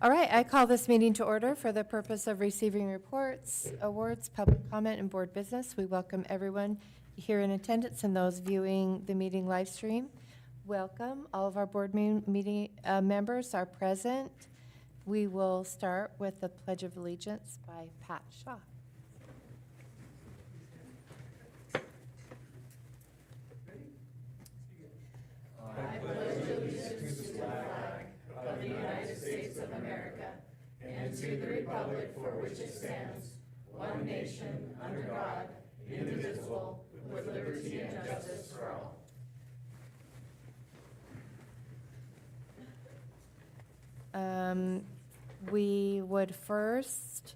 All right, I call this meeting to order for the purpose of receiving reports, awards, public comment, and board business. We welcome everyone here in attendance and those viewing the meeting live stream. Welcome. All of our board meeting members are present. We will start with the Pledge of Allegiance by Pat Shaw. I pledge allegiance to the flag of the United States of America and to the republic for which it stands, one nation, under God, indivisible, with liberty and justice for all. We would first,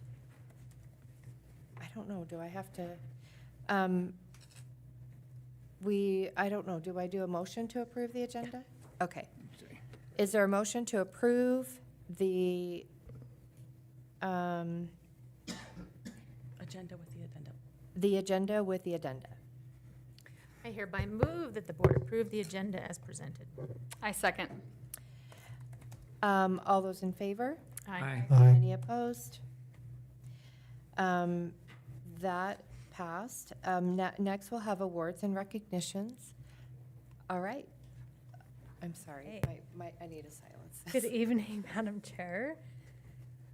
I don't know, do I have to, I don't know, do I do a motion to approve the agenda? Okay. Is there a motion to approve the Agenda with the addendum. the agenda with the addenda? I hereby move that the board approve the agenda as presented. I second. All those in favor? Aye. Any opposed? That passed. Next, we'll have awards and recognitions. All right. I'm sorry, Hey. I need a silence. Good evening, Madam Chair,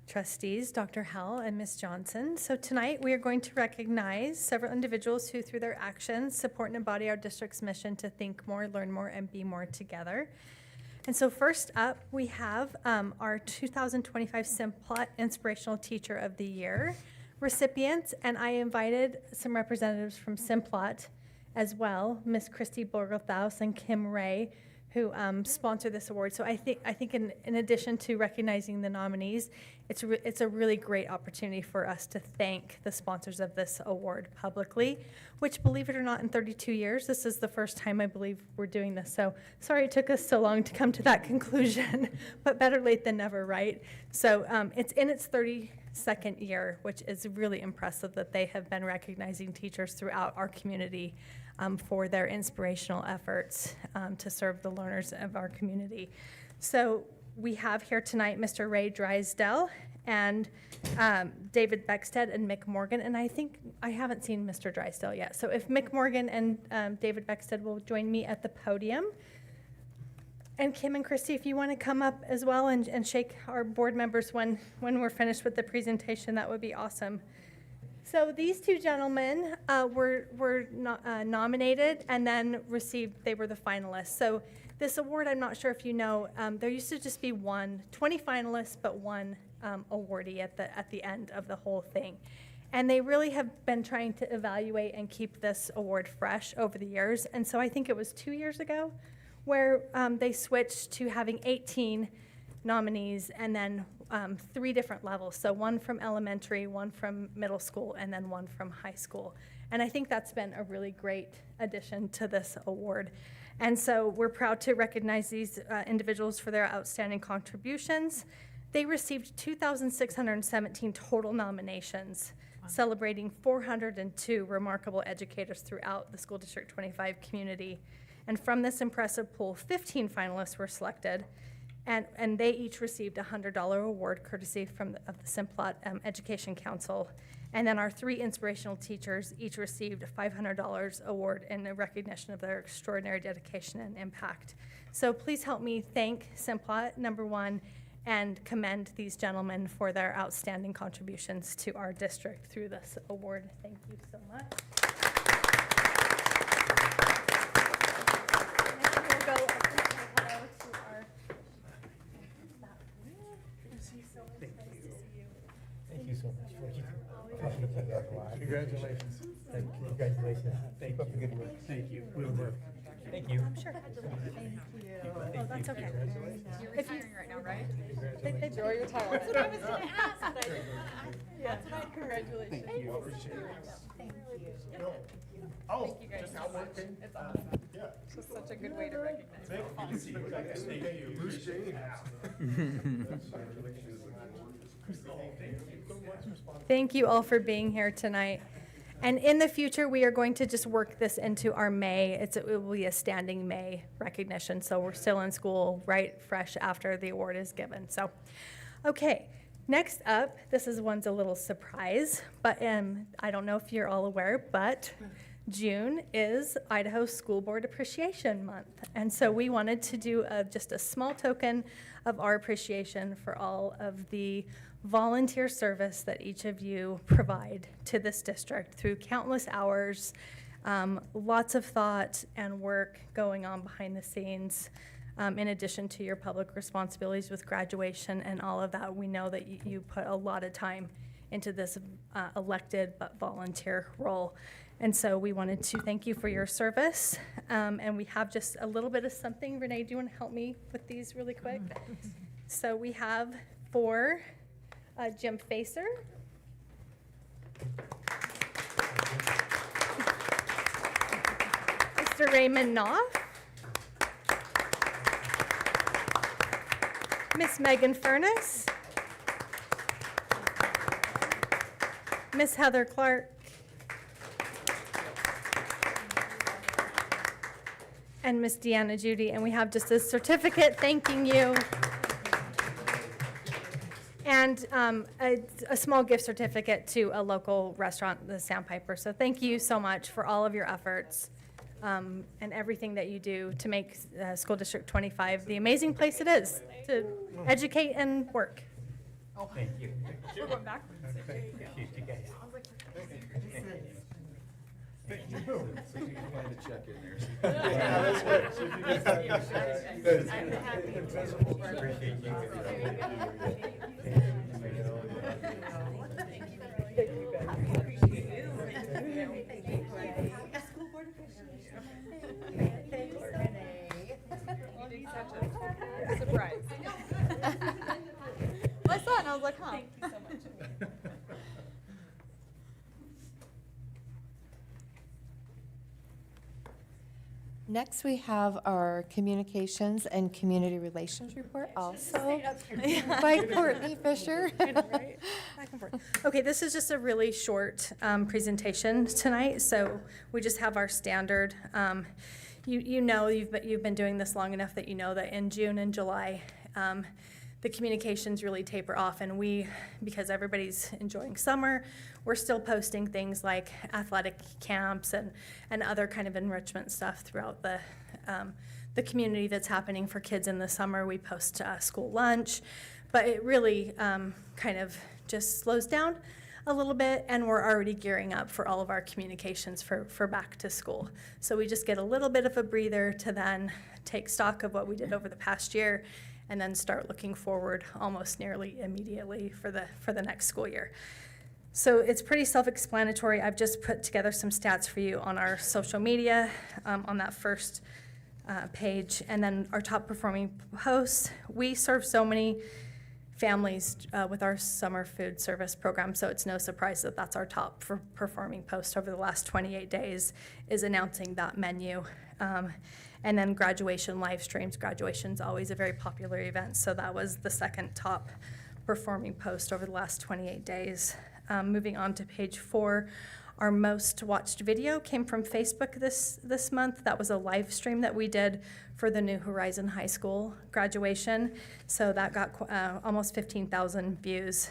trustees, Dr. Howell and Ms. Johnson. So tonight, we are going to recognize several individuals who, through their actions, support and embody our district's mission to think more, learn more, and be more together. And so first up, we have our 2025 Simplot Inspirational Teacher of the Year recipients, and I invited some representatives from Simplot as well, Ms. Christy Borgelthaus and Kim Ray, who sponsored this award. So I think in addition to recognizing the nominees, it's a really great opportunity for us to thank the sponsors of this award publicly, which, believe it or not, in 32 years, this is the first time I believe we're doing this. So sorry it took us so long to come to that conclusion, but better late than never, right? So it's in its 32nd year, which is really impressive that they have been recognizing teachers throughout our community for their inspirational efforts to serve the learners of our community. So we have here tonight Mr. Ray Drysdale and David Beckstead and Mick Morgan. And I think I haven't seen Mr. Drysdale yet. So if Mick Morgan and David Beckstead will join me at the podium. And Kim and Christy, if you want to come up as well and shake our board members when we're finished with the presentation, that would be awesome. So these two gentlemen were nominated and then they were the finalists. So this award, I'm not sure if you know, there used to just be 20 finalists, but one awardee at the end of the whole thing. And they really have been trying to evaluate and keep this award fresh over the years. And so I think it was 2 years ago where they switched to having 18 nominees and then 3 different levels. So one from elementary, one from middle school, and then one from high school. And I think that's been a really great addition to this award. And so we're proud to recognize these individuals for their outstanding contributions. They received 2,617 total nominations, celebrating 402 remarkable educators throughout the School District 25 community. And from this impressive pool, 15 finalists were selected. And they each received a $100 award courtesy of the Simplot Education Council. And then our 3 inspirational teachers each received a $500 award in recognition of their extraordinary dedication and impact. So please help me thank Simplot, number 1, and commend these gentlemen for their outstanding contributions to our district through this award. Thank you so much. And we'll go hello to our Thank you so much for congratulations. Thank you. Congratulations. Keep up the good work. Thank you. We'll work. Thank you. I'm sure. Thank you. Oh, that's okay. You're retiring right now, right? Enjoy your time. That's what I was going to ask. That's right. Congratulations. Thank you. Thank you. Oh, Thank you guys so much. It's awesome. yeah. It's just such a good way to recognize. Thank you. Bruce James. Thank you all for being here tonight. And in the future, we are going to just work this into our May. It will be a standing May recognition. So we're still in school right fresh after the award is given. So Okay, next up, one's a little surprise, but I don't know if you're all aware, but June is Idaho School Board Appreciation Month. And so we wanted to do just a small token of our appreciation for all of the volunteer service that each of you provide to this district through countless hours, lots of thought and work going on behind the scenes. In addition to your public responsibilities with graduation and all of that, we know that you put a lot of time into this elected but volunteer role. And so we wanted to thank you for your service. And we have just a little bit of something. Renee, do you want to help me with these really quick? So we have for Jim Facer. Mr. Raymond Knopf. Miss Megan Furness. Miss Heather Clark. And Miss Deanna Judy. And we have just a certificate thanking you. And a small gift certificate to a local restaurant, the Sandpiper. So thank you so much for all of your efforts. And everything that you do to make School District 25 the amazing place it is to educate and work. Oh, Thank you. we're going backwards. Appreciate you guys. You did such a surprise. I saw it and I was like, huh. Thank you so much. Next, we have our Communications and Community Relations Report, also by Courtney Fisher. Back and forth. Okay, this is just a really short presentation tonight, so we just have our standard. You know you've been doing this long enough that you know that in June and July, the communications really taper off, and because everybody's enjoying summer, we're still posting things like athletic camps and other kind of enrichment stuff throughout the community that's happening for kids in the summer. We post school lunch, but it really kind of just slows down a little bit, and we're already gearing up for all of our communications for back to school. So we just get a little bit of a breather to then take stock of what we did over the past year and then start looking forward almost nearly immediately for the next school year. So it's pretty self-explanatory. I've just put together some stats for you on our social media on that first page, and then our top performing posts. We serve so many families with our summer food service program, so it's no surprise that that's our top performing post over the last 28 days is announcing that menu. And then graduation live streams. Graduation's always a very popular event, so that was the second top performing post over the last 28 days. Moving on to page 4, our most watched video came from Facebook this month. That was a live stream that we did for the New Horizon High School graduation. So that got almost 15,000 views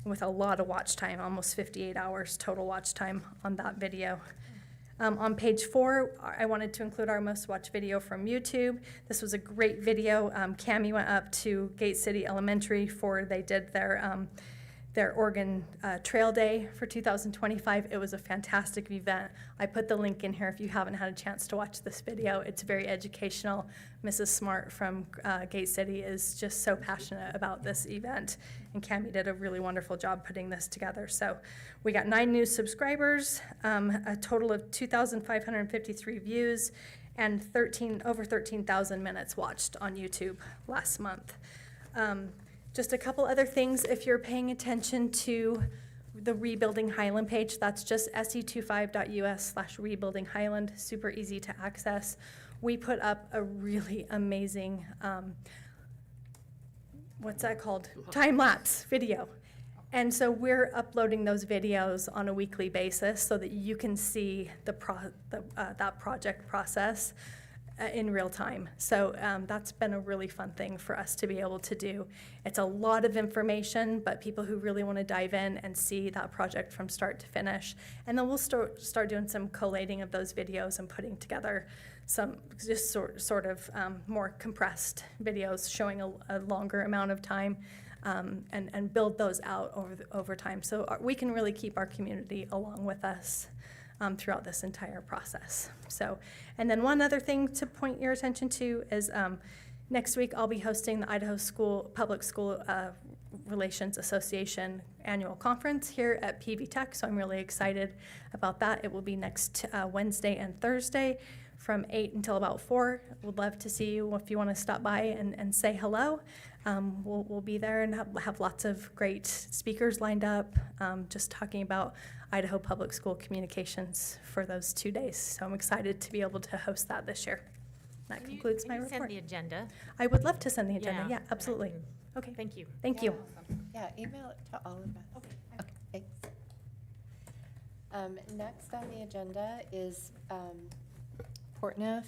with a lot of watch time, almost 58 hours total watch time on that video. On page 4, I wanted to include our most watched video from YouTube. This was a great video. Cammie went up to Gate City Elementary they did their Oregon Trail Day for 2025. It was a fantastic event. I put the link in here if you haven't had a chance to watch this video. It's very educational. Mrs. Smart from Gate City is just so passionate about this event, and Cammie did a really wonderful job putting this together. So we got 9 new subscribers, a total of 2,553 views, and over 13,000 minutes watched on YouTube last month. Just a couple other things, if you're paying attention to the Rebuilding Highland page, that's just se25.us/rebuilding Highland, super easy to access. We put up a really amazing, what's that called? Time-lapse video. And so we're uploading those videos on a weekly basis so that you can see that project process. in real time. So that's been a really fun thing for us to be able to do. It's a lot of information, but people who really want to dive in and see that project from start to finish. And then we'll start doing some collating of those videos and putting together some just sort of more compressed videos showing a longer amount of time, and build those out over time. So we can really keep our community along with us throughout this entire process. So, and then one other thing to point your attention to is next week I'll be hosting the Idaho Public School Relations Association annual conference here at PV Tech, so I'm really excited about that. It will be next Wednesday and Thursday from 8 until about 4. Would love to see you if you want to stop by and say hello. We'll be there and have lots of great speakers lined up, just talking about Idaho Public School communications for those 2 days. So I'm excited to be able to host that this year. That concludes my Can you report. send the agenda? I would love to send the agenda. Yeah. Yeah, absolutely. Okay, Thank you. thank you. Yeah, email it to all of us. Okay, thanks. Next on the agenda is Portneuf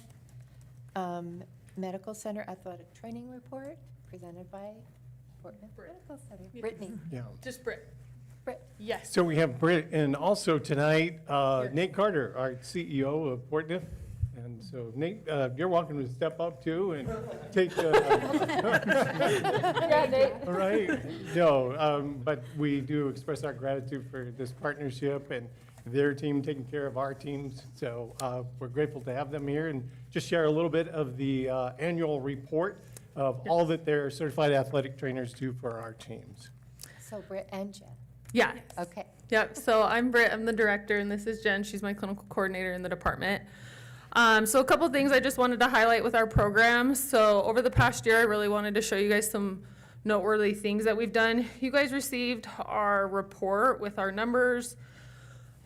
Medical Center Athletic Training Report, presented by Portneuf Medical Center. Brittany. Yeah. Just Britt. Britt. Yes. So we have Britt, and also tonight, Nate Carter, our CEO of Portneuf. And so Nate, you're welcome to step up too and take the. Yeah, Nate. All right. No, but we do express our gratitude for this partnership and their team taking care of our teams. So we're grateful to have them here and just share a little bit of the annual report of all that their certified athletic trainers do for our teams. So Britt and Jen. Yeah. Okay. Yep. So I'm Britt. I'm the director, and this is Jen. She's my clinical coordinator in the department. So a couple things I just wanted to highlight with our program. So over the past year, I really wanted to show you guys some noteworthy things that we've done. You guys received our report with our numbers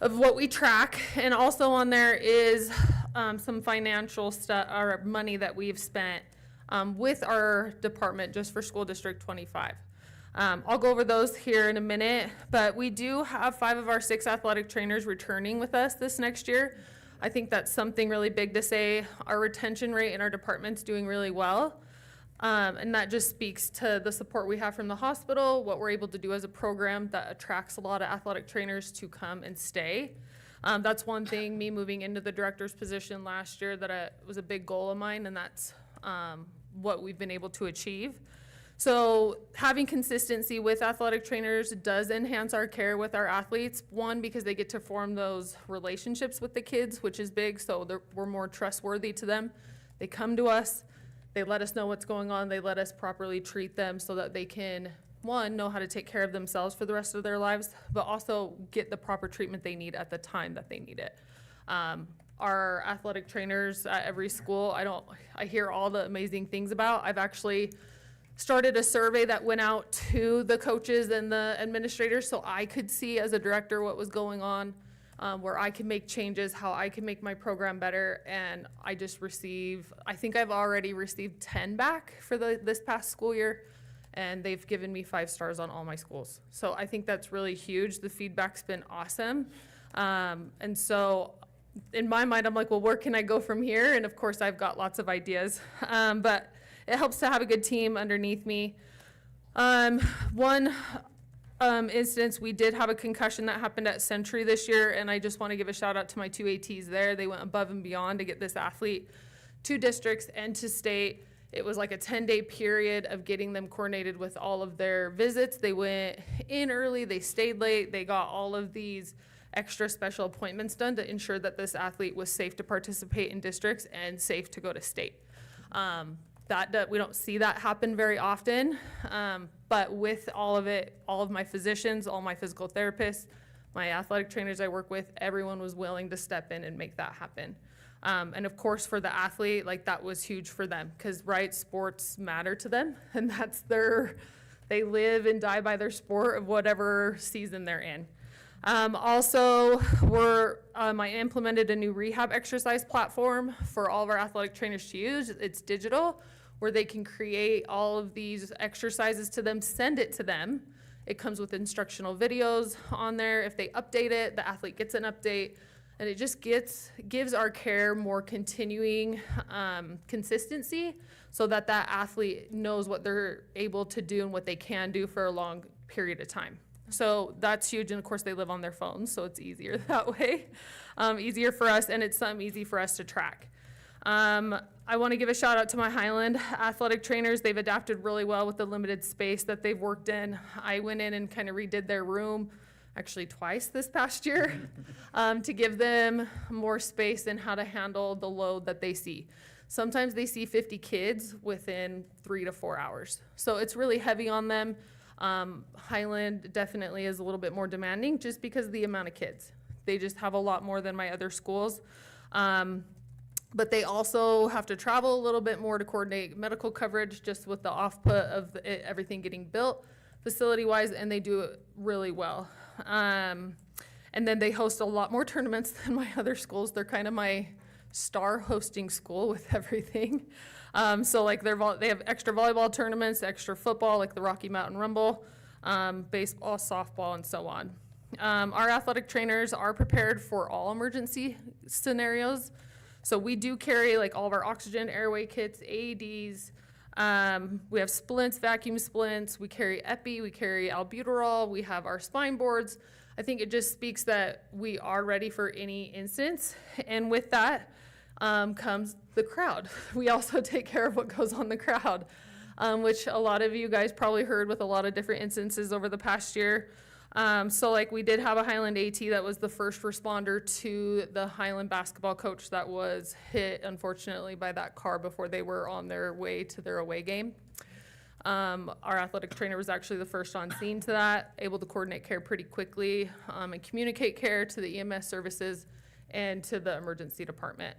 of what we track, and also on there is some financial stuff or money that we've spent with our department just for School District 25. I'll go over those here in a minute, but we do have 5 of our 6 athletic trainers returning with us this next year. I think that's something really big to say. Our retention rate in our department's doing really well. And that just speaks to the support we have from the hospital, what we're able to do as a program that attracts a lot of athletic trainers to come and stay. That's one thing, me moving into the director's position last year, that was a big goal of mine, and that's what we've been able to achieve. So having consistency with athletic trainers does enhance our care with our athletes. One, because they get to form those relationships with the kids, which is big, so we're more trustworthy to them. They come to us, they let us know what's going on, they let us properly treat them so that they can, one, know how to take care of themselves for the rest of their lives, but also get the proper treatment they need at the time that they need it. Our athletic trainers at every school, I hear all the amazing things about. I've actually started a survey that went out to the coaches and the administrators so I could see as a director what was going on, where I can make changes, how I can make my program better. And I think I've already received 10 back for this past school year, and they've given me 5 stars on all my schools. So I think that's really huge. The feedback's been awesome. And so in my mind, I'm like, well, where can I go from here? And of course, I've got lots of ideas. But it helps to have a good team underneath me. One instance, we did have a concussion that happened at Century this year, and I just want to give a shout out to my 2 ATs there. They went above and beyond to get this athlete to districts and to state. It was like a 10-day period of getting them coordinated with all of their visits. They went in early, they stayed late, they got all of these extra special appointments done to ensure that this athlete was safe to participate in districts and safe to go to state. We don't see that happen very often, but with all of it, all of my physicians, all my physical therapists, my athletic trainers I work with, everyone was willing to step in and make that happen. And of course, for the athlete, like that was huge for them because, right, sports matter to them, and they live and die by their sport of whatever season they're in. Also, I implemented a new rehab exercise platform for all of our athletic trainers to use. It's digital, where they can create all of these exercises to them, send it to them. It comes with instructional videos on there. If they update it, the athlete gets an update. And it just gives our care more continuing consistency so that that athlete knows what they're able to do and what they can do for a long period of time. So that's huge. And of course they live on their phones, so it's easier that way. Easier for us, and it's something easy for us to track. I want to give a shout out to my Highland athletic trainers. They've adapted really well with the limited space that they've worked in. I went in and kind of redid their room, actually twice this past year, to give them more space and how to handle the load that they see. Sometimes they see 50 kids within 3 to 4 hours. So it's really heavy on them. Highland definitely is a little bit more demanding just because of the amount of kids. They just have a lot more than my other schools. But they also have to travel a little bit more to coordinate medical coverage just with the off-put of everything getting built facility-wise, and they do it really well. And then they host a lot more tournaments than my other schools. They're kind of my star hosting school with everything. So like they have extra volleyball tournaments, extra football, like the Rocky Mountain Rumble, baseball, softball, and so on. Our athletic trainers are prepared for all emergency scenarios. So we do carry like all of our oxygen, airway kits, AEDs. We have splints, vacuum splints. We carry epi, we carry albuterol. We have our spine boards. I think it just speaks that we are ready for any instance. And with that comes the crowd. We also take care of what goes on the crowd, which a lot of you guys probably heard with a lot of different instances over the past year. So like we did have a Highland AT that was the first responder to the Highland basketball coach that was hit, unfortunately, by that car before they were on their way to their away game. Our athletic trainer was actually the first on scene to that, able to coordinate care pretty quickly and communicate care to the EMS services and to the emergency department.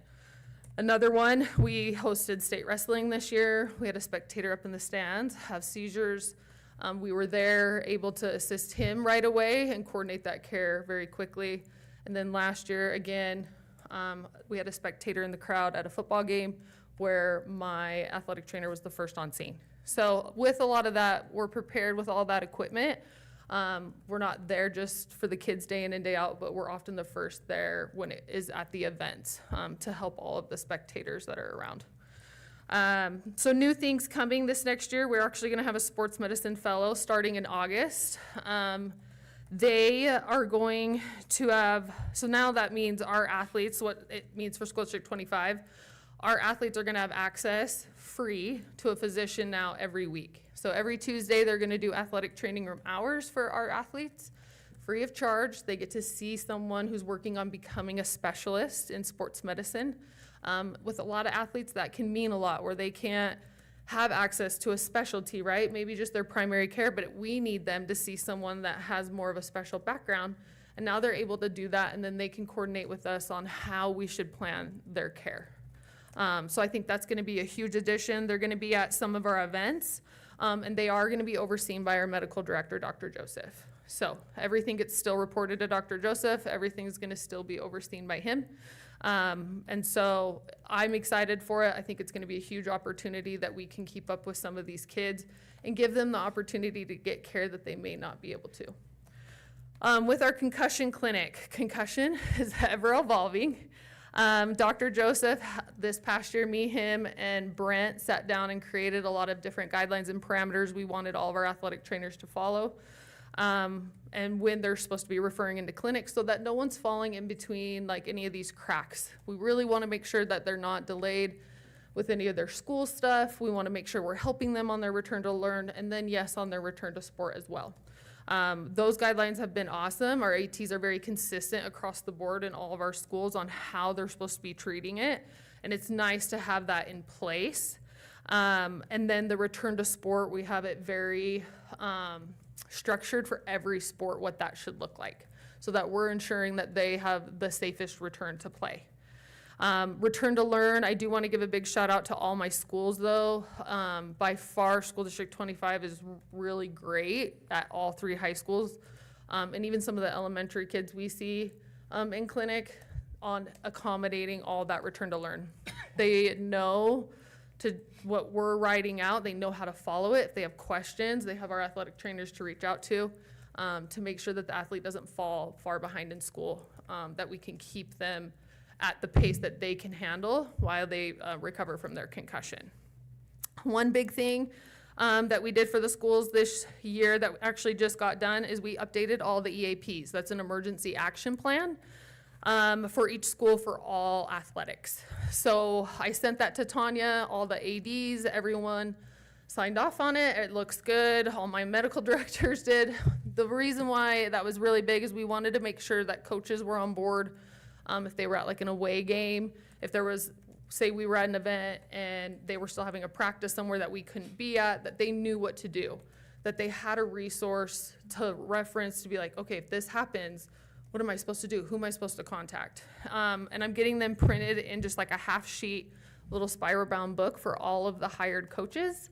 Another one, we hosted state wrestling this year. We had a spectator up in the stands have seizures. We were there able to assist him right away and coordinate that care very quickly. And then last year, again, we had a spectator in the crowd at a football game where my athletic trainer was the first on scene. So with a lot of that, we're prepared with all that equipment. We're not there just for the kids day in and day out, but we're often the first there when it is at the event to help all of the spectators that are around. So new things coming this next year. We're actually going to have a sports medicine fellow starting in August. They are going to have, so now that means our athletes, what it means for School District 25, our athletes are going to have access free to a physician now every week. So every Tuesday, they're going to do athletic training room hours for our athletes, free of charge. They get to see someone who's working on becoming a specialist in sports medicine. With a lot of athletes, that can mean a lot, where they can't have access to a specialty, right? Maybe just their primary care, but we need them to see someone that has more of a special background. And now they're able to do that, and then they can coordinate with us on how we should plan their care. So I think that's going to be a huge addition. They're going to be at some of our events, and they are going to be overseen by our medical director, Dr. Joseph. So everything gets still reported to Dr. Joseph. Everything's going to still be overseen by him. And so I'm excited for it. I think it's going to be a huge opportunity that we can keep up with some of these kids and give them the opportunity to get care that they may not be able to. With our concussion clinic, concussion is ever evolving. Dr. Joseph, this past year, me, him, and Brent sat down and created a lot of different guidelines and parameters we wanted all of our athletic trainers to follow. And when they're supposed to be referring into clinics, so that no one's falling in between like any of these cracks. We really want to make sure that they're not delayed with any of their school stuff. We want to make sure we're helping them on their return to learn, and then yes, on their return to sport as well. Those guidelines have been awesome. Our ATs are very consistent across the board in all of our schools on how they're supposed to be treating it. And it's nice to have that in place. And then the return to sport, we have it very structured for every sport, what that should look like, so that we're ensuring that they have the safest return to play. Return to learn, I do want to give a big shout out to all my schools though. By far, School District 25 is really great at all 3 high schools, and even some of the elementary kids we see in clinic on accommodating all that return to learn. They know to what we're writing out, they know how to follow it. If they have questions, they have our athletic trainers to reach out to make sure that the athlete doesn't fall far behind in school. that we can keep them at the pace that they can handle while they recover from their concussion. One big thing that we did for the schools this year that actually just got done is we updated all the EAPs. That's an emergency action plan for each school for all athletics. So I sent that to Tanya, all the ADs, everyone signed off on it. It looks good. All my medical directors did. The reason why that was really big is we wanted to make sure that coaches were on board. If they were at like an away game, if there was, say we were at an event and they were still having a practice somewhere that we couldn't be at, that they knew what to do, that they had a resource to reference to be like, okay, if this happens, what am I supposed to do? Who am I supposed to contact? And I'm getting them printed in just like a half sheet little spiral bound book for all of the hired coaches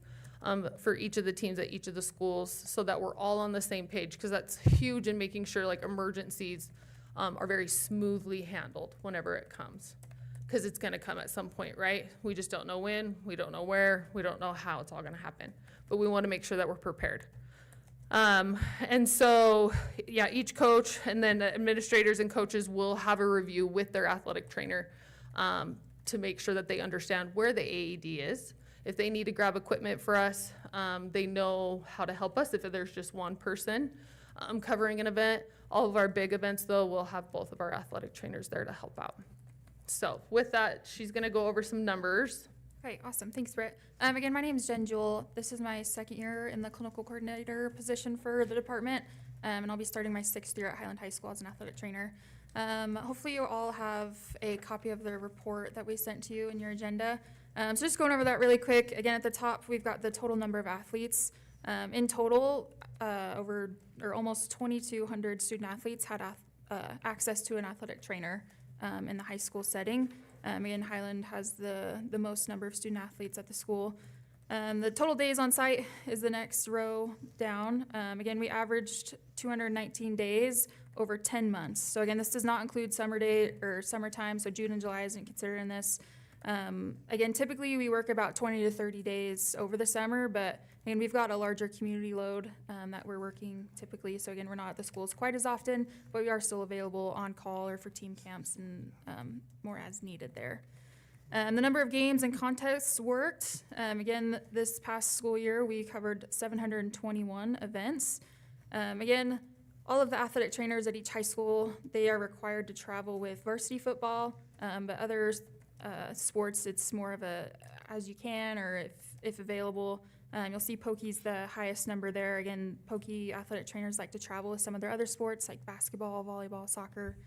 for each of the teams at each of the schools, so that we're all on the same page, because that's huge in making sure like emergencies are very smoothly handled whenever it comes, because it's going to come at some point, right? We just don't know when, we don't know where, we don't know how it's all going to happen, but we want to make sure that we're prepared. And so, yeah, each coach and then the administrators and coaches will have a review with their athletic trainer to make sure that they understand where the AED is. If they need to grab equipment for us, they know how to help us if there's just one person covering an event. All of our big events, though, we'll have both of our athletic trainers there to help out. So with that, she's going to go over some numbers. Okay, awesome. Thanks, Britt. Again, my name is Jen Jewell. This is my second year in the clinical coordinator position for the department, and I'll be starting my 6th year at Highland High School as an athletic trainer. Hopefully you all have a copy of the report that we sent to you in your agenda. So just going over that really quick. Again, at the top, we've got the total number of athletes. In total, almost 2,200 student athletes had access to an athletic trainer in the high school setting. Again, Highland has the most number of student athletes at the school. The total days on site is the next row down. Again, we averaged 219 days over 10 months. So again, this does not include summertime, so June and July isn't considered in this. Again, typically we work about 20 to 30 days over the summer, but again, we've got a larger community load that we're working typically. So again, we're not at the schools quite as often, but we are still available on call or for team camps and more as needed there. The number of games and contests worked. Again, this past school year, we covered 721 events. Again, all of the athletic trainers at each high school, they are required to travel with varsity football, but others sports, it's more of a as you can or if available. You'll see Pokey's the highest number there. Again, Pokey athletic trainers like to travel with some of their other sports like basketball, volleyball, soccer.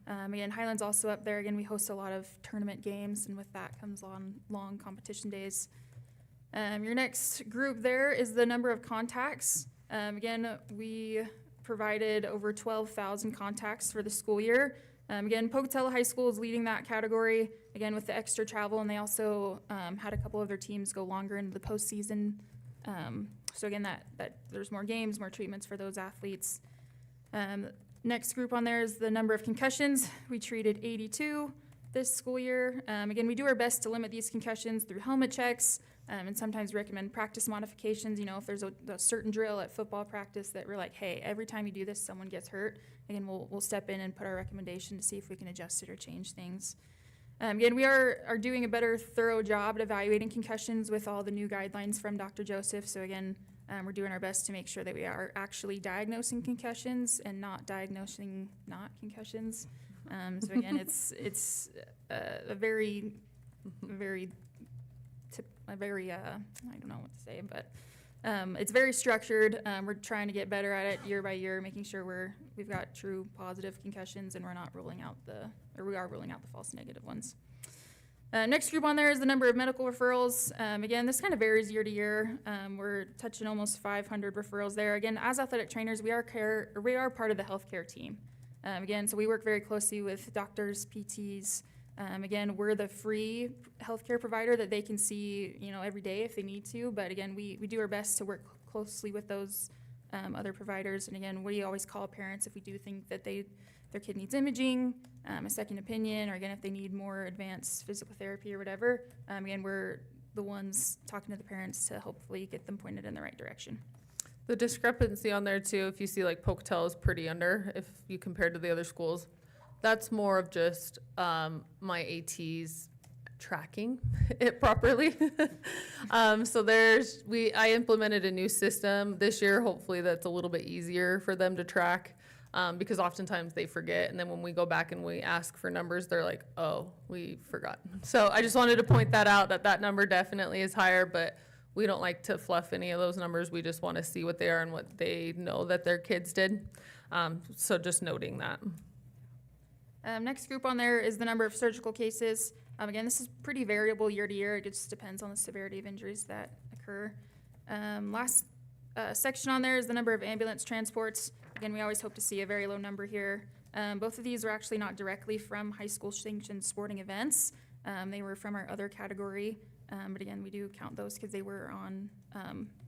Again, Highland's also up there. Again, we host a lot of tournament games, and with that comes long competition days. Your next group there is the number of contacts. Again, we provided over 12,000 contacts for the school year. Again, Pocatello High School is leading that category, again, with the extra travel, and they also had a couple of their teams go longer into the postseason. So again, that there's more games, more treatments for those athletes. Next group on there is the number of concussions. We treated 82 this school year. Again, we do our best to limit these concussions through helmet checks, and sometimes recommend practice modifications. You know, if there's a certain drill at football practice that we're like, hey, every time you do this, someone gets hurt. Again, we'll step in and put our recommendation to see if we can adjust it or change things. Again, we are doing a better thorough job at evaluating concussions with all the new guidelines from Dr. Joseph. So again, we're doing our best to make sure that we are actually diagnosing concussions and not diagnosing not concussions. So again, it's a very I don't know what to say, but it's very structured. We're trying to get better at it year by year, making sure we've got true positive concussions and we are ruling out the false negative ones. Next group on there is the number of medical referrals. Again, this kind of varies year to year. We're touching almost 500 referrals there. Again, as athletic trainers, we are part of the healthcare team. Again, so we work very closely with doctors, PTs. Again, we're the free healthcare provider that they can see, every day if they need to. But again, we do our best to work closely with those other providers. And again, we always call parents if we do think that their kid needs imaging, a second opinion, or again, if they need more advanced physical therapy or whatever. Again, we're the ones talking to the parents to hopefully get them pointed in the right direction. The discrepancy on there too, if you see like Pocatello is pretty under if you compare to the other schools. That's more of just my ATs tracking it properly. So I implemented a new system this year. Hopefully that's a little bit easier for them to track, because oftentimes they forget. And then when we go back and we ask for numbers, they're like, oh, we forgot. So I just wanted to point that out, that number definitely is higher, but we don't like to fluff any of those numbers. We just want to see what they are and what they know that their kids did. So just noting that. Next group on there is the number of surgical cases. Again, this is pretty variable year to year. It just depends on the severity of injuries that occur. Last section on there is the number of ambulance transports. Again, we always hope to see a very low number here. Both of these are actually not directly from high school sanctioned sporting events. They were from our other category. But again, we do count those because they were on,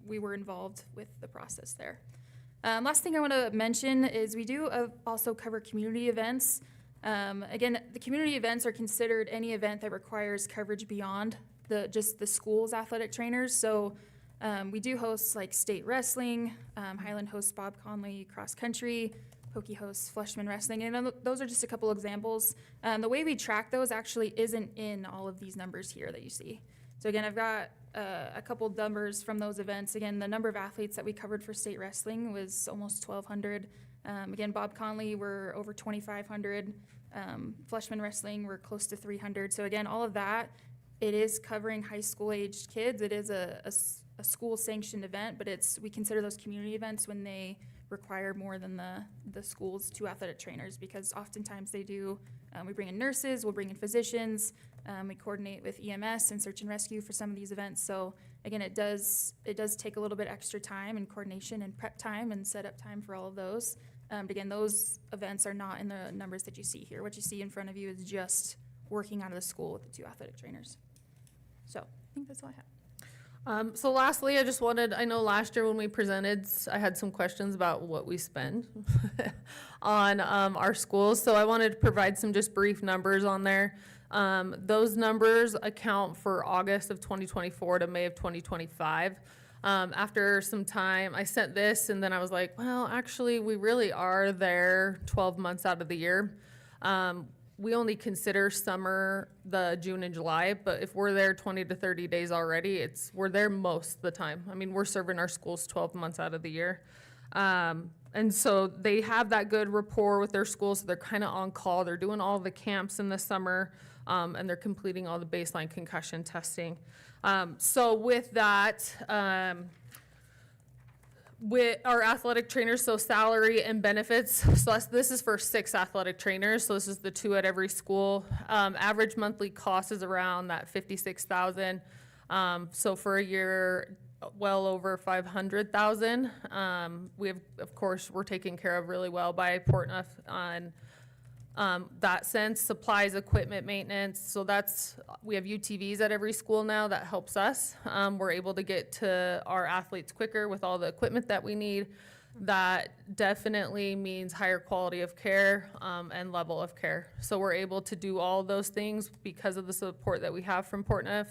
we were involved with the process there. Last thing I want to mention is we do also cover community events. Again, the community events are considered any event that requires coverage beyond just the school's athletic trainers. So we do host like state wrestling, Highland hosts Bob Conley cross country, Pokey hosts Fleshman wrestling, and those are just a couple examples. The way we track those actually isn't in all of these numbers here that you see. So again, I've got a couple numbers from those events. Again, the number of athletes that we covered for state wrestling was almost 1,200. Again, Bob Conley, we're over 2,500. Fleshman wrestling, we're close to 300. So again, all of that, it is covering high school aged kids. It is a school sanctioned event, but we consider those community events when they require more than the school's 2 athletic trainers, because oftentimes they do. We bring in nurses, we'll bring in physicians, we coordinate with EMS and search and rescue for some of these events. So again, it does take a little bit extra time and coordination and prep time and setup time for all of those. But again, those events are not in the numbers that you see here. What you see in front of you is just working out of the school with the 2 athletic trainers. So I think that's all I have. So lastly, I know last year when we presented, I had some questions about what we spend on our schools. So I wanted to provide some just brief numbers on there. Those numbers account for August of 2024 to May of 2025. After some time, I sent this and then I was like, well, actually, we really are there 12 months out of the year. We only consider summer the June and July, but if we're there 20 to 30 days already, we're there most of the time. I mean, we're serving our schools 12 months out of the year. And so they have that good rapport with their schools. So they're kind of on call. They're doing all the camps in the summer, and they're completing all the baseline concussion testing. So with that, with our athletic trainers, so salary and benefits, so this is for 6 athletic trainers, so this is the 2 at every school. Average monthly cost is around that $56,000. So for a year, well over $500,000. We have, of course, we're taken care of really well by Portneuf on that sense. Supplies, equipment, maintenance. So we have UTVs at every school now. That helps us. We're able to get to our athletes quicker with all the equipment that we need. That definitely means higher quality of care and level of care. So we're able to do all those things because of the support that we have from Portneuf.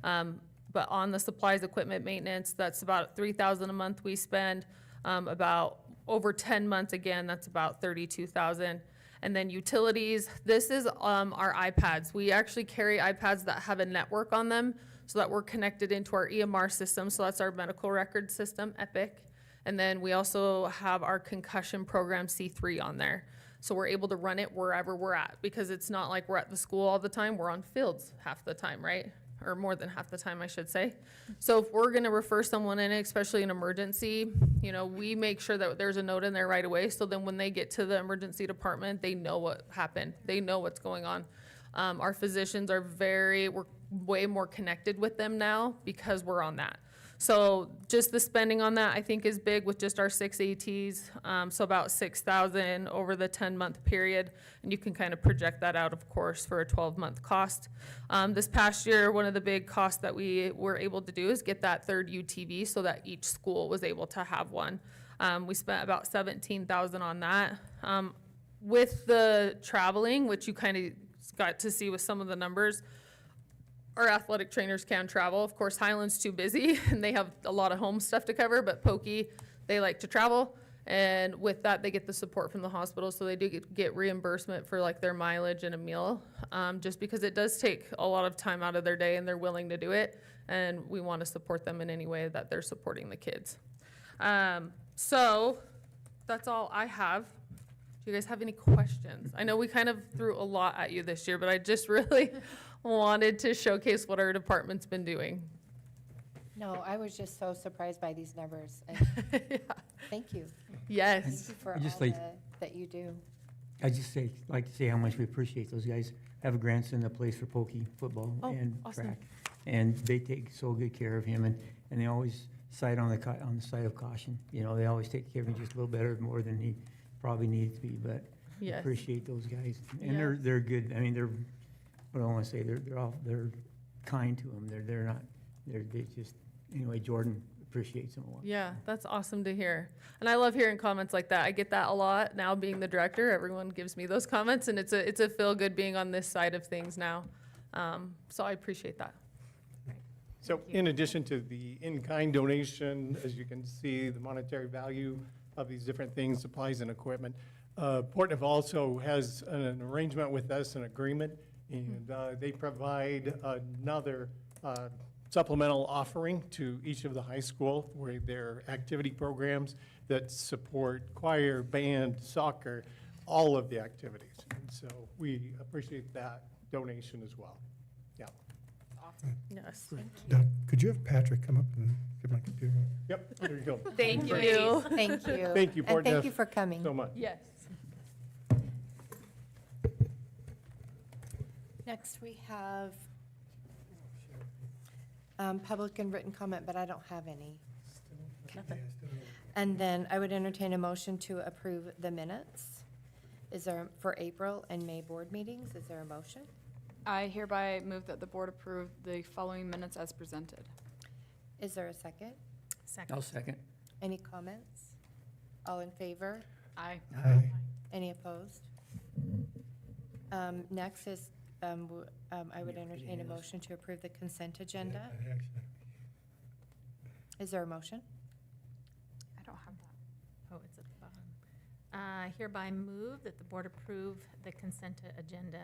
But on the supplies, equipment, maintenance, that's about $3,000 a month we spend. About over 10 months, again, that's about $32,000. And then utilities, this is our iPads. We actually carry iPads that have a network on them so that we're connected into our EMR system. So that's our medical record system, Epic. And then we also have our concussion program C3 on there. So we're able to run it wherever we're at, because it's not like we're at the school all the time. We're on fields half the time, right? Or more than half the time, I should say. So if we're gonna refer someone in, especially an emergency, we make sure that there's a note in there right away. So then when they get to the emergency department, they know what happened. They know what's going on. Our physicians we're way more connected with them now because we're on that. So just the spending on that, I think, is big with just our 6 ATs. So about $6,000 over the 10-month period. And you can kind of project that out, of course, for a 12-month cost. This past year, one of the big costs that we were able to do is get that 3rd UTV so that each school was able to have one. We spent about $17,000 on that. With the traveling, which you kind of got to see with some of the numbers, our athletic trainers can travel. Of course, Highland's too busy and they have a lot of home stuff to cover, but Pokey, they like to travel. And with that, they get the support from the hospital, so they do get reimbursement for like their mileage and a meal, just because it does take a lot of time out of their day and they're willing to do it. And we want to support them in any way that they're supporting the kids. So that's all I have. Do you guys have any questions? I know we kind of threw a lot at you this year, but I just really wanted to showcase what our department's been doing. No, I was just so surprised by these numbers. Thank you. Yes. Thank you for I just all like- that you do. I just like to say how much we appreciate those guys. I have a grandson that plays for pokey football Oh, and awesome. track. And they take so good care of him, and they always side on the side of caution. You know, they always take care of him just a little better, more than he probably needs to be, but I Yes. appreciate those guys. And Yes. they're good. I mean, what do I want to say, they're kind to them. They just, anyway, Jordan appreciates them a lot. Yeah, that's awesome to hear. And I love hearing comments like that. I get that a lot now being the director. Everyone gives me those comments, and it's a feel good being on this side of things now. So I appreciate that. So in addition to the in-kind donation, as you can see, the monetary value of these different things, supplies and equipment, Portneuf also has an arrangement with us, an agreement, and they provide another supplemental offering to each of the high school where their activity programs that support choir, band, soccer, all of the activities. And so we appreciate that donation as well. Yeah. Yes. Doug, could you have Patrick come up and get my computer? Yep, there you go. Thank you. Thank you. Thank you, And thank Portneuf, you for coming. so much. Yes. Next, we have public and written comment, but I don't have any. And then I would entertain a motion to approve the minutes. Is there, for April and May board meetings, is there a motion? I hereby move that the board approve the following minutes as presented. Is there a second? I'll Second. second. Any comments? All in favor? Aye. Aye. Any opposed? Next is, I would entertain a motion to approve the consent agenda. Is there a motion? I don't have that. Oh, it's at the bottom. Hereby move that the board approve the consent agenda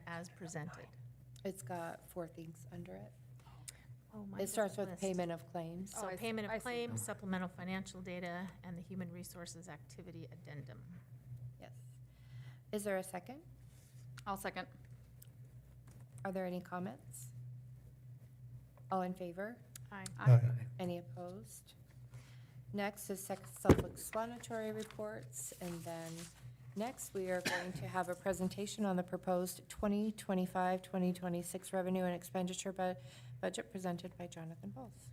as presented. It's got 4 things under it. Oh, mine It starts doesn't with list. payment of claims. So I see- payment I of see. claims, supplemental financial data, and the human resources activity addendum. Yes. Is there a second? I'll second. Are there any comments? All in favor? Aye. Aye. Any opposed? Next is self-explanatory reports, and then next, we are going to have a presentation on the proposed 2025-2026 revenue and expenditure budget presented by Jonathan Bowles.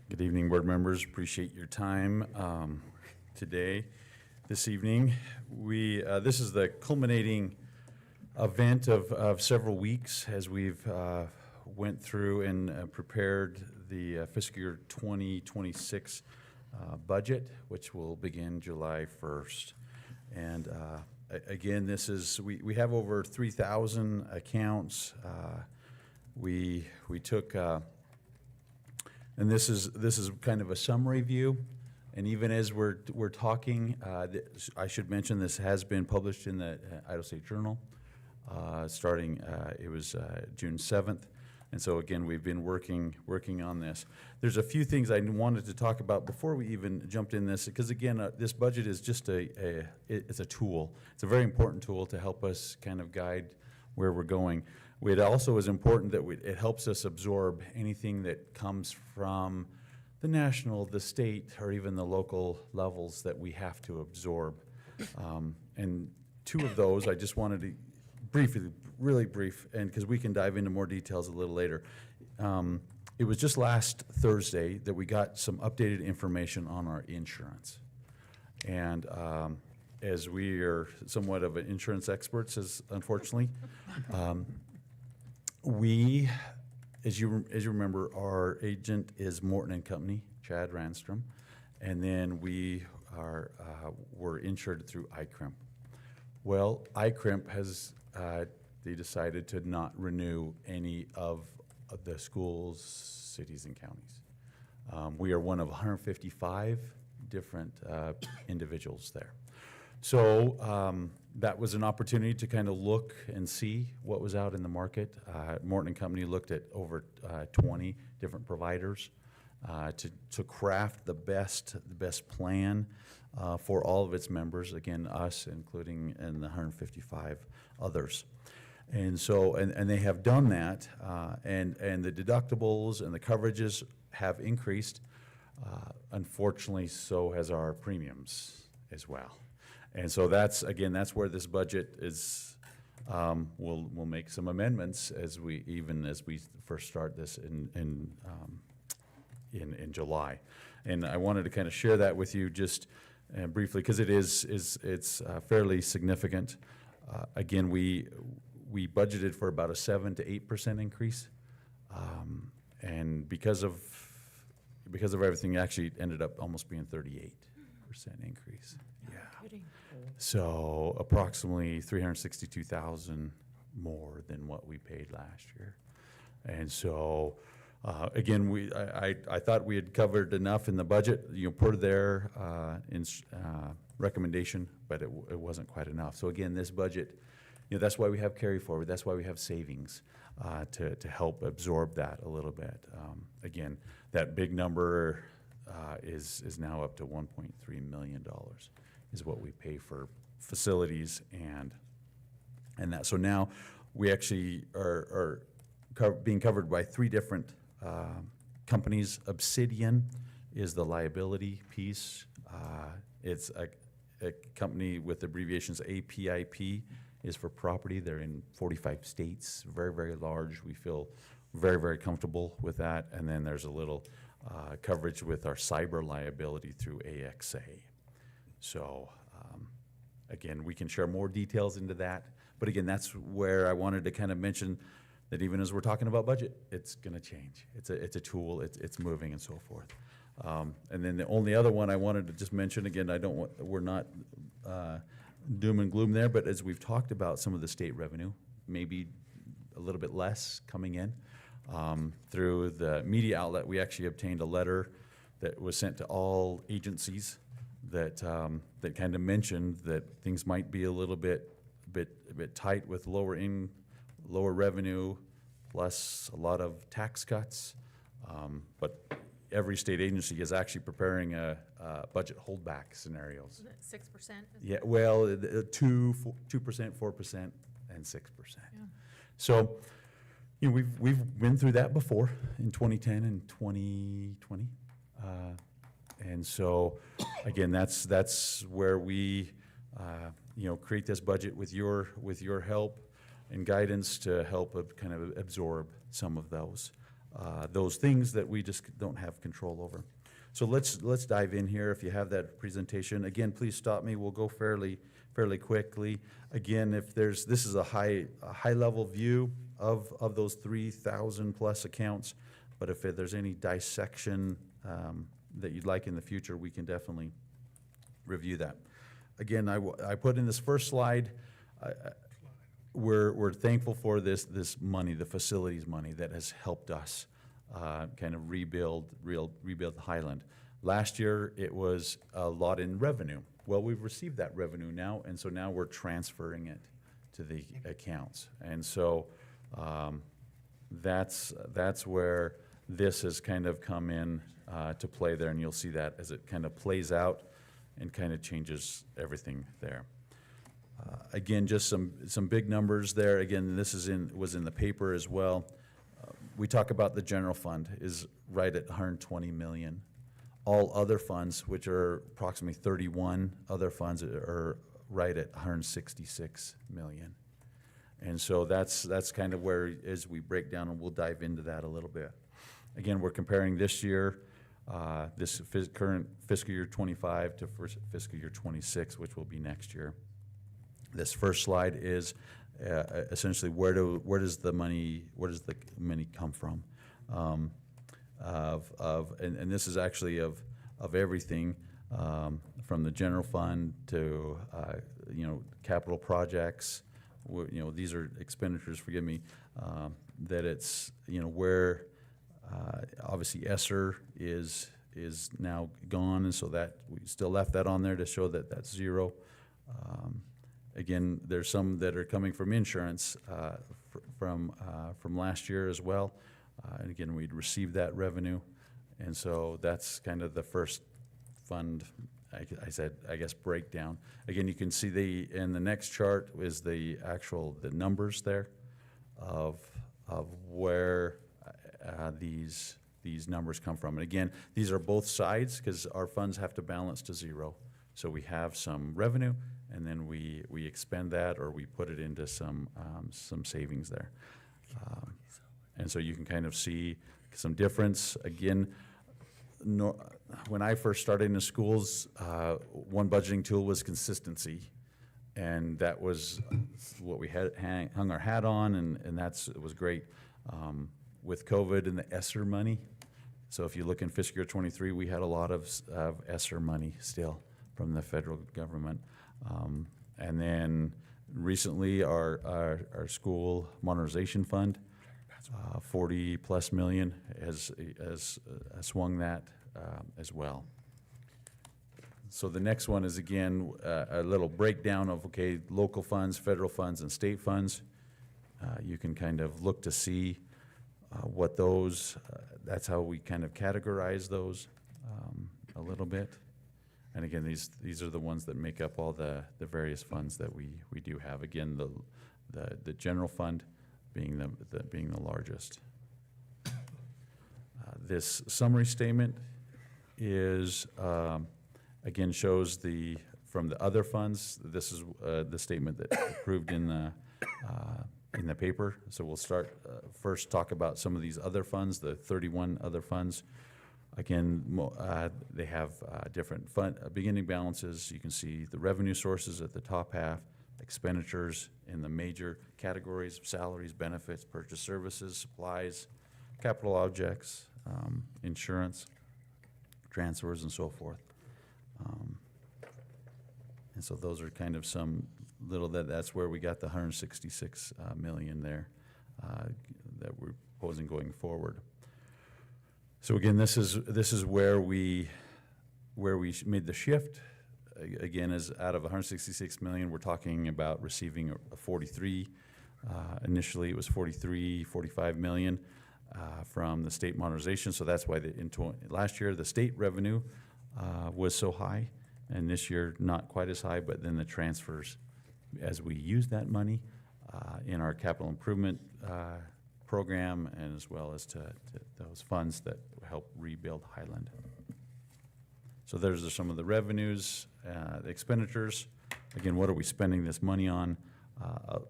Good evening, board members. Appreciate your time today, this evening. This is the culminating event of several weeks as we've went through and prepared the fiscal year 2026 budget, which will begin July 1st. And again, this is, we have over 3,000 accounts. We took, and this is kind of a summary view. And even as we're talking, I should mention this has been published in the Idaho State Journal, starting, it was June 7th. And so again, we've been working on this. There's a few things I wanted to talk about before we even jumped in this, because again, this budget is just it's a tool. It's a very important tool to help us kind of guide where we're going. It also is important that it helps us absorb anything that comes from the national, the state, or even the local levels that we have to absorb. And 2 of those, I just wanted to briefly, really brief, and because we can dive into more details a little later. It was just last Thursday that we got some updated information on our insurance. And as we are somewhat of an insurance experts, unfortunately, we, as you remember, our agent is Morton and Company, Chad Ranstrom, and then we were insured through ICRIMP. Well, ICRIMP has they decided to not renew any of the schools, cities, and counties. We are one of 155 different individuals there. So that was an opportunity to kind of look and see what was out in the market. Morton and Company looked at over 20 different providers to craft the best plan for all of its members, again, us, including and the 155 others. And so, and they have done that, and the deductibles and the coverages have increased. Unfortunately, so has our premiums as well. And so that's, again, that's where this budget is, we'll make some amendments as we first start this in July. And I wanted to kind of share that with you just briefly, because it's fairly significant. Again, we budgeted for about a 7 to 8% increase, and because of everything, it actually ended up almost being 38% increase. Yeah. So approximately 362,000 more than what we paid last year. And so, again, I thought we had covered enough in the budget, per their recommendation, but it wasn't quite enough. So again, this budget, that's why we have carry forward. That's why we have savings to help absorb that a little bit. Again, that big number is now up to $1.3 million is what we pay for facilities and that. So now we actually are being covered by 3 different companies. Obsidian is the liability piece. It's a company with abbreviations APIP is for property. They're in 45 states, very, very large. We feel very, very comfortable with that. And then there's a little coverage with our cyber liability through AXA. So again, we can share more details into that. But again, that's where I wanted to kind of mention that even as we're talking about budget, it's going to change. It's a tool. It's moving and so forth. And then the only other one I wanted to just mention, again, we're not doom and gloom there, but as we've talked about some of the state revenue, maybe a little bit less coming in. Through the media outlet, we actually obtained a letter that was sent to all agencies that kind of mentioned that things might be a little bit tight with lower revenue, plus a lot of tax cuts. But every state agency is actually preparing a budget holdback scenarios. 6%? Yeah, well, 2%, 4%, and 6%. Yeah. So, we've been through that before in 2010 and 2020. And so, again, that's where we, create this budget with your help and guidance to help kind of absorb some of those things that we just don't have control over. So let's dive in here. If you have that presentation, again, please stop me. We'll go fairly quickly. Again, this is a high level view of those 3,000 plus accounts. But if there's any dissection that you'd like in the future, we can definitely review that. Again, I put in this first slide. We're thankful for this money, the facilities money that has helped us kind of rebuild the Highland. Last year, it was a lot in revenue. Well, we've received that revenue now, and so now we're transferring it to the accounts. And so that's where this has kind of come in to play there, and you'll see that as it kind of plays out and kind of changes everything there. Again, just some big numbers there. Again, this was in the paper as well. We talk about the general fund is right at 120 million. All other funds, which are approximately 31 other funds, are right at 166 million. And so that's kind of where, as we break down, and we'll dive into that a little bit. Again, we're comparing this year, current fiscal year 25 to fiscal year 26, which will be next year. This first slide is essentially where does the money come from? And this is actually of everything from the general fund to capital projects. These are expenditures. Forgive me. That it's where Obviously, ESSER is now gone, and so that, we still left that on there to show that that's zero. Again, there's some that are coming from insurance from last year as well. And again, we'd received that revenue. And so that's kind of the first fund, I guess, breakdown. Again, you can see in the next chart is the numbers there of where these numbers come from. And again, these are both sides because our funds have to balance to zero. So we have some revenue, and then we expend that, or we put it into some savings there. And so you can kind of see some difference. Again, when I first started in the schools, one budgeting tool was consistency. And that was what we had hung our hat on, and it was great. With COVID and the ESSER money, so if you look in fiscal year 23, we had a lot of ESSER money still from the federal government. And then recently, our school modernization fund, 40+ million has swung that as well. So the next one is, again, a little breakdown of, okay, local funds, federal funds, and state funds. You can kind of look to see what those, that's how we kind of categorize those a little bit. And again, these are the ones that make up all the various funds that we do have. Again, the general fund being the largest. This summary statement is, again, shows from the other funds. This is the statement that approved in the paper. So we'll start first talk about some of these other funds, the 31 other funds. Again, they have different beginning balances. You can see the revenue sources at the top half, expenditures in the major categories: salaries, benefits, purchase services, supplies, capital objects, insurance, transfers, and so forth. And so those are kind of some little, that's where we got the 166 million there that we're proposing going forward. So again, this is where we made the shift. Again, is out of 166 million, we're talking about receiving a 43. Initially, it was 45 million from the state modernization. So that's why last year the state revenue was so high, and this year not quite as high. But then the transfers, as we use that money in our capital improvement program, and as well as to those funds that help rebuild Highland. So there's some of the revenues, the expenditures. Again, what are we spending this money on?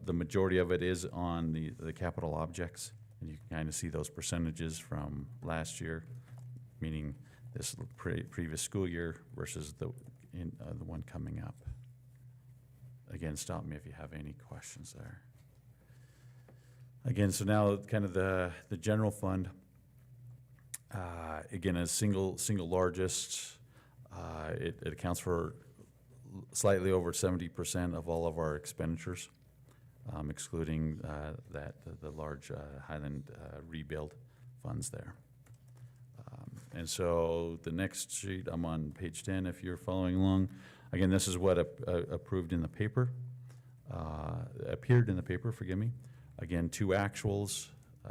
The majority of it is on the capital objects, and you can kind of see those percentages from last year, meaning this previous school year versus the one coming up. Again, stop me if you have any questions there. Again, so now kind of the general fund, again, as single largest, it accounts for slightly over 70% of all of our expenditures, excluding the large Highland rebuild funds there. And so the next sheet, I'm on page 10 if you're following along. Again, this is what approved in the paper, appeared in the paper, forgive me. Again, 2 actuals,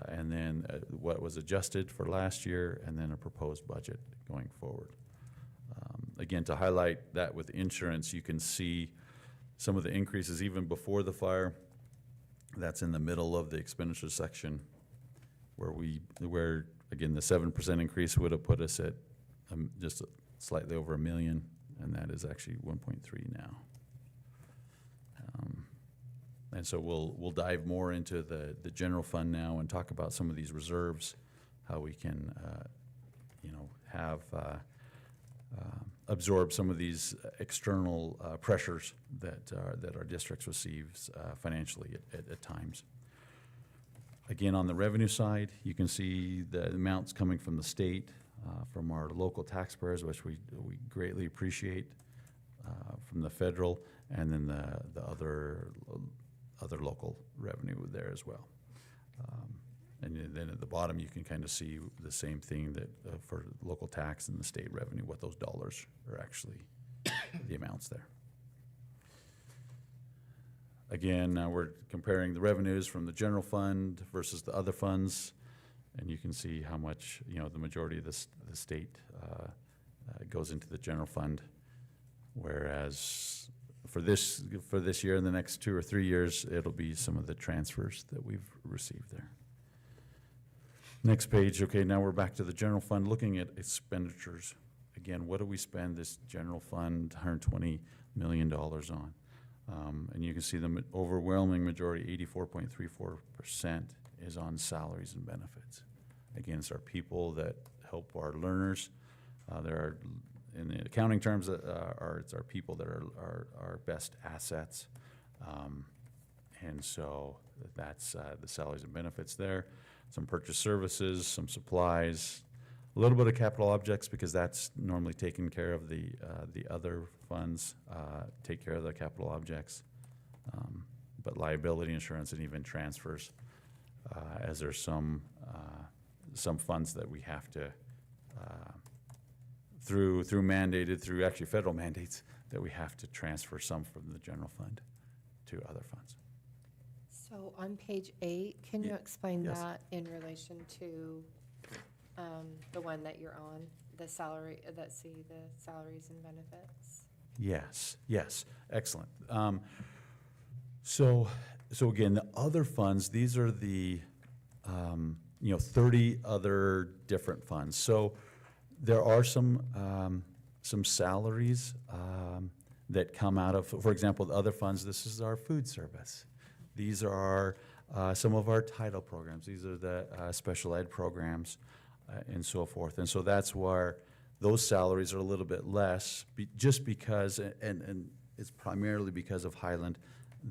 and then what was adjusted for last year, and then a proposed budget going forward. Again, to highlight that with insurance, you can see some of the increases even before the fire. That's in the middle of the expenditure section, where again, the 7% increase would have put us at just slightly over $1 million, and that is actually 1.3 now. And so we'll dive more into the general fund now and talk about some of these reserves, how we can, have absorb some of these external pressures that our districts receives financially at times. Again, on the revenue side, you can see the amounts coming from the state, from our local taxpayers, which we greatly appreciate, from the federal, and then the other local revenue there as well. And then at the bottom, you can kind of see the same thing that for local tax and the state revenue, what those dollars are actually, the amounts there. Again, now we're comparing the revenues from the general fund versus the other funds, and you can see how much, the majority of the state goes into the general fund, whereas for this year and the next 2 or 3 years, it'll be some of the transfers that we've received there. Next page. Okay, now we're back to the general fund, looking at expenditures. Again, what do we spend this general fund $120 million on? And you can see the overwhelming majority, 84.34%, is on salaries and benefits. Again, it's our people that help our learners. There are, in the accounting terms, it's our people that are our best assets. And so that's the salaries and benefits there. Some purchase services, some supplies, a little bit of capital objects, because that's normally taken care of. The other funds take care of the capital objects. But liability insurance and even transfers, as there's some funds that we have to, through actually federal mandates, that we have to transfer some from the general fund to other funds. So on page 8, can you explain Yes. that in relation to the one that you're on, the salaries and benefits? Yes, excellent. So again, the other funds, these are the 30 other different funds. So there are some salaries that come out of, for example, the other funds. This is our food service. These are some of our title programs. These are the special ed programs and so forth. And so that's where those salaries are a little bit less, just because, and it's primarily because of Highland,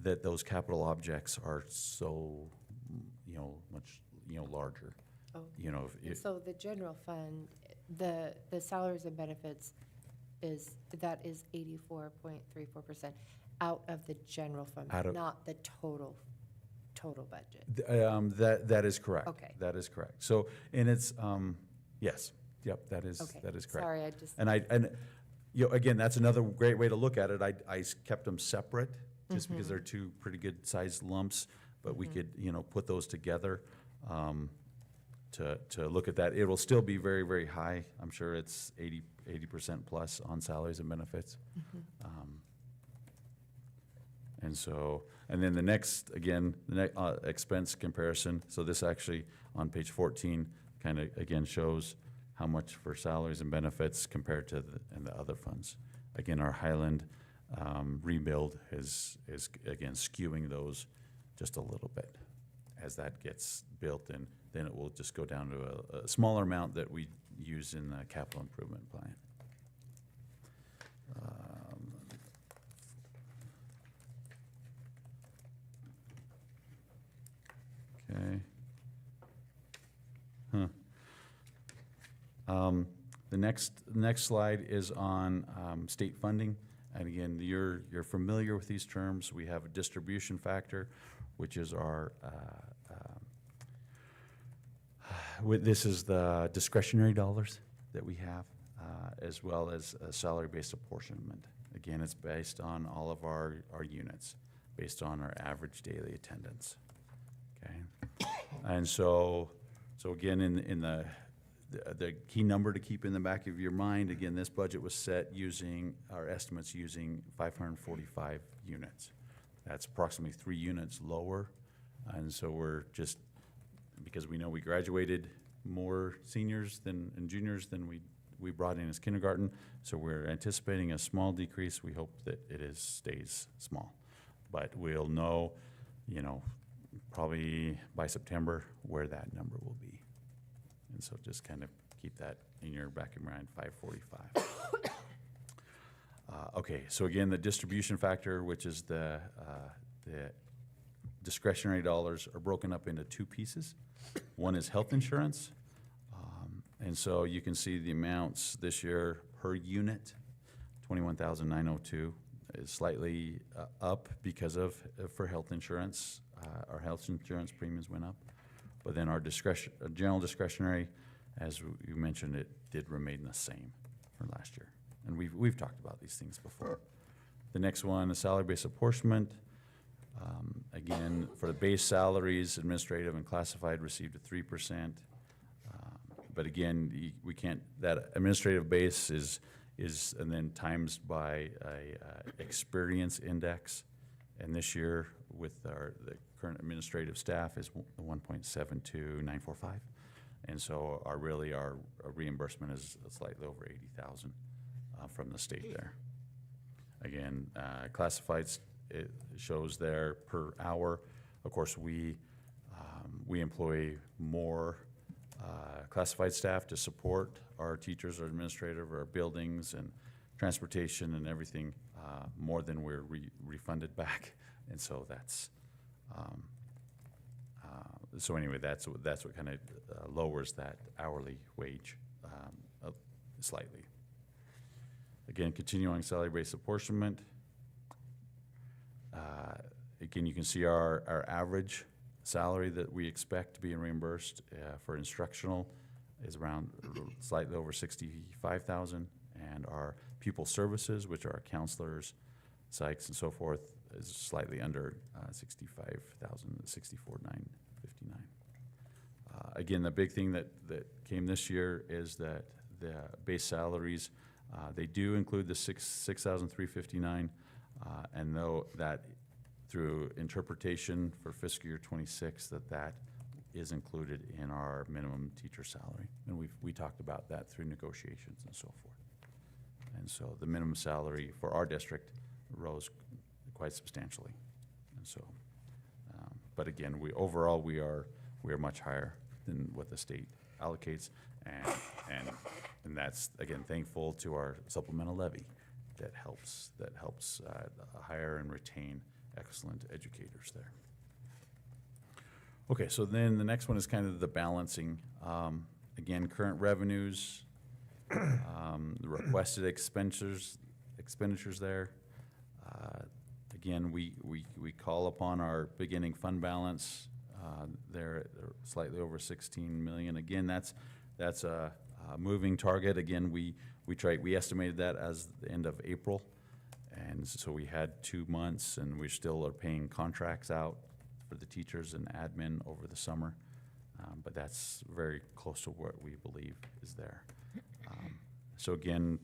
that those capital objects are so, much, larger. Oh. If So the general fund, the salaries and benefits is 84.34% out of the general fund, not the total budget. That is correct. Okay. That is correct. So, and it's, yes, yep, that is Okay. correct. Sorry, I just. And again, that's another great way to look at it. I kept them separate just because they're two pretty good sized lumps, but we could, put those together to look at that. It will still be very, very high. I'm sure it's 80% plus on salaries and benefits. And then the next, again, expense comparison. So this actually on page 14 kind of again shows how much for salaries and benefits compared to the other funds. Again, our Highland rebuild is again skewing those just a little bit as that gets built, and then it will just go down to a smaller amount that we use in the capital improvement plan. Okay. The next slide is on state funding. And again, you're familiar with these terms. We have a distribution factor, which is our, this is the discretionary dollars that we have, as well as a salary-based apportionment. Again, it's based on all of our units, based on our average daily attendance. Okay, and so again, in the key number to keep in the back of your mind, again, this budget was set using our estimates using 545 units. That's approximately 3 units lower, and so we're just, because we know we graduated more seniors and juniors than we brought in as kindergarten, so we're anticipating a small decrease. We hope that it stays small, but we'll know, probably by September where that number will be. And so just kind of keep that in your back of your mind, 545. Okay, so again, the distribution factor, which is the discretionary dollars, are broken up into 2 pieces. One is health insurance. And so you can see the amounts this year per unit, $21,902 is slightly up because for health insurance. Our health insurance premiums went up. But then our general discretionary, as you mentioned, it did remain the same for last year. And we've talked about these things before. The next one, the salary-based apportionment. Again, for the base salaries, administrative and classified received a 3%. But again, we can't, that administrative base is and then times by a experience index. And this year, with the current administrative staff, is 1.72945. And so our reimbursement is slightly over 80,000 from the state there. Again, classifieds, it shows there per hour. Of course, we employ more classified staff to support our teachers, our administrative, our buildings, and transportation and everything, more than we're refunded back. And so that's, so anyway, that's what kind of lowers that hourly wage slightly. Again, continuing salary-based apportionment. Again, you can see our average salary that we expect to be reimbursed for instructional is around slightly over 65,000, and our pupil services, which are our counselors, psychs, and so forth, is slightly under 65,000, 64,959. Again, the big thing that came this year is that the base salaries, they do include the 6,359, and though that through interpretation for fiscal year 26, that is included in our minimum teacher salary. And we talked about that through negotiations and so forth. And so the minimum salary for our district rose quite substantially. And so, but again, overall we are much higher than what the state allocates, and that's again thankful to our supplemental levy that helps hire and retain excellent educators there. Okay, so then the next one is kind of the balancing. Again, current revenues, the requested expenditures there. Again, we call upon our beginning fund balance. They're slightly over 16 million. Again, that's a moving target. Again, we estimated that as the end of April, and so we had 2 months, and we still are paying contracts out for the teachers and admin over the summer, but that's very close to what we believe is there. So again,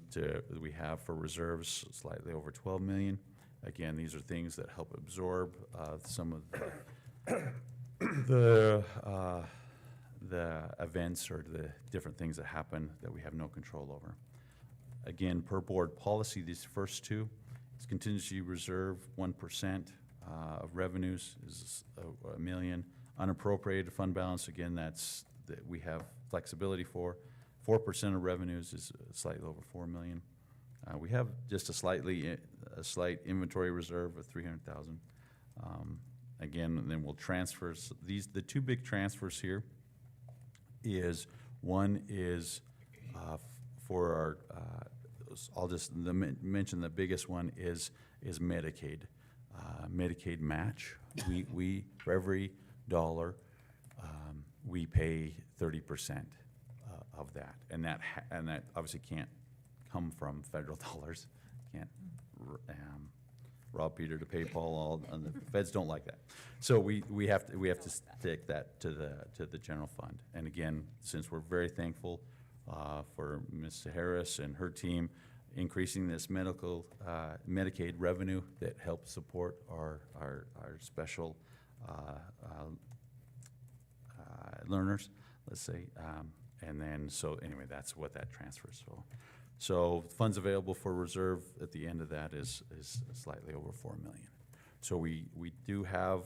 we have for reserves slightly over 12 million. Again, these are things that help absorb some of the events or the different things that happen that we have no control over. Again, per board policy, these first two is contingency reserve 1% of revenues is $1 million. Unappropriated fund balance, again, that we have flexibility for. 4% of revenues is slightly over $4 million. We have just a slight inventory reserve of 300,000. Again, and then we'll transfer the two big transfers here. One is for our. I'll just mention the biggest one is Medicaid. Medicaid match. We for every dollar we pay 30% of that, and that obviously can't come from federal dollars. Can't rob Peter to pay Paul. And the feds don't like that, so we have to stick that to the general fund. And again, since we're very thankful for Ms. Harris and her team increasing this Medicaid revenue that helps support our special learners, let's say. And then, so anyway, that's what that transfers. So funds available for reserve at the end of that is slightly over 4 million. So we do have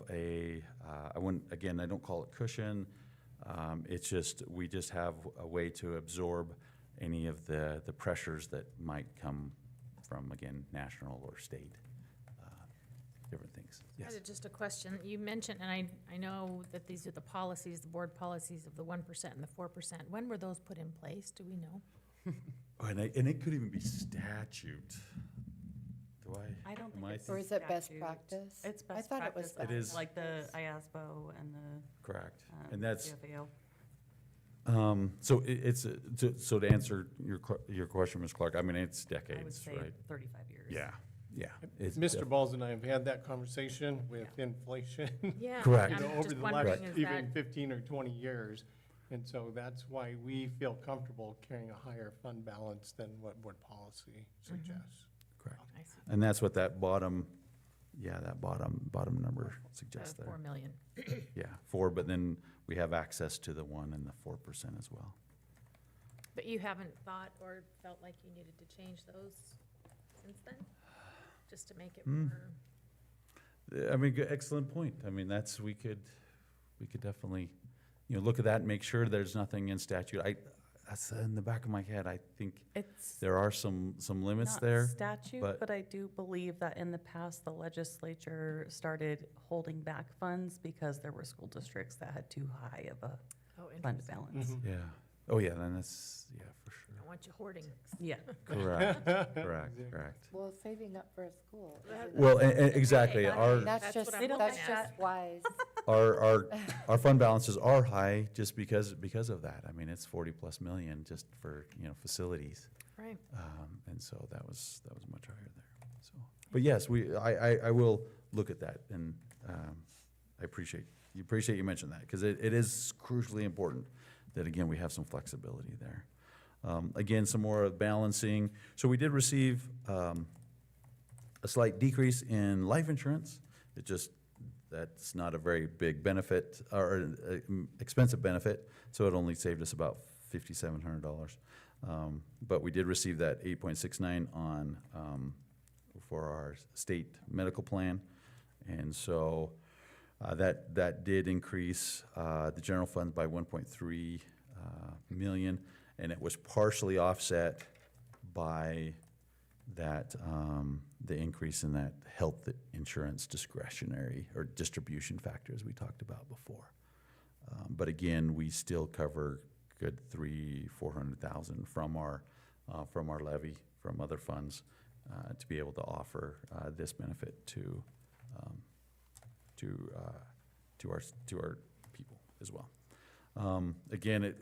a I don't call it cushion. It's just we just have a way to absorb any of the pressures that might come from, again, national or state different things. I had just a question. You mentioned, and I know that these are the policies, the board policies of the 1% and the 4%. When were those put in place? Do we know? And it could even be statute do I? I don't Am think I it's Or is it best statute. practice? It's I best thought it was practice. It is. Like the IASBO and the Correct. And that's, CFAO. so so to answer your question, Ms. Clark, I mean, it's I would decades, say right? 35 years. Yeah, yeah. It's Mr. Balls and I have had that conversation with inflation, Yeah. Correct. you know, I'm over just the last wondering, is even that, 15 or 20 years. And so that's why we feel comfortable carrying a higher fund balance than what board policy suggests. correct. I see, And that's what that bottom, that bottom number suggests there. 4 million. Yeah, 4, but then we have access to the 1 and the 4% as well. But you haven't thought or felt like you needed to change those since then? Just to make it Hmm. more, I mean, excellent point. I mean, we could definitely, look at that and make sure there's nothing in statute. That's in the back of my head. I think It's there are some limits not there. statute, but- but I do believe that in the past, the legislature started holding back funds because there were school districts that had too high of a oh, fund interesting. balance. Mhm. Yeah. Oh, yeah, then that's, for I sure. don't want you hoarding. Yeah. Correct, correct. Well, saving up for a school. Well, exactly. Right. Our, That's That's just, what I'm that's looking at. just wise. our fund balances are high just because of that. I mean, it's 40+ million just for, facilities. Right. And so that was much higher there, so. But yes, I will look at that, and I appreciate you mentioned that, because it is crucially important that, again, we have some flexibility there. Again, some more balancing. So we did receive a slight decrease in life insurance. That's not a very big benefit, or expensive benefit, so it only saved us about $5,700. But we did receive that 8.69 on, for our state medical plan. And so that did increase the general fund by 1.3 million, and it was partially offset by that, the increase in that health insurance discretionary or distribution factor, as we talked about before. But again, we still cover good 300,000-400,000 from our levy, from other funds, to be able to offer this benefit to our people as well. Again,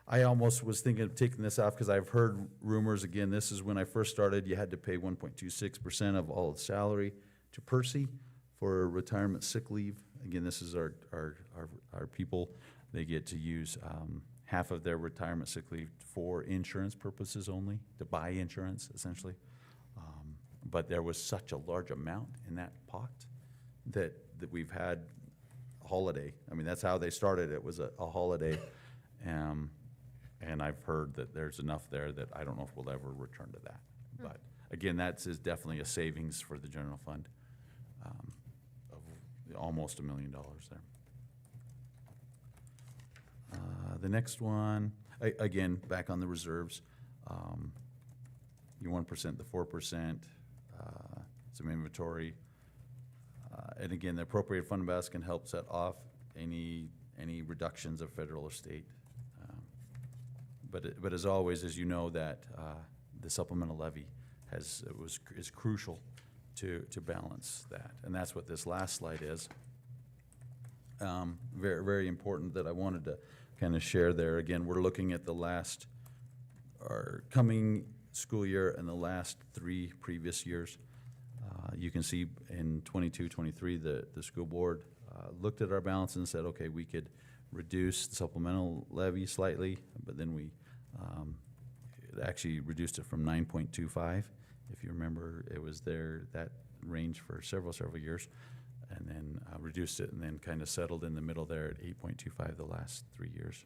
I almost was thinking of taking this off because I've heard rumors. Again, this is when I first started, you had to pay 1.26% of all salary to Percy for retirement sick leave. Again, this is our people. They get to use half of their retirement sick leave for insurance purposes only, to buy insurance, essentially. But there was such a large amount in that pot that we've had a holiday. I mean, that's how they started. It was a holiday. And I've heard that there's enough there that I don't know if we'll ever return to that. But again, is definitely a savings for the general fund of almost $1 million there. The next one, again, back on the reserves, your 1%, the 4%, some inventory. And again, the appropriated fund basket can help set off any reductions of federal or state. But as always, as you know, that the supplemental levy is crucial to balance that, and that's what this last slide is. Very, very important that I wanted to kind of share there. Again, we're looking at our coming school year and the last 3 previous years. You can see in 22-23, the school board looked at our balance and said, okay, we could reduce the supplemental levy slightly, but then we it actually reduced it from 9.25. If you remember, it was there, that range for several years, and then reduced it and then kind of settled in the middle there at 8.25 the last 3 years.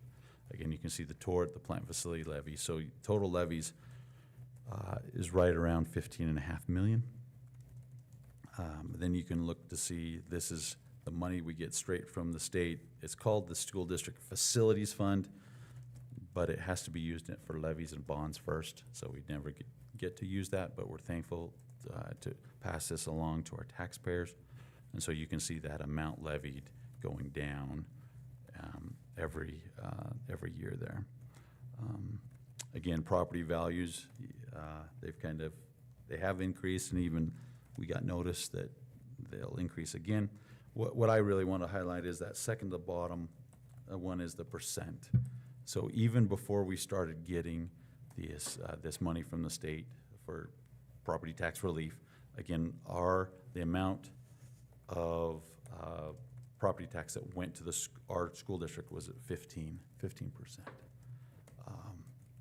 Again, you can see the tort, the plant facility levy. So total levies is right around 15.5 million. Then you can look to see, this is the money we get straight from the state. It's called the School District Facilities Fund, but it has to be used for levies and bonds first, so we never get to use that, but we're thankful to pass this along to our taxpayers. And so you can see that amount levied going down every year there. Again, property values, they've kind of they have increased, and even we got notice that they'll increase again. What I really want to highlight is that second to bottom one is the percent. So even before we started getting this money from the state for property tax relief, again, the amount of property tax that went to our school district was at 15%.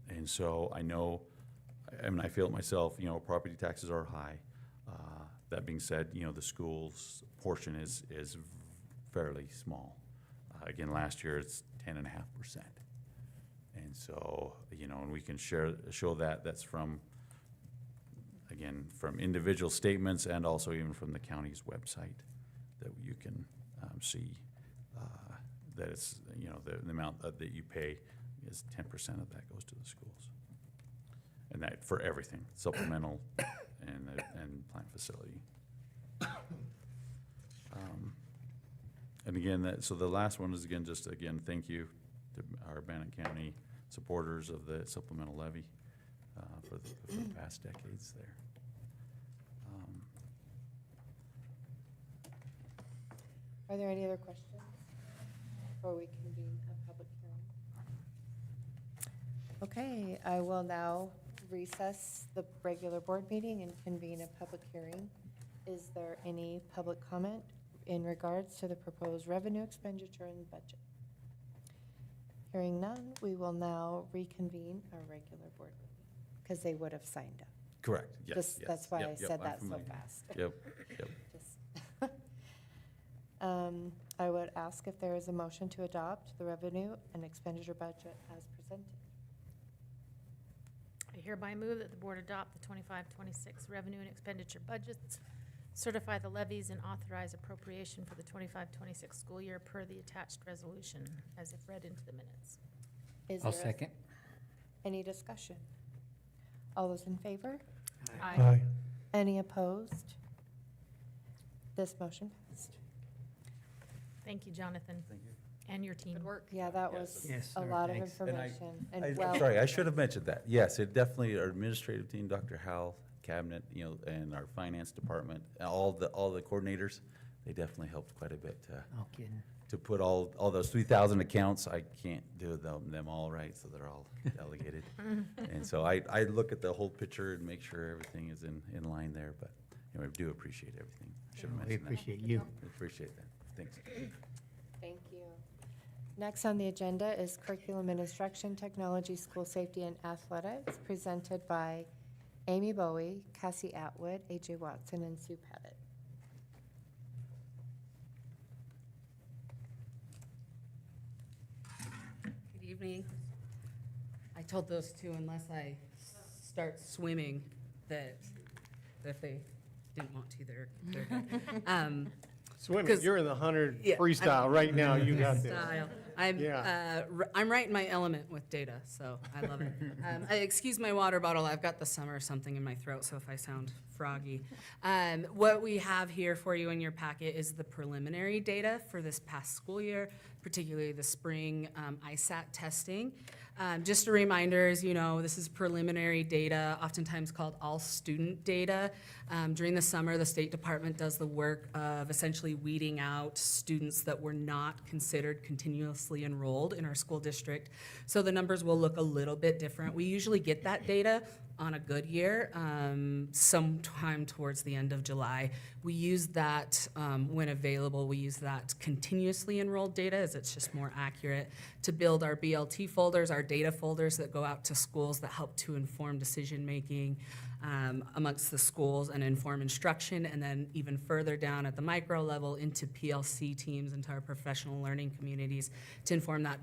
And so I know, I feel it myself, property taxes are high. That being said, the school's portion is fairly small. Again, last year it's 10.5%. And so, and we can show that's from individual statements and also even from the county's website that you can see that it's, the amount that you pay is 10% of that goes to the schools. And that for everything, supplemental and plant facility. And again, so the last one is thank you to our Bannock County supporters of the supplemental levy for the past decades there. Are there any other questions before we convene a public hearing? Okay, I will now recess the regular board meeting and convene a public hearing. Is there any public comment in regards to the proposed revenue expenditure and budget? Hearing none, we will now reconvene our regular board meeting because they would have signed up. Correct, yes. That's why Yep, I yep, said I'm that so familiar. fast. Yep. Just- I would ask if there is a motion to adopt the revenue and expenditure budget as presented. I hereby move that the board adopt the 25-26 revenue and expenditure budgets, certify the levies, and authorize appropriation for the 25-26 school year per the attached resolution, as if read into the minutes. Is I'll there a- second. Any discussion? All those in favor? Aye. Any opposed? This motion passed. Thank you, Jonathan. Thank you. And your team. Good work. Yeah, that Yes. was Yes, a sir, lot of thanks. information. I'm And well, sorry, I should have mentioned that. Yes, it definitely, our administrative team, Dr. Howell, cabinet, and our finance department, and all the coordinators, they definitely helped quite a bit No kidding. to put all those 3,000 accounts. I can't do them all right, so they're all delegated. And so I look at the whole picture and make sure everything is in line there, but I do appreciate everything. I should have We mentioned that. appreciate you. I appreciate that. Thanks. thank you. Next on the agenda is Curriculum and Instruction, Technology, School Safety, and Athletics, presented by Amy Bowie, Cassie Atwood, AJ Watson, and Sue Pettit. Good evening. I told those two unless I start swimming that if they didn't want to, they're good. Swimming, 'Cause- you're in the 100 Yeah, freestyle right now, you got this. Style. Yeah. I'm right in my element with data, so I love it. Excuse my water bottle, I've got the summer something in my throat, so if I sound froggy. What we have here for you in your packet is the preliminary data for this past school year, particularly the spring ISAT testing. Just a reminder, as you know, this is preliminary data, oftentimes called all-student data. During the summer, the State Department does the work of essentially weeding out students that were not considered continuously enrolled in our school district. So the numbers will look a little bit different. We usually get that data on a good year, sometime towards the end of July. We use that when available. We use that continuously enrolled data as it's just more accurate to build our BLT folders, our data folders that go out to schools that help to inform decision-making amongst the schools and inform instruction, and then even further down at the micro level into PLC teams, into our professional learning communities to inform that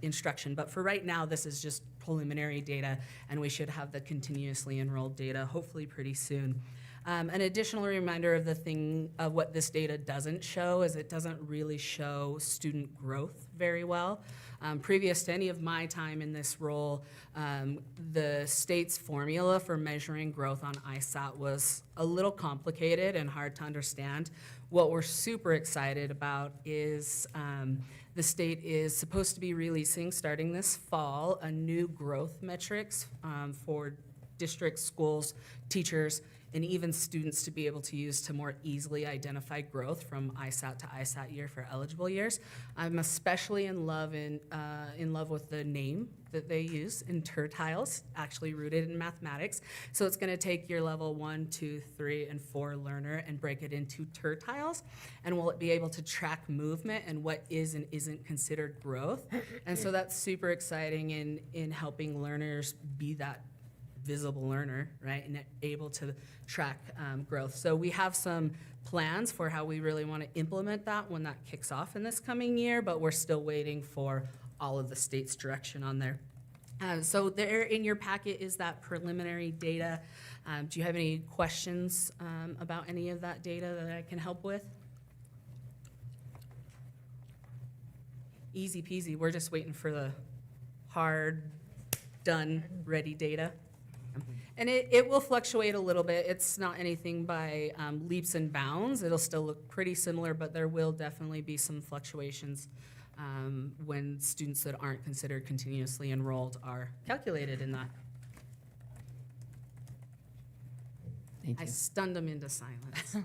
instruction. But for right now, this is just preliminary data, and we should have the continuously enrolled data hopefully pretty soon. An additional reminder of what this data doesn't show is it doesn't really show student growth very well. Previous to any of my time in this role, the state's formula for measuring growth on ISAT was a little complicated and hard to understand. What we're super excited about is the state is supposed to be releasing, starting this fall, a new growth metrics for districts, schools, teachers, and even students to be able to use to more easily identify growth from ISAT to ISAT year for eligible years. I'm especially in love with the name that they use in tertiles, actually rooted in mathematics. So it's going to take your level 1, 2, 3, and 4 learner and break it into tertiles, and will it be able to track movement and what is and isn't considered growth. And so that's super exciting in helping learners be that visible learner, right, and able to track growth. So we have some plans for how we really want to implement that when that kicks off in this coming year, but we're still waiting for all of the state's direction on there. So there in your packet is that preliminary data. Do you have any questions about any of that data that I can help with? Easy peasy. We're just waiting for the hard, done, ready data. And it will fluctuate a little bit. It's not anything by leaps and bounds. It'll still look pretty similar, but there will definitely be some fluctuations when students that aren't considered continuously enrolled are calculated in that. Thank I you. stunned them into silence.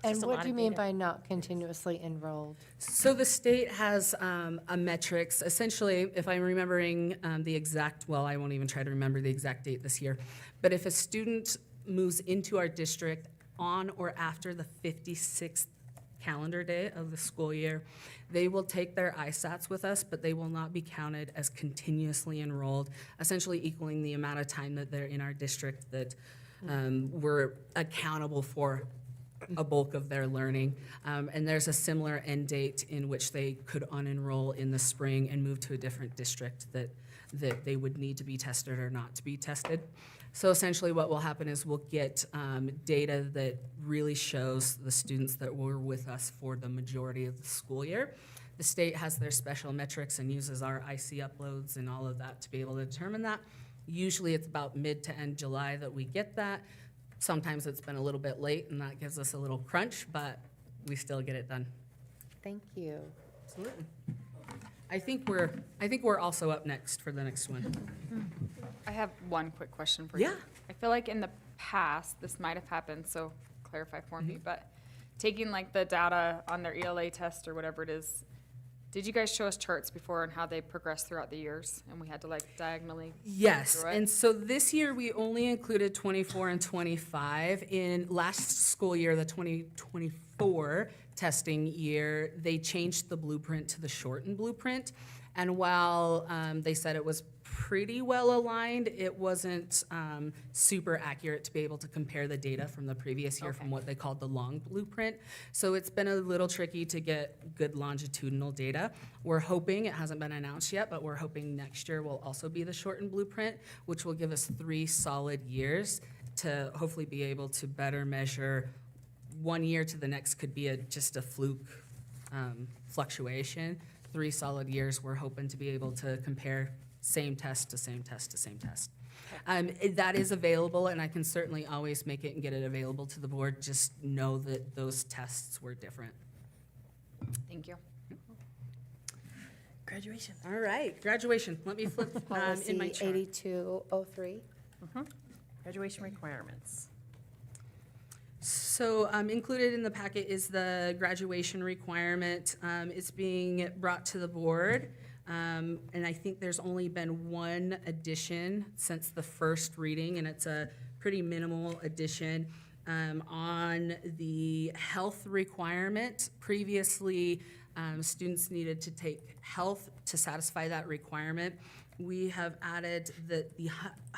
And Just a what lot do you of mean data. by not continuously enrolled? So the state has a metrics, essentially, if I'm remembering the exact, well, I won't even try to remember the exact date this year, but if a student moves into our district on or after the 56th calendar day of the school year, they will take their ISATs with us, but they will not be counted as continuously enrolled, essentially equaling the amount of time that they're in our district that we're accountable for a bulk of their learning. And there's a similar end date in which they could unenroll in the spring and move to a different district that they would need to be tested or not to be tested. So essentially what will happen is we'll get data that really shows the students that were with us for the majority of the school year. The state has their special metrics and uses our IC uploads and all of that to be able to determine that. Usually it's about mid to end July that we get that. Sometimes it's been a little bit late and that gives us a little crunch, but we still get it done. Thank you. Absolutely. I think we're also up next for the next one. I have one quick question for you. Yeah. I feel like in the past, this might have happened, so clarify for me, but taking like the data on their ELA test or whatever it is, did you guys show us charts before on how they progressed throughout the years? And we had to like diagonally? Yes, through it? and so this year we only included 24 and 25. In last school year, the 2024 testing year, they changed the blueprint to the shortened blueprint. And while they said it was pretty well aligned, it wasn't super accurate to be able to compare the data from the previous year from what they called the long blueprint. So it's been a little tricky to get good longitudinal data. We're hoping, it hasn't been announced yet, but we're hoping next year will also be the shortened blueprint, which will give us 3 solid years to hopefully be able to better measure. One year to the next could be just a fluke fluctuation. 3 solid years, we're hoping to be able to compare same test to same test to same test. That is available, and I can certainly always make it and get it available to the board. Just know that those tests were different. Thank you. Graduation. All right, graduation. Let me flip in Policy my chart. 8203. Graduation requirements. So included in the packet is the graduation requirement. It's being brought to the board. And I think there's only been one addition since the first reading, and it's a pretty minimal addition on the health requirement. Previously, students needed to take health to satisfy that requirement. We have added that the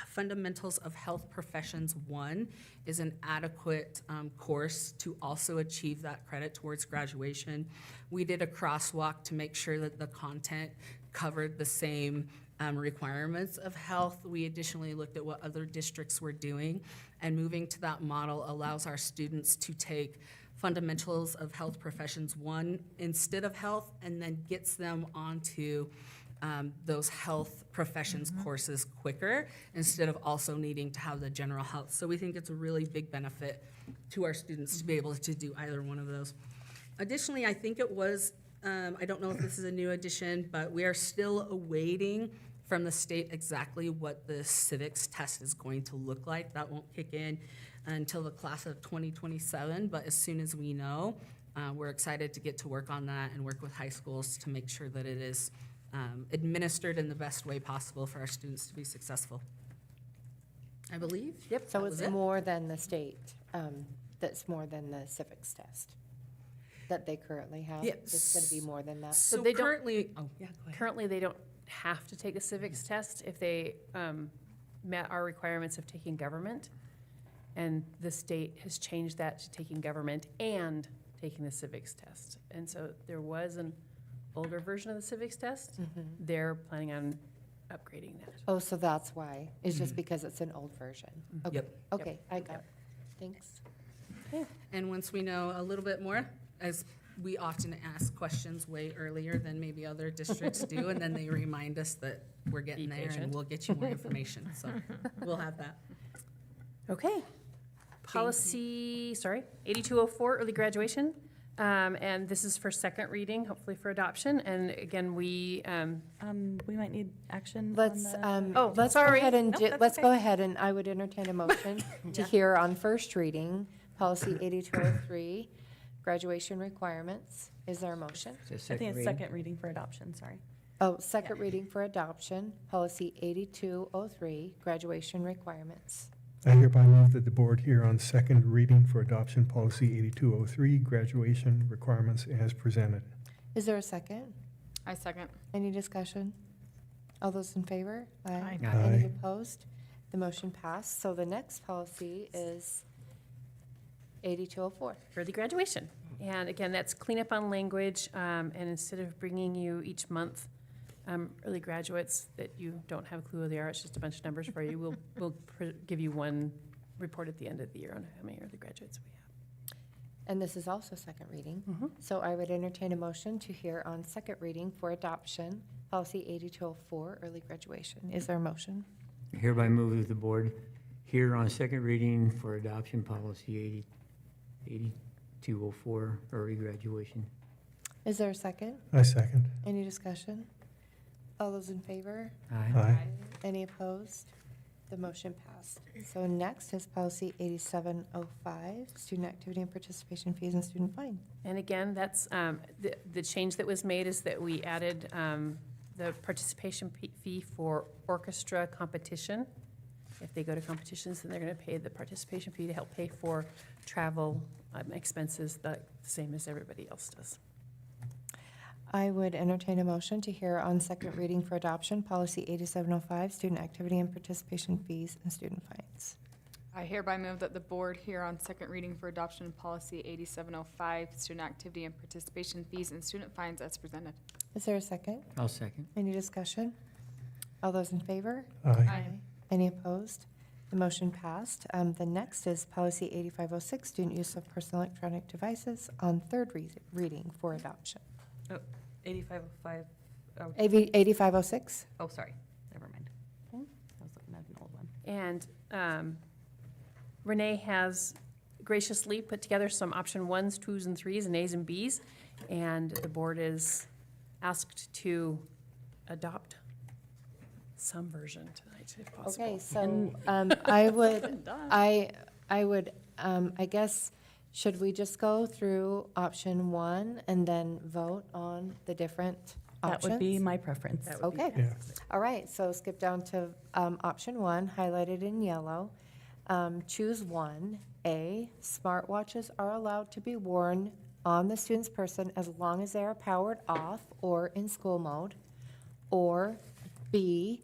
Fundamentals of Health Professions 1 is an adequate course to also achieve that credit towards graduation. We did a crosswalk to make sure that the content covered the same requirements of health. We additionally looked at what other districts were doing, and moving to that model allows our students to take Fundamentals of Health Professions 1 instead of health, and then gets them onto those health professions courses quicker, instead of also needing to have the general health. So we think it's a really big benefit to our students to be able to do either one of those. Additionally, I think it was, I don't know if this is a new addition, but we are still awaiting from the state exactly what the civics test is going to look like. That won't kick in until the class of 2027, but as soon as we know, we're excited to get to work on that and work with high schools to make sure that it is administered in the best way possible for our students to be successful. I believe. Yep. So that was it's it. more than the state, that's more than the civics test that they currently have? Yes. It's going to be more than that? So they don't- currently, oh, yeah, go ahead. Currently, they don't have to take a civics test if they met our requirements of taking government. And the state has changed that to taking government and taking the civics test. And so there was an older version of the civics test. They're planning on upgrading that. Oh, so that's why. It's just because it's an old version. Okay. Yep. Okay, I got it. Thanks. And once we know a little bit more, as we often ask questions way earlier than maybe other districts do, and then they remind us that we're getting Be there and patient. we'll get you more information. So we'll have that. Okay. Policy, 8204, early graduation. And this is for second reading, hopefully for adoption. And again, We might need action on Let's, the. Oh, let's go sorry. ahead and, Nope, do- that's let's okay. go ahead and I would entertain a motion to hear on first reading, policy 8203, graduation requirements. Is there a motion? It's a I think it's reading. second reading for adoption, sorry. Oh, second reading for adoption, policy 8203, graduation requirements. I hereby move that the board hear on second reading for adoption policy 8203, graduation requirements as presented. Is there a second? I second. Any discussion? All those in favor? Aye. Any Aye. opposed? The motion passed. So the next policy is 8204. early graduation. And again, that's cleanup on language, and instead of bringing you each month early graduates that you don't have a clue who they are, it's just a bunch of numbers for you, we'll give you one report at the end of the year on how many early graduates we have. And this is also second reading. Mhm. So I would entertain a motion to hear on second reading for adoption, policy 8204, early graduation. Is there a motion? Hereby move that the board hear on second reading for adoption policy 8204, early graduation. Is there a second? I second. Any discussion? All those in favor? Aye. Any opposed? The motion passed. So next is policy 8705, student activity and participation fees and student fine. And again, that's, the change that was made is that we added the participation fee for orchestra competition. If they go to competitions, then they're going to pay the participation fee to help pay for travel expenses, the same as everybody else does. I would entertain a motion to hear on second reading for adoption, policy 8705, student activity and participation fees and student fines. I hereby move that the board hear on second reading for adoption policy 8705, student activity and participation fees and student fines as presented. Is there a second? I'll second. Any discussion? All those in favor? Aye. Any opposed? The motion passed. The next is policy 8506, student use of personal electronic devices on third reading for adoption. 8505, 8506? oh, sorry, never mind. I was looking at an old one. And Renee has graciously put together some option 1s, 2s, and 3s, and As and Bs, and the board is asked to adopt some version tonight, if possible. Okay, so I would, I guess, should we just go through option 1 and then vote on the different options? That would be my preference. That would be Okay. Yeah. All right, so skip down to option 1, highlighted in yellow. Choose 1. A, smartwatches are allowed to be worn on the student's person as long as they are powered off or in school mode. Or B,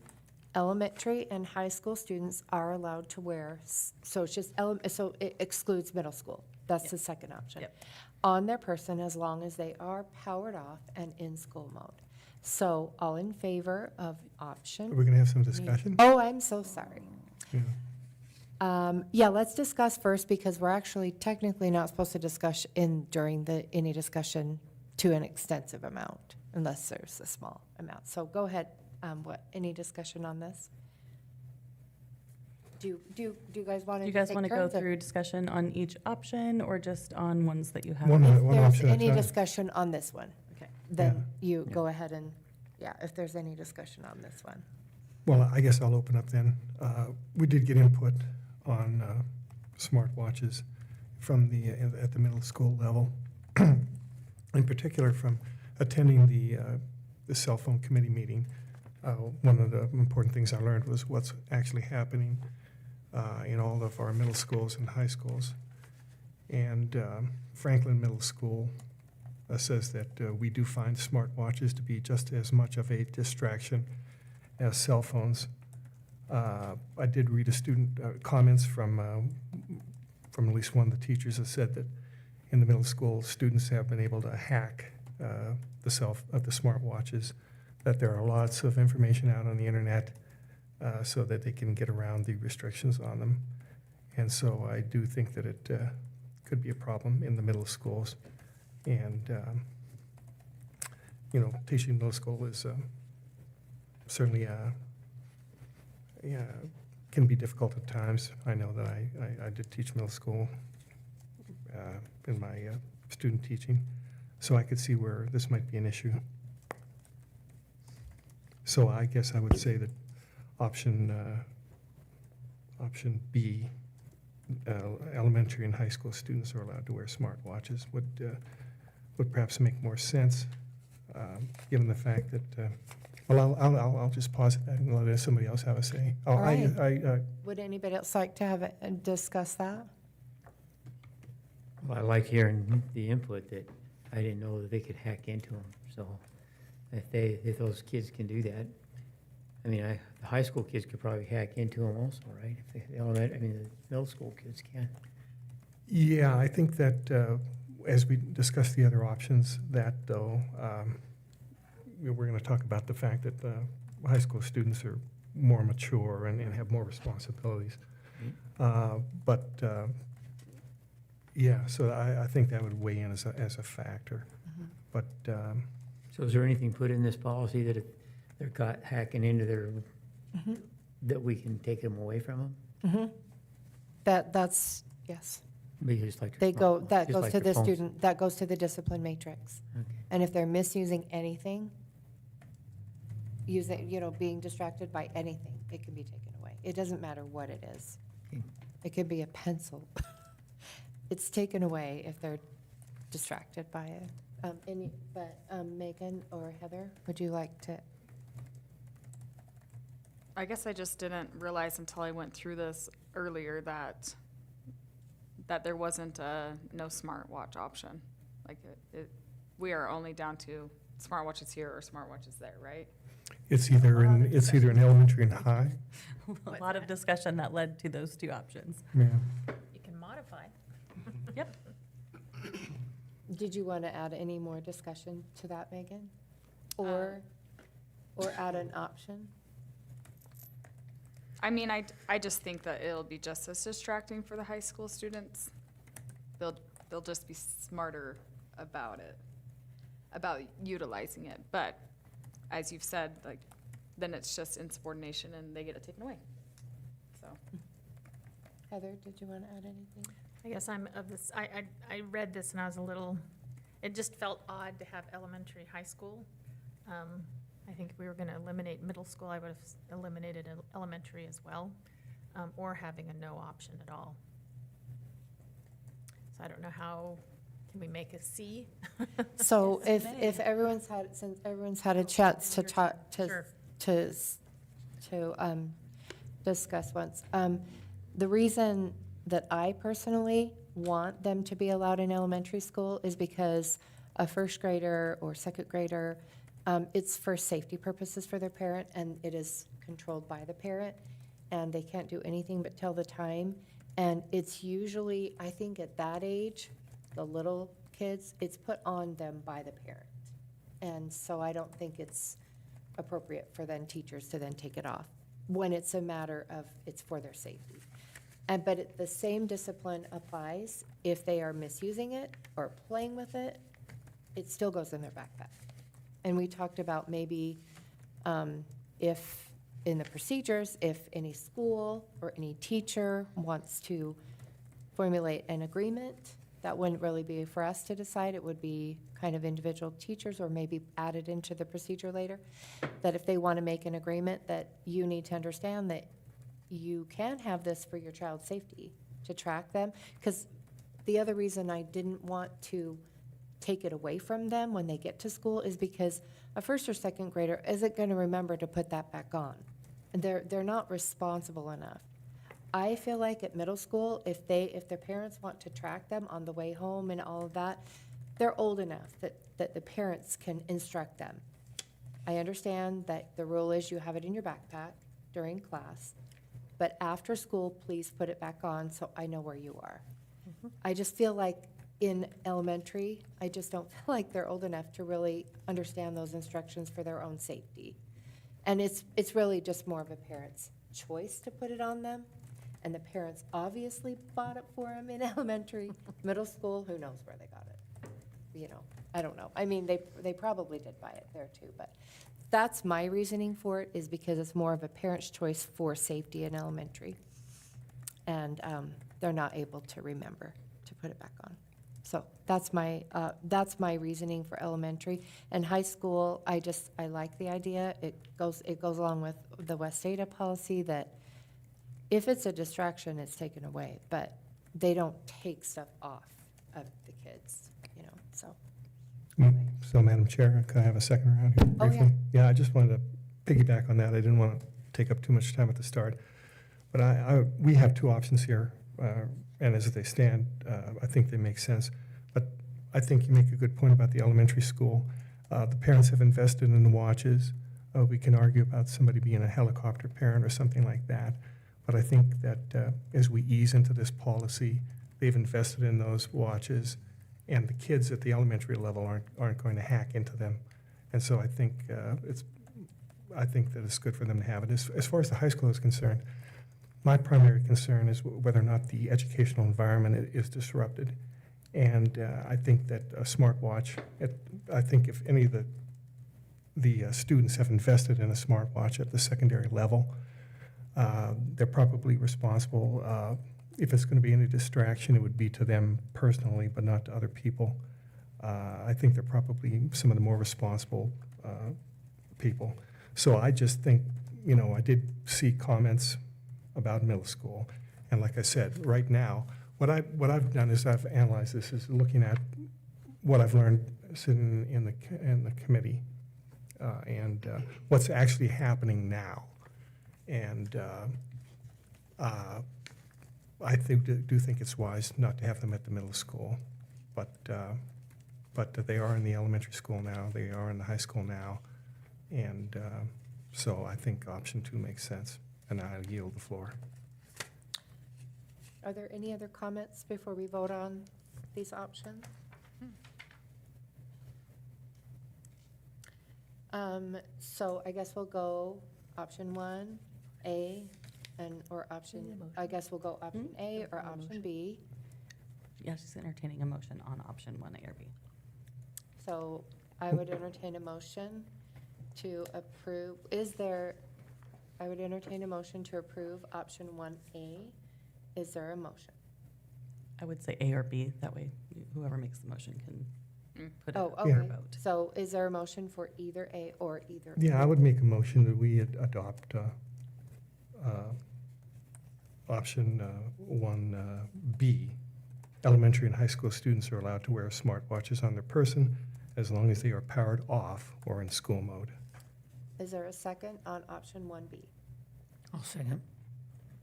elementary and high school students are allowed to wear, so it's just, so it excludes middle school. That's the second option. Yep. On their person as long as they are powered off and in school mode. So all in favor of Are option? we going to have some discussion? Oh, I'm so sorry. Yeah. Yeah, let's discuss first because we're actually technically not supposed to discuss during any discussion to an extensive amount unless there's a small amount. So go ahead. Any discussion on this? Do you guys want Do to you guys take want to go turns, or through discussion on each option or just on ones that you have? One If there's option at a any time. discussion on this one, Okay. then you go ahead and, yeah, if there's any discussion on this one. Well, I guess I'll open up then. We did get input on smartwatches from at the middle school level, in particular from attending the cell phone committee meeting. One of the important things I learned was what's actually happening in all of our middle schools and high schools. And Franklin Middle School says that we do find smartwatches to be just as much of a distraction as cell phones. I did read a student comments from at least one of the teachers that said that in the middle school, students have been able to hack the smartwatches, that there are lots of information out on the internet so that they can get around the restrictions on them. And so I do think that it could be a problem in the middle schools. And, teaching middle school is certainly can be difficult at times. I know that I did teach middle school in my student teaching, so I could see where this might be an issue. So I guess I would say that option B, elementary and high school students are allowed to wear smartwatches, would perhaps make more sense, given the fact that. Well, I'll just pause at that and let somebody else have a say. Oh, All right. Would anybody else like to have it, discuss that? Well, I like hearing the input that I didn't know that they could hack into them. So if those kids can do that, I mean, the high school kids could probably hack into them also, right? The middle school kids can. Yeah, I think that as we discuss the other options, that though, we're going to talk about the fact that high school students are more mature and have more responsibilities. Yeah, so I think that would weigh in as a factor. But So is there anything put in this policy that if they're caught hacking into their, that we can take them away from them? That's, yes. Because like They go, that just goes like to their the phones. student, that goes to the discipline matrix. Okay. And if they're misusing anything, being distracted by anything, it can be taken away. It doesn't matter what it is. Okay. It could be a pencil. It's taken away if they're distracted by it. Megan or Heather, would you like to? I guess I just didn't realize until I went through this earlier that there wasn't a no smartwatch option. Like we are only down to smartwatches here or smartwatches there, right? it's either in elementary and high. A lot of discussion that led to those two options. Yeah. You can modify. Yep. Did you want to add any more discussion to that, Megan? Or add an option? I mean, I just think that it'll be just as distracting for the high school students. They'll just be smarter about it, about utilizing it. But as you've said, like, then it's just insubordination and they get it taken away. So. Heather, did you want to add anything? I guess I read this and I was a little, it just felt odd to have elementary, high school. I think if we were going to eliminate middle school, I would have eliminated elementary as well, or having a no option at all. So I don't know how, can we make a C? So if since everyone's had a chance to talk, Sure. to discuss once, the reason that I personally want them to be allowed in elementary school is because a first grader or second grader, it's for safety purposes for their parent, and it is controlled by the parent, and they can't do anything but tell the time. And it's usually, I think at that age, the little kids, it's put on them by the parent. And so I don't think it's appropriate for then teachers to then take it off when it's a matter of, it's for their safety. But the same discipline applies if they are misusing it or playing with it, it still goes in their backpack. And we talked about maybe if in the procedures, if any school or any teacher wants to formulate an agreement That wouldn't really be for us to decide. It would be kind of individual teachers or maybe added into the procedure later. That if they want to make an agreement, that you need to understand that you can have this for your child's safety, to track them. Because the other reason I didn't want to take it away from them when they get to school is because a first or second grader isn't going to remember to put that back on. And they're not responsible enough. I feel like at middle school, if their parents want to track them on the way home and all of that, they're old enough that the parents can instruct them. I understand that the rule is you have it in your backpack during class, but after school, please put it back on so I know where you are. I just feel like in elementary, I just don't feel like they're old enough to really understand those instructions for their own safety. And it's really just more of a parent's choice to put it on them. And the parents obviously bought it for them in elementary, middle school, who knows where they got it? You know, I don't know. I mean, they probably did buy it there too, but that's my reasoning for it, is because it's more of a parent's choice for safety in elementary. And they're not able to remember to put it back on. So that's my reasoning for elementary. And high school, I like the idea. It goes along with the West Ada policy that if it's a distraction, it's taken away, but they don't take stuff off of the kids, you know, so. So, Madam Chair, can I have a second round here Oh, briefly? Yeah, I just wanted to piggyback on that. I didn't want to take up too much time at the start. But we have two options here, and as they stand, I think they make sense. But I think you make a good point about the elementary school. The parents have invested in the watches. We can argue about somebody being a helicopter parent or something like that. But I think that as we ease into this policy, they've invested in those watches, and the kids at the elementary level aren't going to hack into them. And so I think that it's good for them to have it. As far as the high school is concerned, my primary concern is whether or not the educational environment is disrupted. And I think that a smartwatch, I think if any of the students have invested in a smartwatch at the secondary level, they're probably responsible. If it's going to be any distraction, it would be to them personally, but not to other people. I think they're probably some of the more responsible people. So I just think, I did see comments about middle school. And like I said, right now, what I've done is I've analyzed this, is looking at what I've learned sitting in the committee and what's actually happening now. And I do think it's wise not to have them at the middle school, but they are in the elementary school now, they are in the high school now, and so I think option 2 makes sense, and I'll yield the floor. Are there any other comments before we vote on these options? So I guess we'll go option 1, A, or option, I guess we'll go option A or option B. Yeah, she's entertaining a motion on option 1A or B. So I would entertain a motion to approve, I would entertain a motion to approve option 1A. Is there a motion? I would say A or B, that way whoever makes the motion can put it Oh, up okay. for vote. So is there a motion for either A or either? Yeah, I would make a motion that we adopt option 1B. Elementary and high school students are allowed to wear smartwatches on their person as long as they are powered off or in school mode. Is there a second on option 1B? I'll second.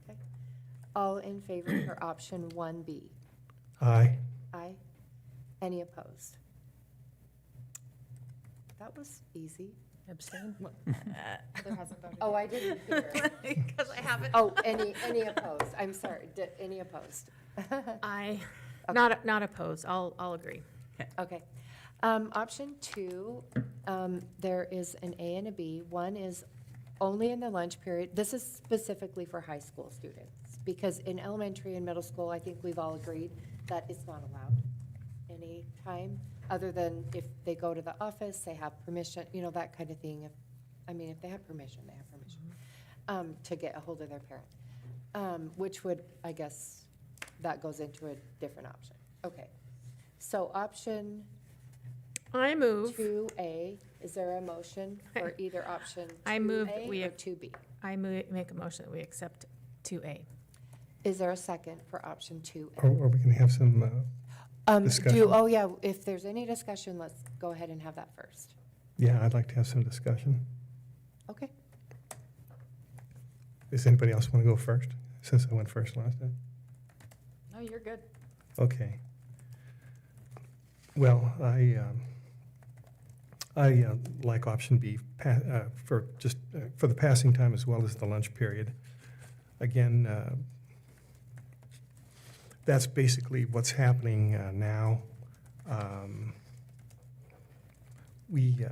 Okay. All in favor for option 1B? Aye. Aye. Any opposed? That was easy. Abstain? Oh, I didn't hear. Because I haven't. Oh, any opposed? I'm sorry, any opposed? Not opposed, I'll agree. Okay. Option 2, there is an A and a B. One is only in the lunch period. This is specifically for high school students, because in elementary and middle school, I think we've all agreed that it's not allowed any time, other than if they go to the office, they have permission, that kind of thing. If they have permission, they have permission to get a hold of their parent, which would, I guess, that goes into a different option. Okay. So option I move, 2A, is there a motion for either option I move that 2A we- or 2B? make a motion that we accept 2A. Is there a second for option 2A? Are we going to have some, discussion? Oh, yeah, if there's any discussion, let's go ahead and have that first. yeah, I'd like to have some discussion. Okay. Does anybody else want to go first, since I went first last time? No, you're good. Okay. Well, I like option B for the passing time as well as the lunch period. Again, that's basically what's happening now. We've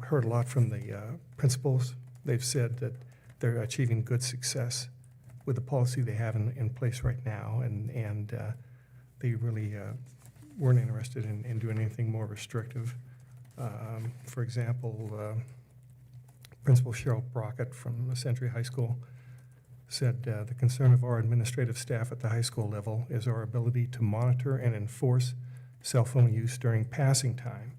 heard a lot from the principals. They've said that they're achieving good success with the policy they have in place right now, and they really weren't interested in doing anything more restrictive. For example, Principal Cheryl Brockett from Century High School said, the concern of our administrative staff at the high school level is our ability to monitor and enforce cell phone use during passing time.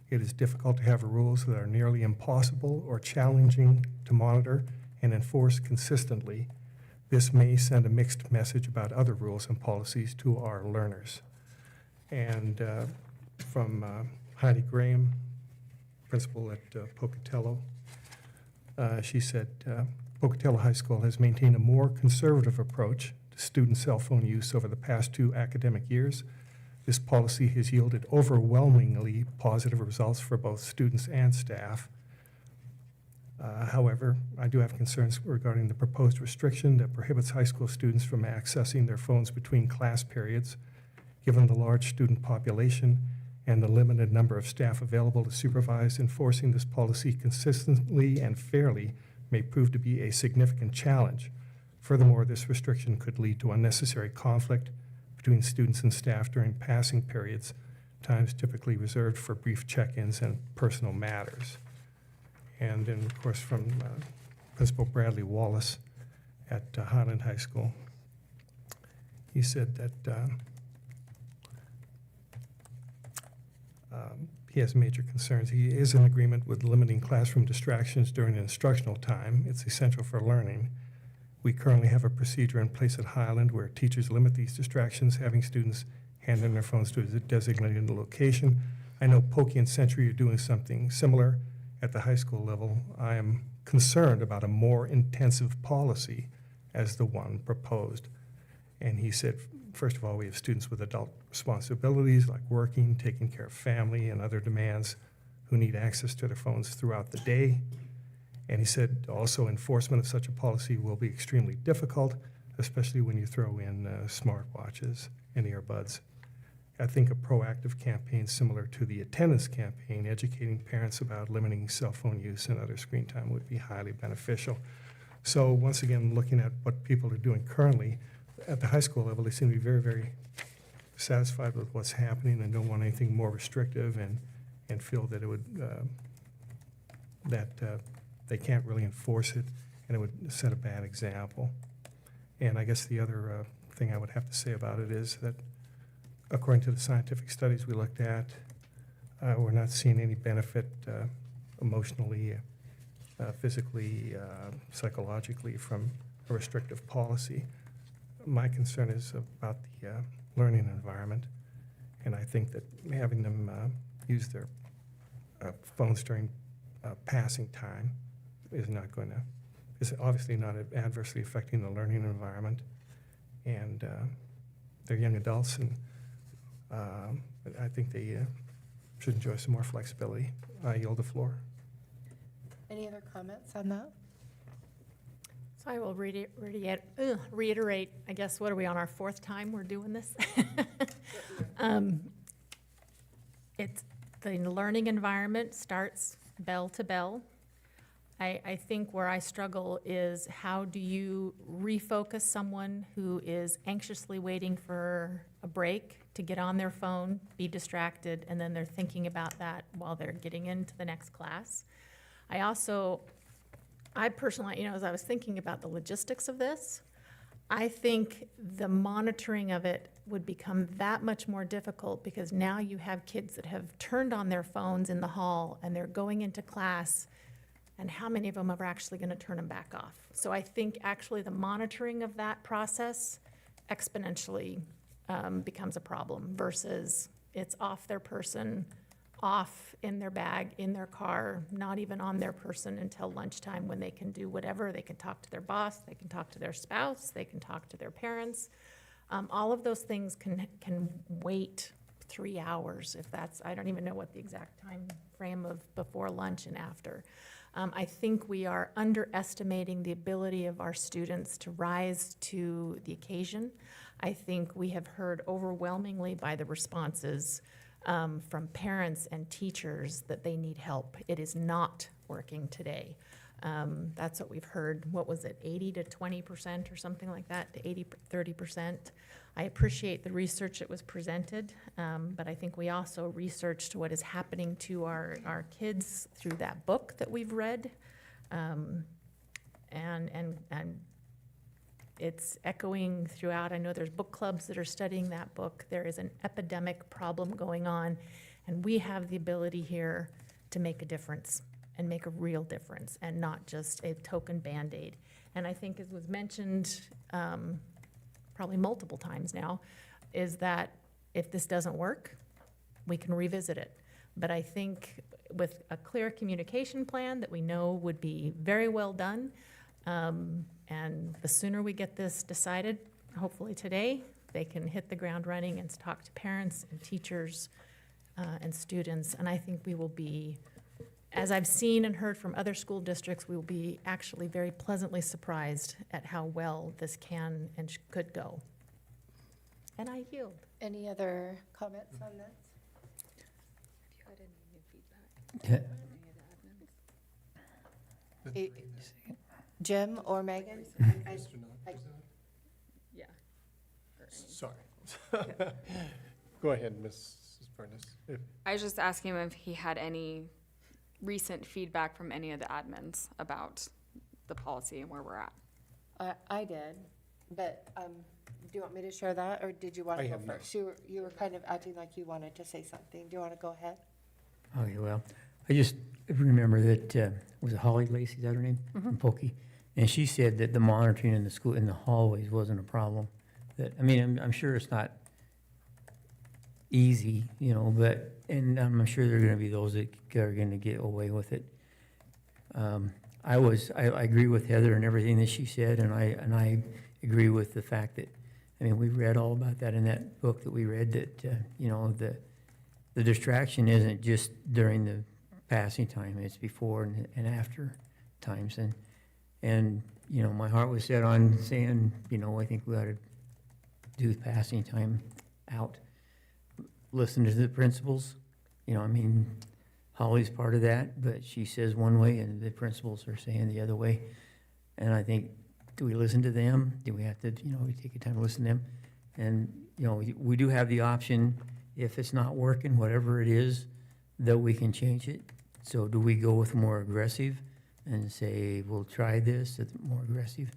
It is difficult to have rules that are nearly impossible or challenging to monitor and enforce consistently. This may send a mixed message about other rules and policies to our learners. And from Heidi Graham, principal at Pocatello, she said, Pocatello High School has maintained a more conservative approach to student cell phone use over the past 2 academic years. This policy has yielded overwhelmingly positive results for both students and staff. However, I do have concerns regarding the proposed restriction that prohibits high school students from accessing their phones between class periods. Given the large student population and the limited number of staff available to supervise, enforcing this policy consistently and fairly may prove to be a significant challenge. Furthermore, this restriction could lead to unnecessary conflict between students and staff during passing periods, times typically reserved for brief check-ins and personal matters. And then, of course, from Principal Bradley Wallace at Highland High School, he said that he has major concerns. He is in agreement with limiting classroom distractions during instructional time. It's essential for learning. We currently have a procedure in place at Highland where teachers limit these distractions, having students hand in their phones to a designated location. I know Pokey and Century are doing something similar at the high school level. I am concerned about a more intensive policy as the one proposed. And he said, first of all, we have students with adult responsibilities like working, taking care of family, and other demands who need access to their phones throughout the day. And he said also enforcement of such a policy will be extremely difficult, especially when you throw in smartwatches and earbuds. I think a proactive campaign similar to the attendance campaign, educating parents about limiting cell phone use and other screen time, would be highly beneficial. So once again, looking at what people are doing currently, at the high school level, they seem to be very, very satisfied with what's happening and don't want anything more restrictive, and feel that it would, they can't really enforce it, and it would set a bad example. And I guess the other thing I would have to say about it is that according to the scientific studies we looked at, we're not seeing any benefit emotionally, physically, psychologically from a restrictive policy. My concern is about the learning environment, and I think that having them use their phones during passing time is obviously not adversely affecting the learning environment, and they're young adults, and I think they should enjoy some more flexibility. I yield the floor. Any other comments on that? So I will reiterate, I guess, what are we on our 4th time we're doing this? It's the learning environment starts bell to bell. I think where I struggle is how do you refocus someone who is anxiously waiting for a break to get on their phone, be distracted, and then they're thinking about that while they're getting into the next class. I personally, as I was thinking about the logistics of this, I think the monitoring of it would become that much more difficult because now you have kids that have turned on their phones in the hall and they're going into class, and how many of them are actually going to turn them back off? So I think actually the monitoring of that process exponentially becomes a problem versus it's off their person, off in their bag, in their car, not even on their person until lunchtime when they can do whatever. They can talk to their boss, they can talk to their spouse, they can talk to their parents. All of those things can wait 3 hours if that's, I don't even know what the exact time frame of before lunch and after. I think we are underestimating the ability of our students to rise to the occasion. I think we have heard overwhelmingly by the responses from parents and teachers that they need help. It is not working today. That's what we've heard. What was it, 80 to 20% or something like that, to 80, 30%? I appreciate the research that was presented, but I think we also researched what is happening to our kids through that book that we've read. And it's echoing throughout. I know there's book clubs that are studying that book. There is an epidemic problem going on, and we have the ability here to make a difference and make a real difference and not just a token Band-Aid. And I think, as was mentioned probably multiple times now, is that if this doesn't work, we can revisit it. But I think with a clear communication plan that we know would be very well done, and the sooner we get this decided, hopefully today, they can hit the ground running and talk to parents and teachers and students. And I think we will be, as I've seen and heard from other school districts, we will be actually very pleasantly surprised at how well this can and could go. And I yield. Any other comments on this? Jim or Megan? Yeah. Sorry. Go ahead, Mrs. Furness. I was just asking him if he had any recent feedback from any of the admins about the policy and where we're at. I did, but do you want me to share that, or did you want to I go have not. first? You were kind of acting like you wanted to say something. Do you want to go ahead? Okay, well, I just remember that, was it Holly Lacey, is that her name? From Pokey? And she said that the monitoring in the school, in the hallways wasn't a problem. That, I mean, I'm sure it's not easy, you know, but, and I'm sure there are gonna be those that are gonna get away with it. I agree with Heather and everything that she said, and I agree with the fact that, I mean, we read all about that in that book that we read, that, you know, the distraction isn't just during the passing time, it's before and after times. And, you know, my heart was set on saying, you know, I think we ought to do passing time out. Listen to the principals, you know, I mean, Holly's part of that, but she says one way and the principals are saying the other way. And I think, do we listen to them? Do we have to, you know, we take the time to listen to them? And, you know, we do have the option, if it's not working, whatever it is, that we can change it. So do we go with more aggressive and say, we'll try this, it's more aggressive?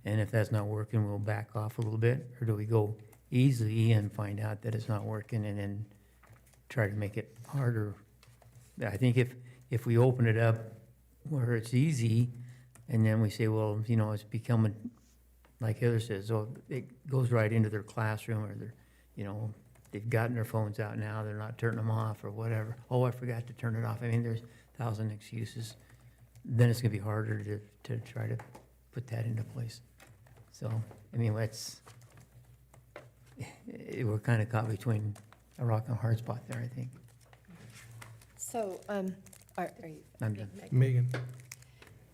And if that's not working, we'll back off a little bit? Or do we go easy and find out that it's not working and then try to make it harder? I think if we open it up where it's easy, and then we say, well, you know, it's becoming, like Heather says, oh, it goes right into their classroom, or they're, you know, they've gotten their phones out now, they're not turning them off or whatever. Oh, I forgot to turn it off. I mean, there's 1,000 excuses. Then it's gonna be harder to try to put that into place. So, I mean, we're kind of caught between a rock and a hard spot there, I think. So, are you? I'm done. Megan,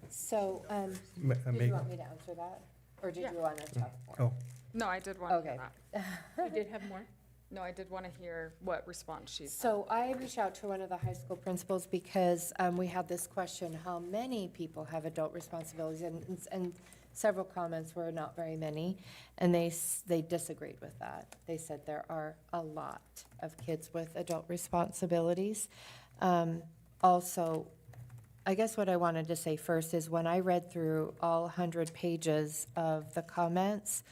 So, did you Megan, want me to answer that? Or did you want to talk more? oh, No, I did want to hear Okay. that. You did have more? No, I did want to hear what response she's. So I reached out to one of the high school principals because we had this question, how many people have adult responsibilities? And several comments were not very many, and they disagreed with that. They said there are a lot of kids with adult responsibilities. Also, I guess what I wanted to say first is when I read through all 100 pages of the comments,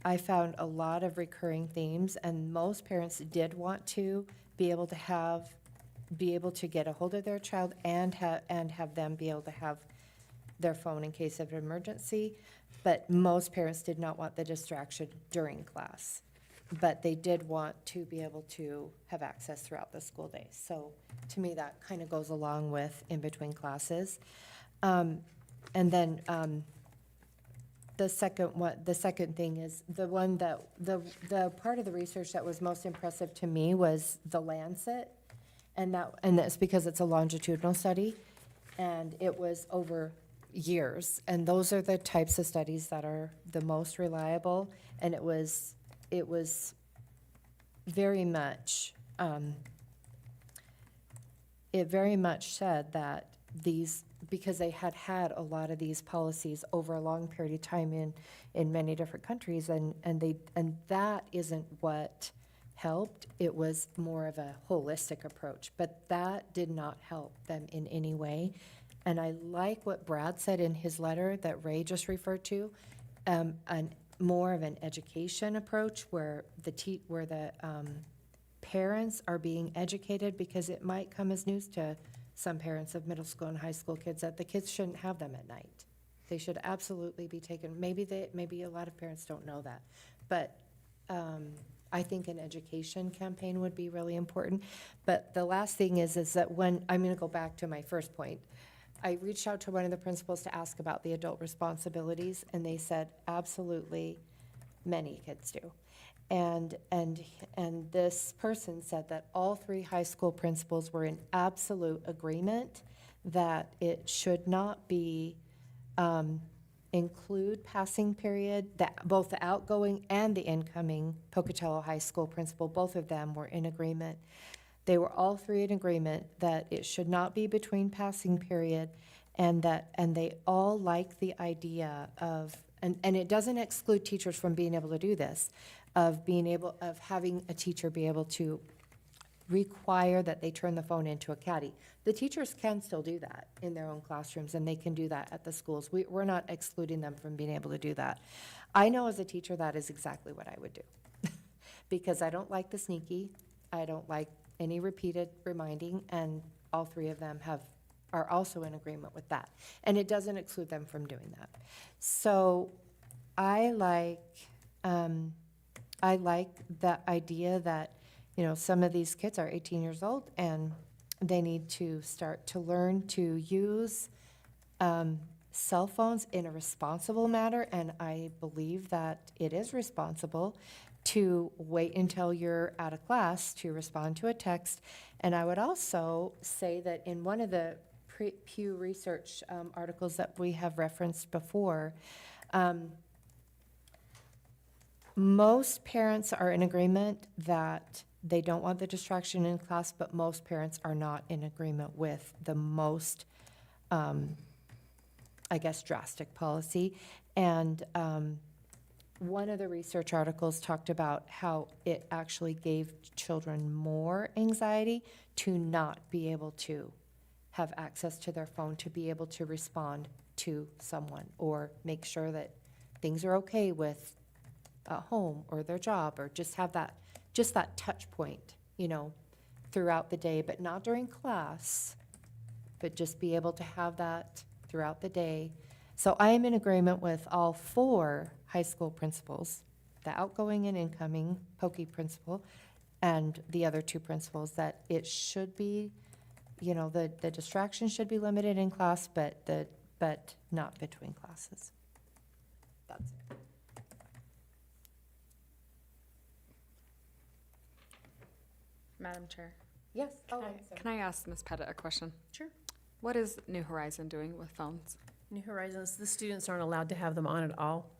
I found a lot of recurring themes, and most parents did want to be able to get a hold of their child and have them be able to have their phone in case of an emergency. But most parents did not want the distraction during class. But they did want to be able to have access throughout the school day. So to me, that kind of goes along with in between classes. And then the second thing is the one that, the part of the research that was most impressive to me was the Lancet. And that's because it's a longitudinal study, and it was over years. And those are the types of studies that are the most reliable. And it was very much, it very much said that these, because they had a lot of these policies over a long period of time in many different countries, and that isn't what helped. It was more of a holistic approach, but that did not help them in any way. And I like what Brad said in his letter that Ray just referred to, more of an education approach where the parents are being educated, because it might come as news to some parents of middle school and high school kids that the kids shouldn't have them at night. They should absolutely be taken. Maybe a lot of parents don't know that, but I think an education campaign would be really important. But the last thing is that when, I'm going to go back to my first point, I reached out to one of the principals to ask about the adult responsibilities, and they said, absolutely, many kids do. And this person said that all 3 high school principals were in absolute agreement that it should not be include passing period, that both the outgoing and the incoming Pocatello High School principal, both of them were in agreement. They were all 3 in agreement that it should not be between passing period, and they all like the idea of, and it doesn't exclude teachers from being able to do this, of having a teacher be able to require that they turn the phone into a caddy. The teachers can still do that in their own classrooms, and they can do that at the schools. We're not excluding them from being able to do that. I know as a teacher that is exactly what I would do because I don't like the sneaky. I don't like any repeated reminding, and all 3 of them are also in agreement with that. And it doesn't exclude them from doing that. So I like the idea that, some of these kids are 18 years old and they need to start to learn to use cell phones in a responsible manner. And I believe that it is responsible to wait until you're out of class to respond to a text. And I would also say that in one of the Pew Research articles that we have referenced before, most parents are in agreement that they don't want the distraction in class, but most parents are not in agreement with the most, drastic policy. And one of the research articles talked about how it actually gave children more anxiety to not be able to have access to their phone, to be able to respond to someone or make sure that things are okay with home or their job, or just have that touch point, throughout the day, but not during class, but just be able to have that throughout the day. So I am in agreement with all 4 high school principals, the outgoing and incoming Pokey principal, and the other 2 principals, that it should be, the distraction should be limited in class, but not between classes. That's it. Madam Chair, Yes. can I ask Ms. Pettit a question? Sure. What is New Horizon doing with phones? New Horizons, the students aren't allowed to have them on at all.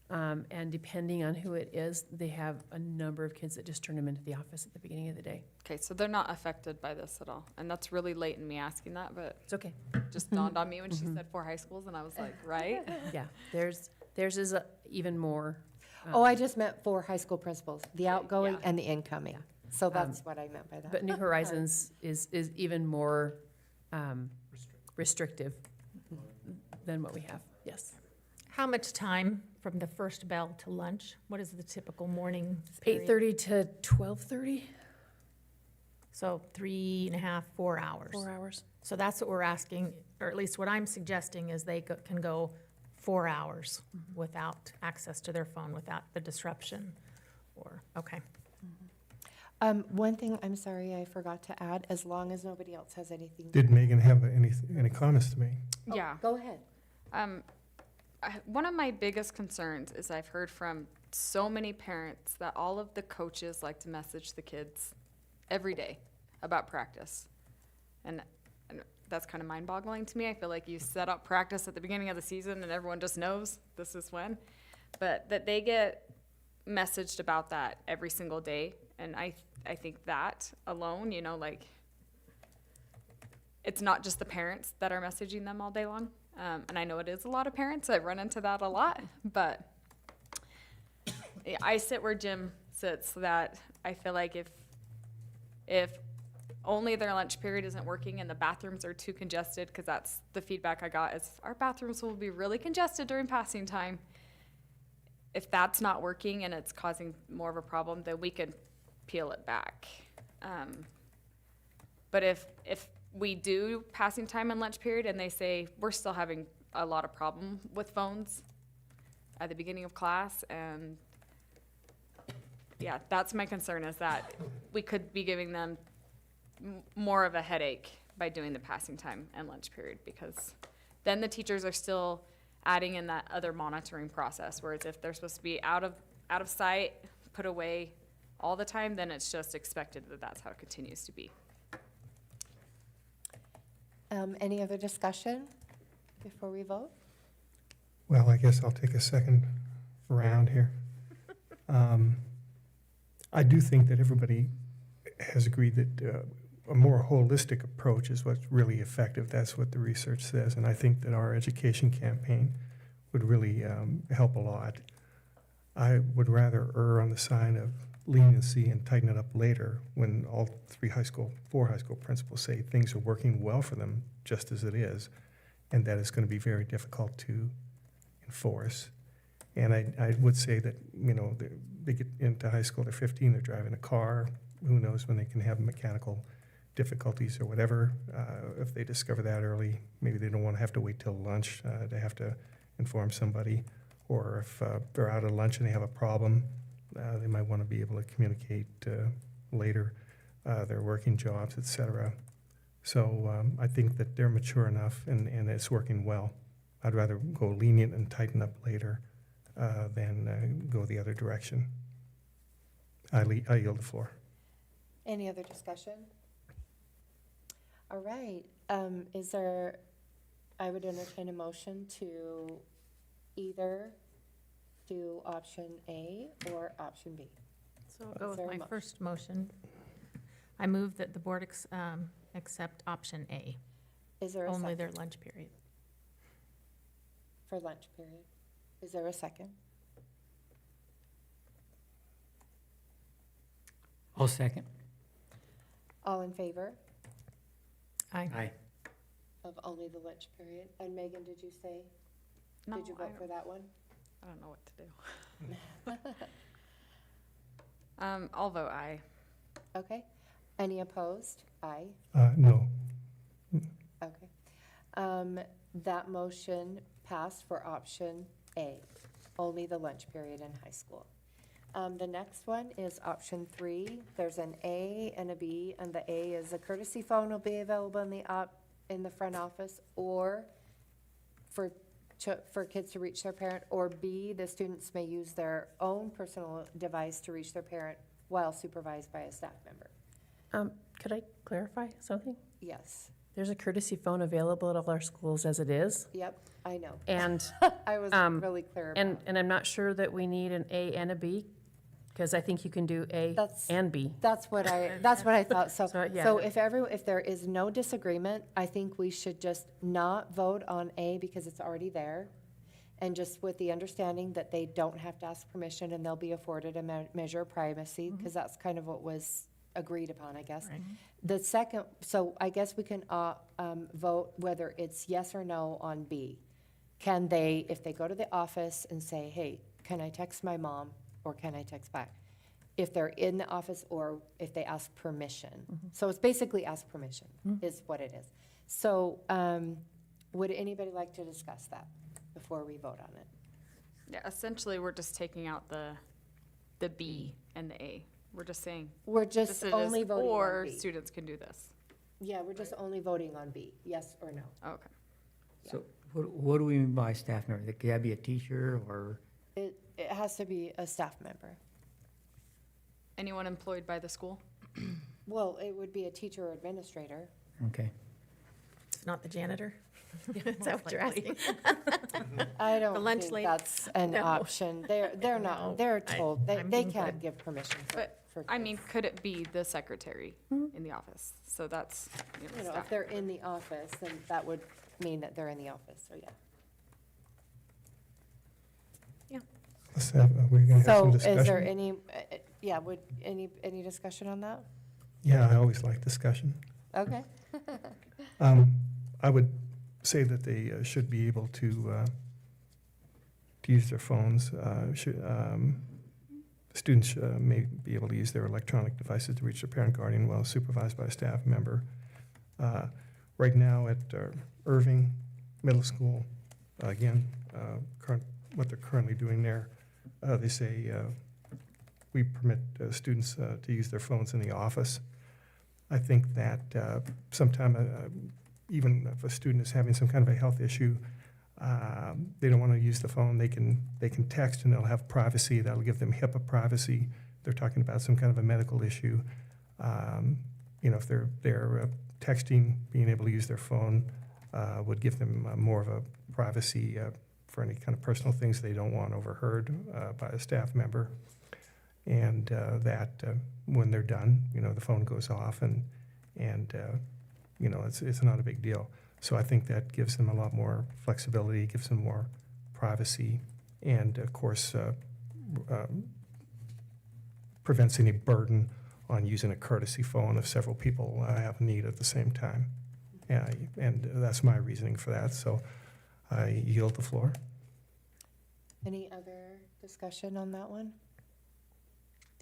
And depending on who it is, they have a number of kids that just turn them into the office at the beginning of the day. Okay, so they're not affected by this at all. And that's really late in me asking that, but It's okay. it just dawned on me when she said 4 high schools, and I was like, right? Yeah, theirs is even more. I just meant 4 high school principals, the outgoing yeah. and the incoming. Yeah. So that's what I meant by that. But New Horizons is even more restrictive than what we have, yes. How much time from the first bell to lunch? What is the typical morning period? 8:30 to 12:30, So 3.5, 4 hours. 4 hours. So that's what we're asking, or at least what I'm suggesting is they can go 4 hours without access to their phone, without the disruption, or, okay. One thing, I'm sorry, I forgot to add, as long as nobody else has anything. Did Megan have any comments to make? Yeah. Go ahead. One of my biggest concerns is I've heard from so many parents that all of the coaches like to message the kids every day about practice. And that's kind of mind-boggling to me. I feel like you set up practice at the beginning of the season and everyone just knows this is when. But that they get messaged about that every single day. And I think that alone, you know, like, it's not just the parents that are messaging them all day long. And I know it is a lot of parents. I run into that a lot. But I sit where Jim sits, that I feel like if only their lunch period isn't working and the bathrooms are too congested, because that's the feedback I got, is our bathrooms will be really congested during passing time. If that's not working and it's causing more of a problem, then we could peel it back. But if we do passing time and lunch period and they say we're still having a lot of problem with phones at the beginning of class, and yeah, that's my concern, is that we could be giving them more of a headache by doing the passing time and lunch period, because then the teachers are still adding in that other monitoring process, whereas if they're supposed to be out of sight, put away all the time, then it's just expected that that's how it continues to be. Any other discussion before we vote? Well, I guess I'll take a second round here. I do think that everybody has agreed that a more holistic approach is what's really effective. That's what the research says, and I think that our education campaign would really help a lot. I would rather err on the side of leniency and tighten it up later when all four high school principals say things are working well for them just as it is, and that it's going to be very difficult to enforce. And I would say that, you know, they get into high school, they're 15, they're driving a car, who knows when they can have mechanical difficulties or whatever. If they discover that early, maybe they don't want to have to wait till lunch to have to inform somebody. Or if they're out at lunch and they have a problem, they might want to be able to communicate later, their working jobs, et cetera. So I think that they're mature enough and it's working well. I'd rather go lenient and tighten up later than go the other direction. I yield the floor. Any other discussion? All right, I would entertain a motion to either do option A or option B. So I'll go Is there with a my motion? first motion. I move that the board accept option A, Is there a only second their lunch period. for lunch period? Is there a second? I'll second. All in favor Aye. Aye. of only the lunch period? And Megan, did you say, No, did you vote for that one? I don't know what to do. I'll vote aye. Okay. Any opposed? Aye. No. Okay. That motion passed for option A, only the lunch period in high school. The next one is option 3. There's an A and a B, and the A is a courtesy phone will be available in the front office, or for kids to reach their parent, or B, the students may use their own personal device to reach their parent while supervised by a staff member. Could I clarify something? Yes. There's a courtesy phone available at all our schools as it is. Yep, I know. And, I was really clear about it. and I'm not sure that we need an A and a B, because I think you can do A That's- and B. That's what I thought. So yeah. if there is no disagreement, I think we should just not vote on A because it's already there. And just with the understanding that they don't have to ask permission and they'll be afforded a measure of privacy, because that's kind of what was agreed upon, I guess. Right. The second, so I guess we can vote whether it's yes or no on B. Can they, if they go to the office and say, hey, can I text my mom, or can I text back? If they're in the office, or if they ask permission. So it's basically ask permission, is what it is. So, would anybody like to discuss that before we vote on it? Yeah, essentially, we're just taking out the B and the A. We're just saying, We're this just is, only voting on or B. students can do this. Yeah, we're just only voting on B, yes or no. Okay. So what do we mean by staff member? Could that be a teacher or? It has to be a staff member. Anyone employed by the school? Well, it would be a teacher or administrator. Okay. It's not the janitor? Is that what you're asking? I don't lunch think lady? that's an No. option. They're No, not, they're told, I'm they being can't good. give permission for. But, for I kids. mean, could it be the secretary in the office? So that's, You know, staff. if they're in the office, then that would mean that they're in the office, so yeah. Let's have, we're going to have So some is there discussion. any, yeah, would, any discussion on that? Yeah, I always like discussion. Okay. I would say that they should be able to use their phones. Students may be able to use their electronic devices to reach their parent guardian while supervised by a staff member. Right now at Irving Middle School, again, what they're currently doing there, they say we permit students to use their phones in the office. I think that sometime, even if a student is having some kind of a health issue, they don't want to use the phone, they can text and they'll have privacy. That'll give them HIPAA privacy. They're talking about some kind of a medical issue. If they're texting, being able to use their phone would give them more of a privacy for any kind of personal things they don't want overheard by a staff member. And that when they're done, the phone goes off and it's not a big deal. So I think that gives them a lot more flexibility, gives them more privacy, and of course prevents any burden on using a courtesy phone if several people have a need at the same time. And that's my reasoning for that. So I yield the floor. Any other discussion on that one?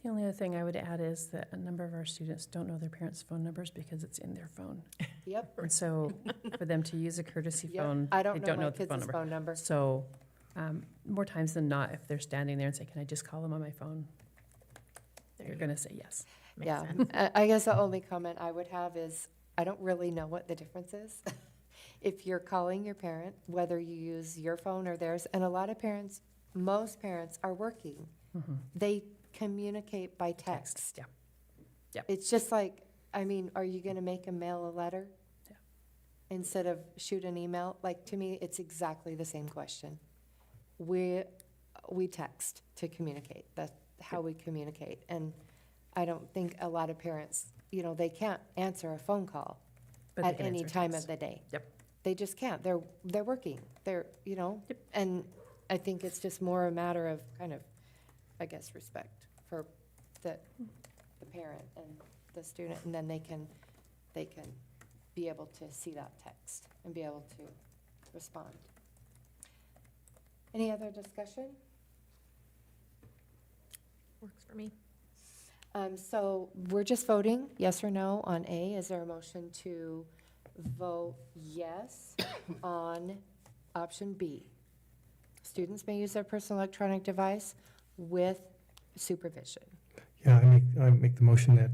The only other thing I would add is that a number of our students don't know their parents' phone numbers because it's in their phone. Yep. And so for them to use a courtesy Yep. phone, I they don't know don't my know the phone kids' number. phone number. So more times than not, if they're standing there and say, can I just call them on my phone? You're going to say yes. Makes Yeah, sense. I guess the only comment I would have is, I don't really know what the difference is. If you're calling your parent, whether you use your phone or theirs, and a lot of parents, most parents are working. They communicate by text. Yeah. Yep. It's just like, I mean, are you gonna make them mail a letter? Yeah. Instead of shoot an email? Like, to me, it's exactly the same question. We text to communicate. That's how we communicate. And I don't think a lot of parents, they can't answer a phone call But they at can any answer time text. of the day. Yep. They just can't. They're working. And I think it's just more a matter of kind of, I guess, respect for the parent and the student, and then they can be able to see that text and be able to respond. Any other discussion? Works for me. So we're just voting yes or no on A. Is there a motion to vote yes on option B? Students may use their personal electronic device with supervision. Yeah, I make the motion that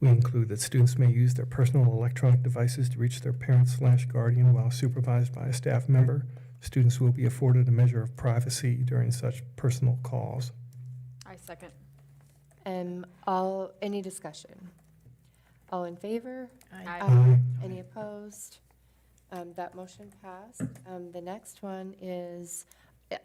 we include that students may use their personal electronic devices to reach their parent/guardian while supervised by a staff member. Students will be afforded a measure of privacy during such personal calls. I second. Any discussion? All in favor? Aye. Aye. Any opposed? That motion passed. The next one is,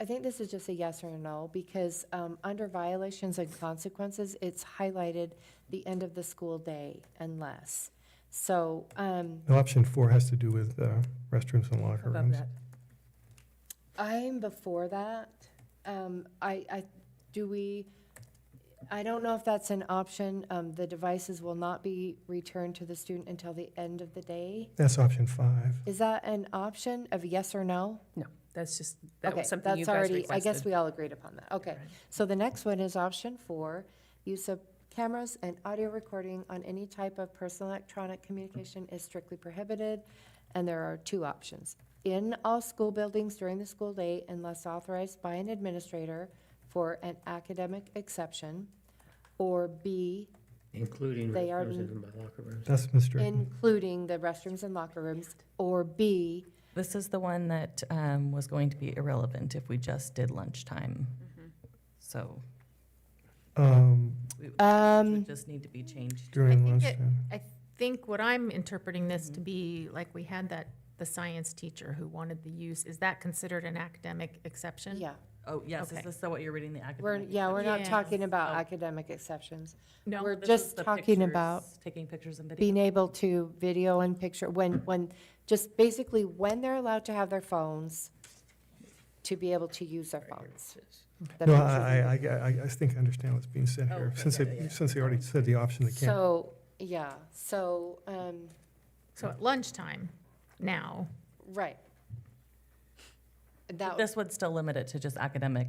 I think this is just a yes or a no, because under violations and consequences, it's highlighted the end of the school day and less. So, Option 4 has to do with restrooms and locker Above rooms. that. I'm before that. I don't know if that's an option. The devices will not be returned to the student until the end of the day. That's option 5. Is that an option of yes or no? No. That's just, that Okay, was something you that's guys already, I guess requested. we all agreed upon that. Okay. Right. So the next one is option 4, use of cameras and audio recording on any type of personal electronic communication is strictly prohibited. And there are 2 options. In all school buildings during the school day unless authorized by an administrator for an academic exception. Or B, Including They are restrooms and locker rooms. That's Mr. including the restrooms and locker rooms. Or B, This is the one that was going to be irrelevant if we just did lunchtime. So it would just need to be changed. During I think it- lunchtime. I think what I'm interpreting this to be, like, we had the science teacher who wanted the use, is that considered an academic exception? yeah. Oh, yes, is Okay. this what you're reading, the We're, academic? yeah, we're not Yes. talking about Oh. academic exceptions. No, We're This is just the talking pictures, about taking pictures and video. being able to video and picture, when, just basically when they're allowed to have their phones, to be able to use their phones. The No, pictures. I think I understand what's being said Oh, here, okay, since yeah, they, yeah. since they already said the option they can't. So, yeah, so, So at lunchtime, now, right. That, This would still limit it to just academic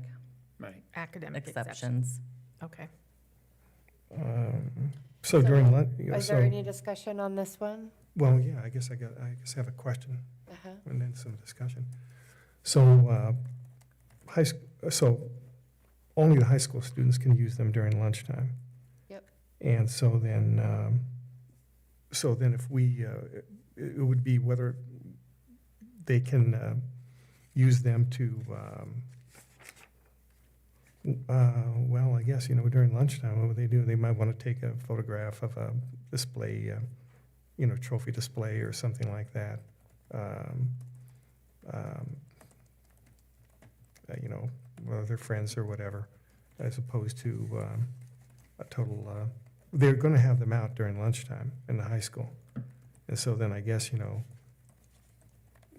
Right. academic exception. exceptions. Okay. So during lunch, is there any discussion on this one? well, yeah, I guess I have a question Uh-huh. and then some discussion. So, so only the high school students can use them during lunchtime. Yep. And so then if we, it would be whether they can use them to, well, I guess, during lunchtime, what would they do? They might want to take a photograph of a display, trophy display or something like that. With their friends or whatever, as opposed to a total, they're going to have them out during lunchtime in the high school. And so then I guess,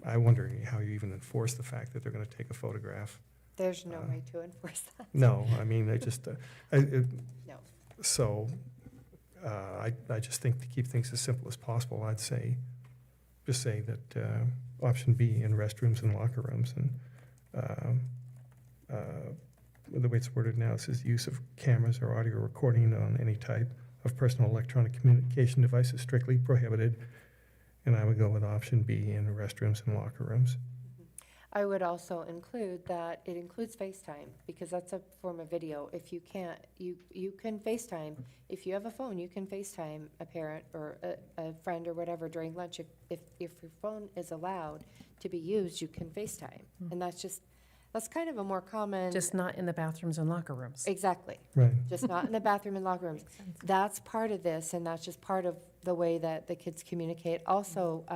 I wonder how you even enforce the fact that they're going to take a photograph. There's no way to enforce that. No, I mean, I just, No. so, I just think to keep things as simple as possible, I'd say, just say that, option B in restrooms and locker rooms, and, the way it's worded now, it says use of cameras or audio recording on any type of personal electronic communication device is strictly prohibited, and I would go with option B in restrooms and locker rooms. I would also include that it includes FaceTime, because that's a form of video. If you can't, you can FaceTime. If you have a phone, you can FaceTime a parent or a friend or whatever during lunch. If your phone is allowed to be used, you can FaceTime. And that's kind of a more common. Just not in the bathrooms and locker rooms. Exactly. Right. Just not in the bathroom and locker rooms. That's part of this, and that's just part of the way that the kids communicate. Also,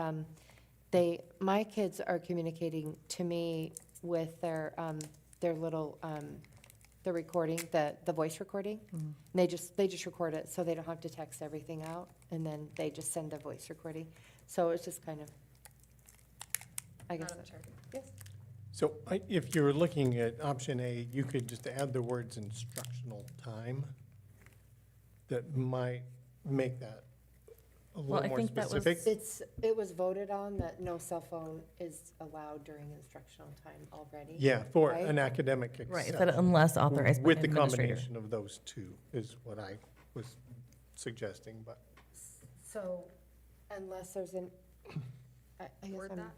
my kids are communicating to me with their little, the recording, the voice recording. And they just record it, so they don't have to text everything out, and then they just send the voice recording. So it's just kind of, I guess. Yes. So if you're looking at option A, you could just add the words instructional time. That might make that a Well, I little more think that was- specific. It was voted on that no cell phone is allowed during instructional time already. Yeah, for Right? an academic Right, it exception. said unless authorized by With an the administrator. combination of those two is what I was suggesting, but. So unless there's an, I guess Word I'm. that?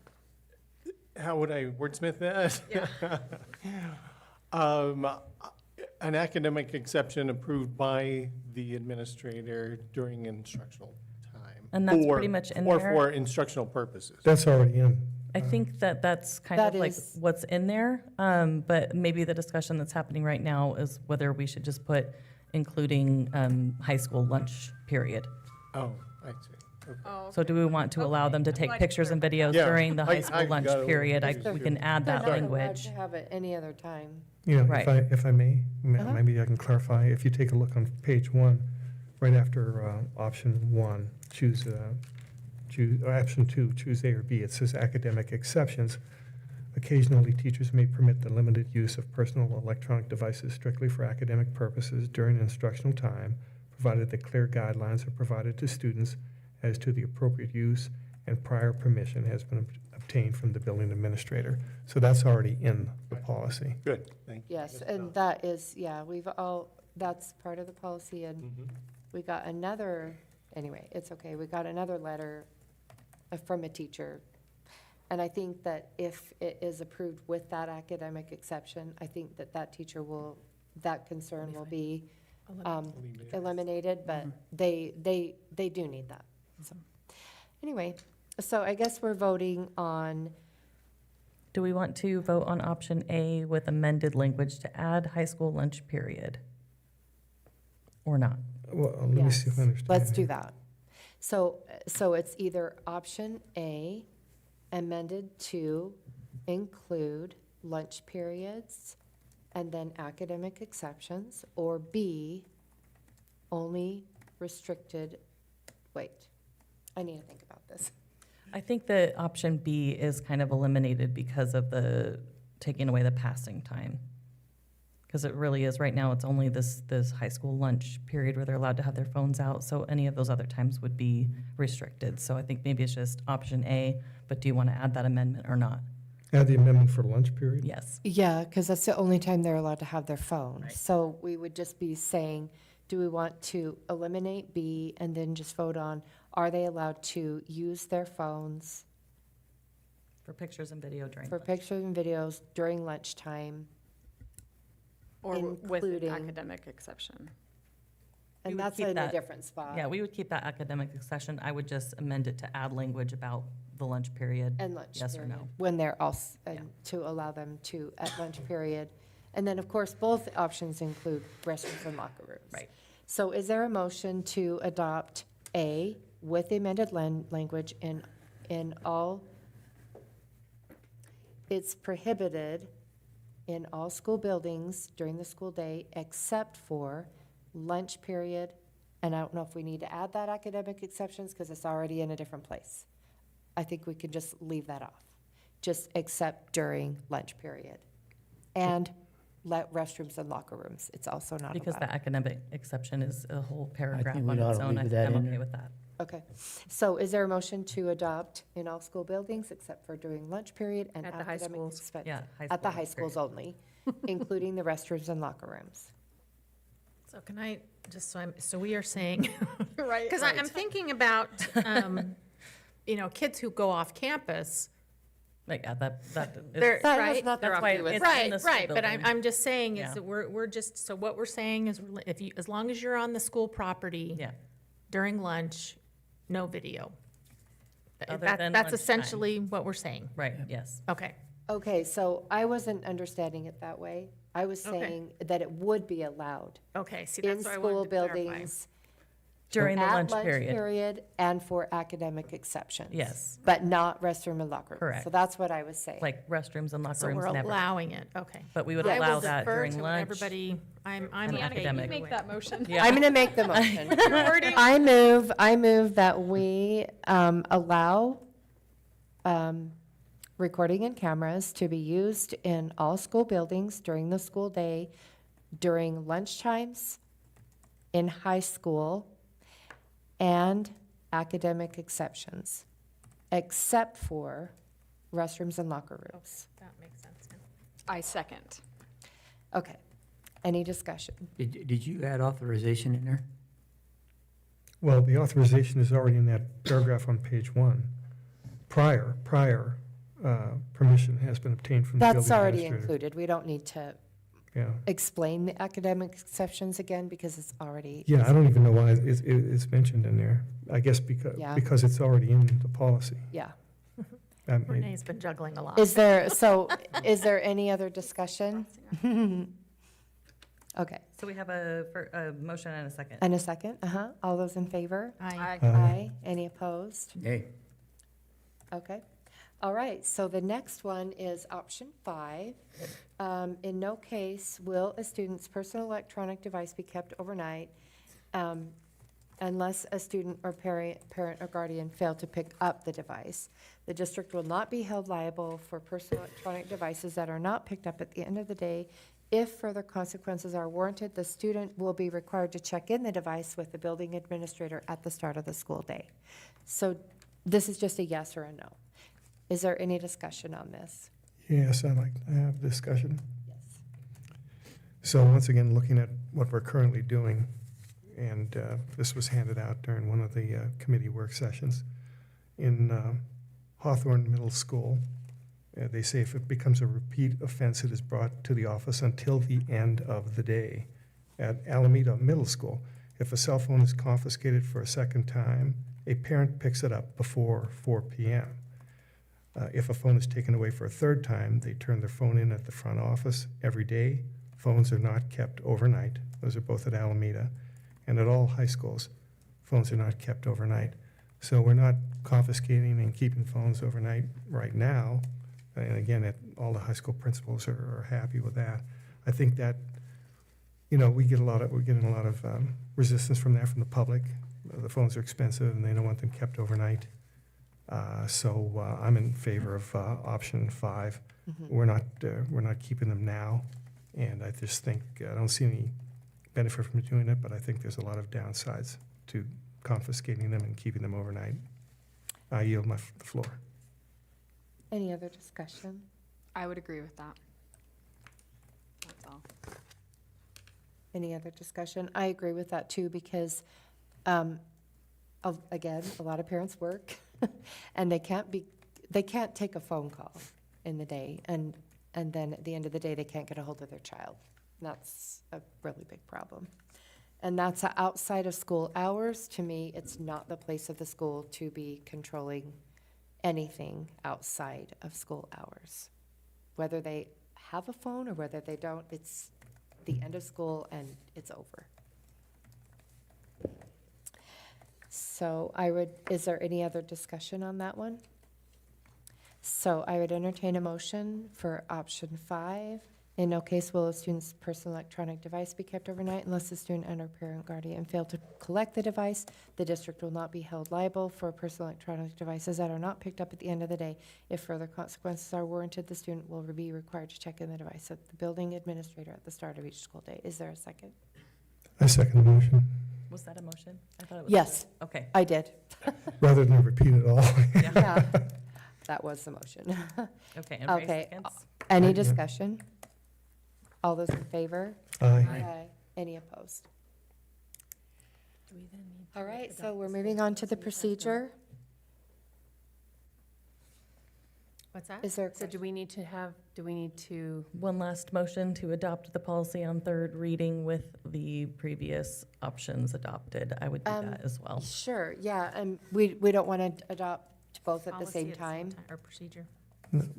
How would I wordsmith that? An academic exception approved by the administrator during instructional time. And that's or- pretty much in Or there. for instructional purposes. That's already in. I think that's kind That of like is- what's in there, but maybe the discussion that's happening right now is whether we should just put including high school lunch period. Oh, I see. Okay. Oh, So do we want to allow them to take Like pictures and videos Yeah, during the I high school lunch got it. period? I We just- can add They're that not allowed language. to have it any other time. Right. If I may, Uh-huh. maybe I can clarify. If you take a look on page 1, right after option 1, choose option 2, choose A or B. It says academic exceptions. Occasionally, teachers may permit the limited use of personal electronic devices strictly for academic purposes during instructional time, provided that clear guidelines are provided to students as to the appropriate use and prior permission has been obtained from the building administrator. So that's already in the policy. Good, thank you. Yes, and that is, yeah, that's part of the policy, and we got another, anyway, it's okay, we got another letter from a teacher. And I think that if it is approved with that academic exception, I think that that teacher that concern will be eliminated, but they do need that. So, anyway, so I guess we're voting on, Do we want to vote on option A with amended language to add high school lunch period? Or not? Well, let me see if I understand. let's do that. So it's either option A, amended to include lunch periods and then academic exceptions, or B, only restricted, wait, I need to think about this. I think that option B is kind of eliminated because of the taking away the passing time. Because it really is, right now, it's only this high school lunch period where they're allowed to have their phones out, so any of those other times would be restricted. So I think maybe it's just option A, but do you want to add that amendment or not? Add the amendment for lunch period? Yes. Yeah, because that's the only time they're allowed to have their phone. Right. So we would just be saying, do we want to eliminate B and then just vote on, are they allowed to use their phones For pictures and video during for lunch. pictures and videos during lunchtime? Or with an Including- academic exception. We And would that's keep in a that- different spot. Yeah, we would keep that academic session. I would just amend it to add language about the lunch period. And lunch Yes or period, no? when they're also, Yeah. to allow them to, at lunch period. And then, of course, both options include restrooms and locker rooms. Right. So is there a motion to adopt A with the amended language in all, it's prohibited in all school buildings during the school day except for lunch period? And I don't know if we need to add that academic exceptions because it's already in a different place. I think we could just leave that off, just except during lunch period. And let restrooms and locker rooms, it's also not allowed. Because the academic exception is a whole paragraph think on we ought its to own. leave I that think I'm in okay there. with that. Okay, so is there a motion to adopt in all school buildings except for during lunch period and At the high academic schools. expense? Yeah. At the lunch high schools period. only, including the restrooms and locker rooms. So can I, just so we are saying, Right. because I'm thinking about, kids who go off campus. Like, yeah, that They're, That has right? nothing That's to why do with it's Right, in the school right, but building. I'm just saying is Yeah. that we're just, so what we're saying is, as long as you're on the school property Yeah. during lunch, no video. Other That's than lunchtime. essentially what we're saying. Right, yes. Okay, Okay, so I wasn't understanding it that way. I was Okay. saying that it would be allowed okay, see, in that's what I school wanted to clarify. buildings. During the at lunch period. period and for academic exceptions. Yes. But not restroom and locker rooms. Correct. So that's what I was saying. Like restrooms and locker So rooms, we're never. allowing it, okay. But we would Yeah. I will allow that defer during to lunch. Everybody, I'm and okay academic. either Make way. that motion. Yeah. I'm going to make the motion. I move that we allow recording and cameras to be used in all school buildings during the school day, during lunch times, in high school, and academic exceptions, except for restrooms and locker rooms. That makes sense, yeah. I second. Okay. Any discussion? Did you add authorization in there? Well, the authorization is already in that paragraph on page 1. Prior permission has been obtained from the building That's already administrator. included. We don't need to Yeah. explain the academic exceptions again because it's already. Yeah, I don't even know why it's mentioned in there. I guess Yeah. because it's already in the policy. Yeah. I mean, Renee's been juggling a lot. Is there any other discussion? Okay. So we have a motion and a second. And a second? Uh-huh. All those in favor? Aye. Aye. Any opposed? Hey, Okay. All right, so the next one is option 5. In no case will a student's personal electronic device be kept overnight unless a student or parent or guardian fail to pick up the device. The district will not be held liable for personal electronic devices that are not picked up at the end of the day. If further consequences are warranted, the student will be required to check in the device with the building administrator at the start of the school day. So this is just a yes or a no. Is there any discussion on this? Yes, I'd like to have discussion. Yes. So once again, looking at what we're currently doing, and this was handed out during one of the committee work sessions. In Hawthorne Middle School, they say if it becomes a repeat offense, it is brought to the office until the end of the day. At Alameda Middle School, if a cell phone is confiscated for a second time, a parent picks it up before 4 p.m. If a phone is taken away for a third time, they turn their phone in at the front office every day. Phones are not kept overnight. Those are both at Alameda. And at all high schools, phones are not kept overnight. So we're not confiscating and keeping phones overnight right now. And again, all the high school principals are happy with that. I think that, we're getting a lot of resistance from that from the public. The phones are expensive and they don't want them kept overnight. So I'm in favor of option 5. We're not keeping them now, and I just think I don't see any benefit from doing it, but I think there's a lot of downsides to confiscating them and keeping them overnight. I yield the floor. Any other discussion? I would agree with that. That's all. Any other discussion? I agree with that too, because, again, a lot of parents work and they can't take a phone call in the day, and then at the end of the day, they can't get a hold of their child. That's a really big problem. And that's outside of school hours. To me, it's not the place of the school to be controlling anything outside of school hours. Whether they have a phone or whether they don't, it's the end of school and it's over. So is there any other discussion on that one? So I would entertain a motion for option 5. In no case will a student's personal electronic device be kept overnight unless the student and or parent guardian fail to collect the device. The district will not be held liable for personal electronic devices that are not picked up at the end of the day. If further consequences are warranted, the student will be required to check in the device at the building administrator at the start of each school day. Is there a second? I second the motion, Was that a motion? I thought it was. Yes, Okay. I did. rather than repeat it all. Yeah, that was the motion. Okay, and Ray Okay. seconds? Any Yeah. discussion? All those in favor? Aye. Any opposed? Do we then need to All right, adopt so we're this moving on to the policy as well? procedure. What's that? Is there, So do we need to, One last motion to adopt the policy on third reading with the previous options adopted. I would do that as well. sure, yeah, and we don't want to adopt both at the Policy same time. Or procedure.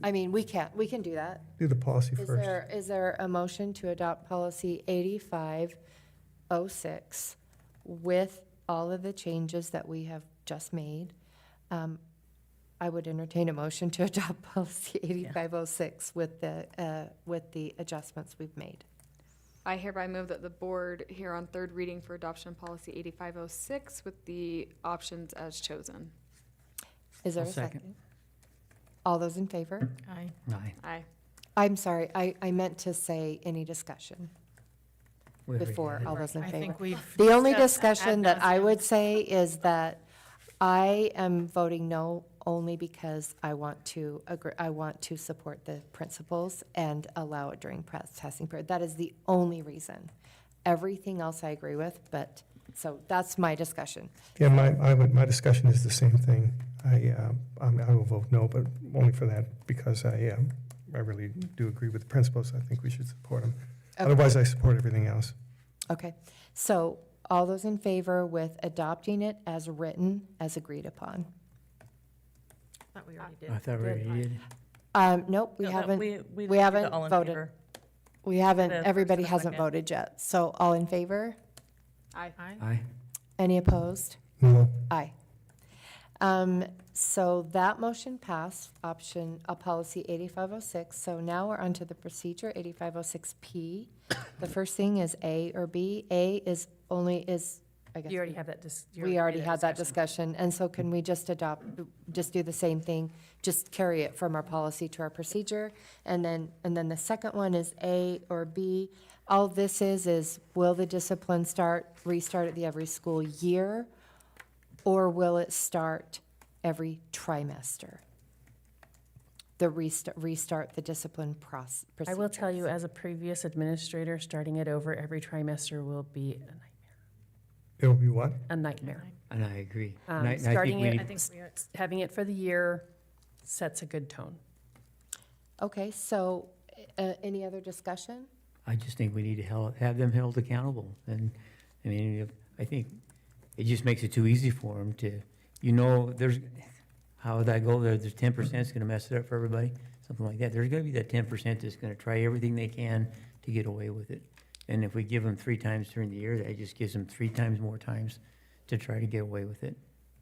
I mean, we can do that. Do the policy Is first. there a motion to adopt policy 8506 with all of the changes that we have just made? I would entertain a motion to adopt policy 8506 with the adjustments we've made. I hereby move that the board hear on third reading for adoption policy 8506 with the options as chosen. Is there I'll a second? All those in favor? Aye. Aye. Aye. I'm sorry, I meant to say any discussion We already before had it. all those in I favor. think we've. The only discussed discussion ad that I nauseam. would say is that I am voting no only because I want to support the principals and allow it during testing period. That is the only reason. Everything else I agree with, but, so that's my discussion. Yeah, my discussion is the same thing. I will vote no, but only for that, because I really do agree with the principals. I think we should support them. Okay. Otherwise, I support everything else. Okay, so all those in favor with adopting it as written, as agreed upon? Thought we already did. I thought we already did. Nope, we No, haven't, we we did haven't all in voted. favor. we haven't, The first everybody and a hasn't second. voted yet. So all in favor? Aye. Aye. Aye. Any opposed? No. Aye. So that motion passed, policy 8506. So now we're onto the procedure, 8506P. The first thing is A or B. A is, I guess. you already have that, We already had that discussion, and so can we just do the same thing, just carry it from our policy to our procedure? And then the second one is A or B. All this is will the discipline restart at the every school year, or will it start every trimester? restart the discipline process. I will tell you, as a previous administrator, starting it over every trimester will be a nightmare. It'll be what? A nightmare. And I agree. And I think Starting we it, need- I think having it for the year sets a good tone. Okay, so, any other discussion? I just think we need to have them held accountable. And, I mean, I think it just makes it too easy for them to, there's, how would that go? There's 10% is gonna mess it up for everybody, something like that. There's gonna be that 10% that's gonna try everything they can to get away with it. And if we give them 3 times during the year, that just gives them 3 times more times to try to get away with it.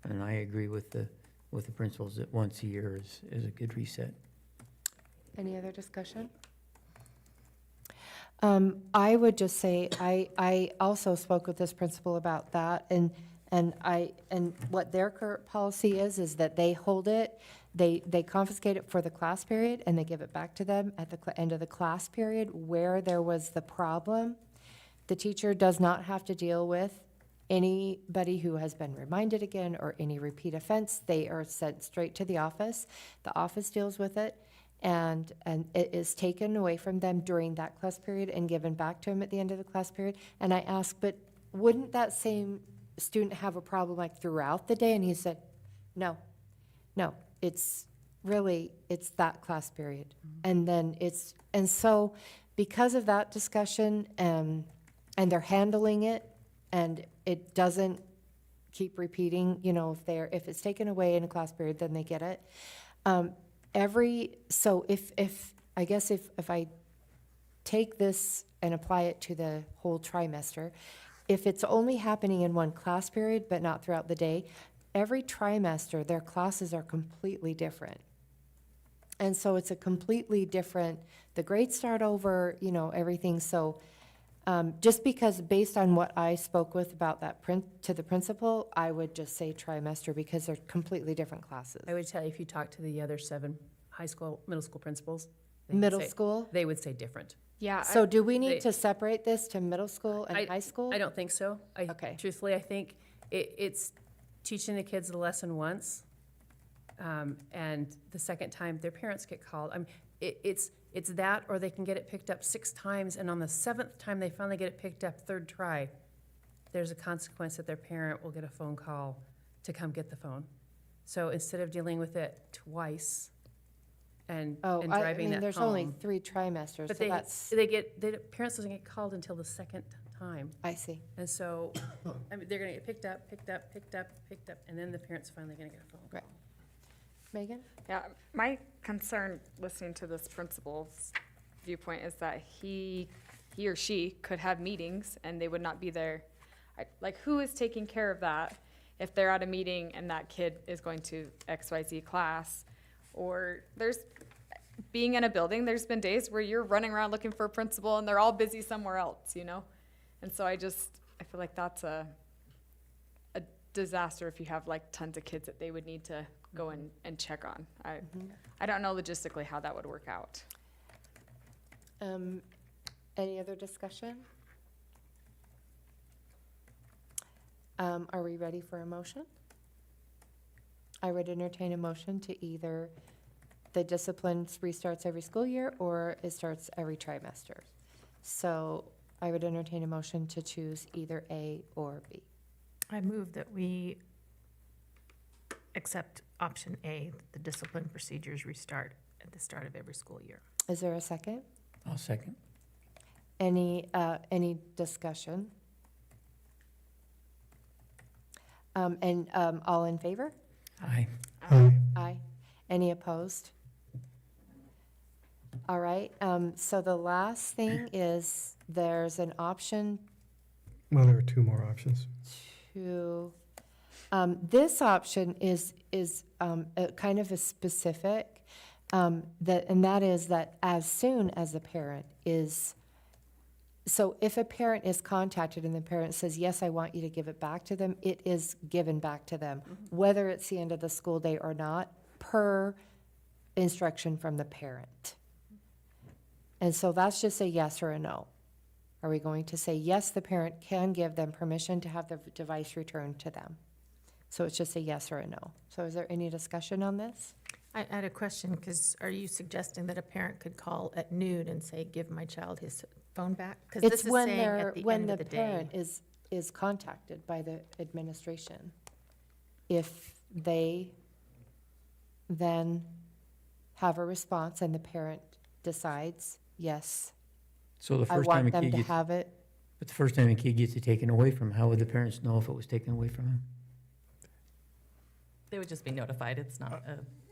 And I agree with the principals that once a year is a good reset. Any other discussion? I would just say, I also spoke with this principal about that, and what their current policy is that they hold it, they confiscate it for the class period, and they give it back to them at the end of the class period where there was the problem. The teacher does not have to deal with anybody who has been reminded again or any repeat offense. They are sent straight to the office. The office deals with it, and it is taken away from them during that class period and given back to them at the end of the class period. And I asked, but wouldn't that same student have a problem like throughout the day? And he said, no, it's that class period. And then and so because of that discussion, and they're handling it, and it doesn't keep repeating, if it's taken away in a class period, then they get it. So if I take this and apply it to the whole trimester, if it's only happening in one class period but not throughout the day, every trimester, their classes are completely different. And so it's a completely different, the grades start over, everything. So just because based on what I spoke with about that to the principal, I would just say trimester because they're completely different classes. I would tell you, if you talk to the other 7 middle school principals. they would Middle say- school? They would say different. Yeah. So do we they- need to separate this to middle school and high school? I don't think so. Okay. Truthfully, I think it's teaching the kids the lesson once, and the second time, their parents get called. It's that, or they can get it picked up 6 times, and on the 7th time they finally get it picked up, 3rd try, there's a consequence that their parent will get a phone call to come get the phone. So instead of dealing with it twice and driving that there's home. only 3 trimesters, But so that's, the parents doesn't get called until the 2nd time. I see. And so, they're gonna get picked up, and then the parent's finally gonna get a phone call. Right. Megan? Yeah, my concern listening to this principal's viewpoint is that he or she could have meetings and they would not be there. Like, who is taking care of that if they're at a meeting and that kid is going to XYZ class? Or being in a building, there's been days where you're running around looking for a principal and they're all busy somewhere else, And so I feel like that's a disaster if you have like tons of kids that they would need to go and check on. I don't know logistically how that would work out. Any other discussion? Are we ready for a motion? I would entertain a motion to either the discipline restarts every school year or it starts every trimester. So I would entertain a motion to choose either A or B. I move that we accept option A, the discipline procedures restart at the start of every school year. Is there a second? I'll second. Any discussion? All in favor? Aye. Aye. Any opposed? All right, so the last thing is there's an option Well, there are 2 more options. to, this option is kind of a specific, and that is that as soon as a parent is, so if a parent is contacted and the parent says, yes, I want you to give it back to them, it is given back to them, whether it's the end of the school day or not, per instruction from the parent. And so that's just a yes or a no. Are we going to say, yes, the parent can give them permission to have the device returned to them? So it's just a yes or a no. So is there any discussion on this? I had a question, because are you suggesting that a parent could call at noon and say, give my child his phone back? Because this It's is when saying they're, at the when end the of the day. parent is contacted by the administration. If they then have a response and the parent decides, yes, So the I first time want a them kid to gets, have it, but the first time a kid gets it taken away from him, how would the parents know if it was taken away from him? They would just be notified. It's not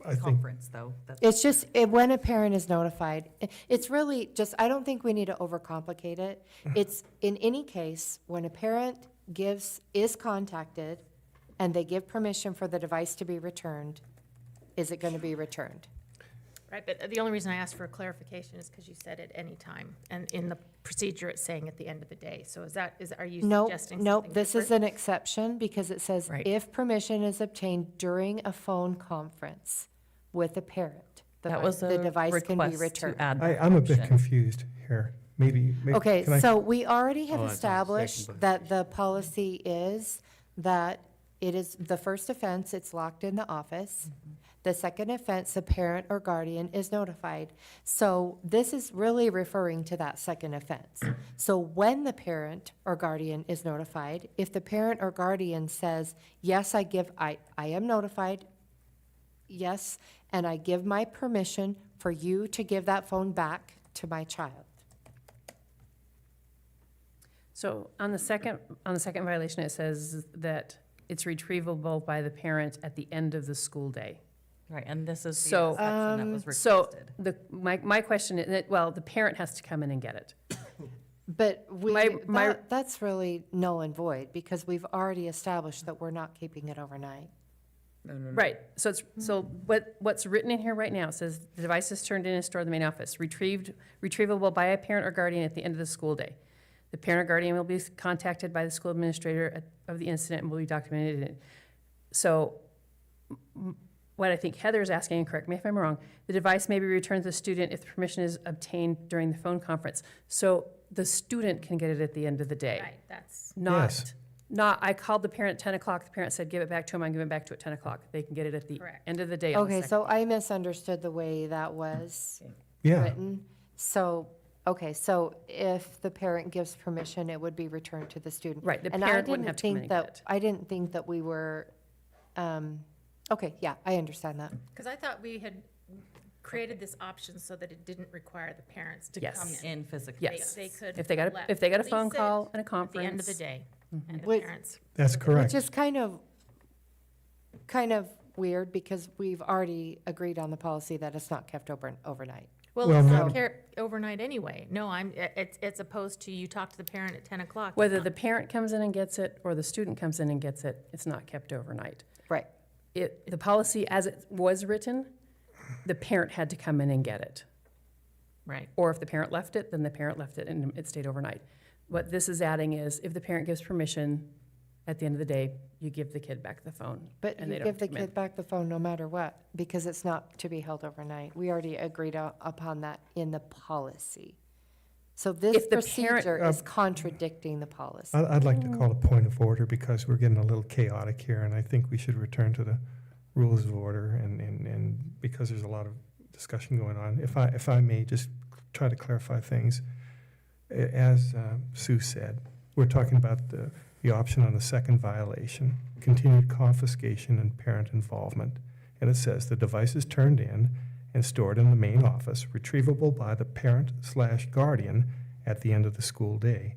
I a think- conference, though. That's it's just, when a parent is notified, it's really just, I don't think we need to overcomplicate it. It's, in any case, when a parent is contacted and they give permission for the device to be returned, is it gonna be returned? Right, but the only reason I asked for a clarification is because you said at any time, and in the procedure, it's saying at the end of the day. So are you Nope, suggesting something nope, this is different? an exception because it says Right. if permission is obtained during a phone conference with a parent, That was the a device can be request to returned. add that I'm a bit option. confused here. Maybe. Okay, can I- so we already have Oh, that's on the established second that the policy is that it is the first offense, it's locked in the office. The second offense, the parent or guardian is notified. So this is really referring to that second offense. So when the parent or guardian is notified, if the parent or guardian says, yes, I am notified, yes, and I give my permission for you to give that phone back to my child. So on the second violation, it says that it's retrievable by the parent at the end of the school day. Right, and this is the So, exception that was So requested. my question is, well, the parent has to come in and get it. But My- that's really null and void, because we've already established that we're not keeping it overnight. Right, so what's written in here right now, it says the device is turned in and stored in the main office, retrievable by a parent or guardian at the end of the school day. The parent or guardian will be contacted by the school administrator of the incident and will be documented in it. So what I think Heather is asking, and correct me if I'm wrong, the device may be returned to the student if the permission is obtained during the phone conference. So the student can get it at the end of the day. Right, that's, Yes. Not, I called the parent at 10 o'clock, the parent said, give it back to him, I'm giving it back to at 10 o'clock. They can get it at the Correct. end of the day on the Okay, second. so I misunderstood the way that was Yeah, written. So, okay, so if the parent gives permission, it would be returned to the student. Right, the And I parent wouldn't didn't have to come in think and get that, it. I didn't think that we were, okay, yeah, I understand that. because I thought we had created this option so that it didn't require the parents to Yes. come in. In physically. Yes. They could If they got let- if they got a lease phone it call and a At the end of the conference. day, and the Wait. parents. that's correct. Which is kind of weird, because we've already agreed on the policy that it's not kept overnight. Well, Well, it's Madam- not care overnight anyway. No, it's opposed to you talk to the parent at 10 o'clock. Whether the parent comes in and gets it or the student comes in and gets it, it's not kept overnight. Right. The policy as it was written, the parent had to come in and get it. Right. Or if the parent left it, then the parent left it and it stayed overnight. What this is adding is, if the parent gives permission, at the end of the day, you give the kid back the phone. But and you they don't give the come in. kid back the phone no matter what, because it's not to be held overnight. We already agreed upon that in the policy. So this If the parent- procedure is contradicting the policy. I'd like to call a point of order because we're getting a little chaotic here, and I think we should return to the rules of order, and because there's a lot of discussion going on. If I may just try to clarify things. As Sue said, we're talking about the option on the second violation, continued confiscation and parent involvement. And it says the device is turned in and stored in the main office, retrievable by the parent/guardian at the end of the school day.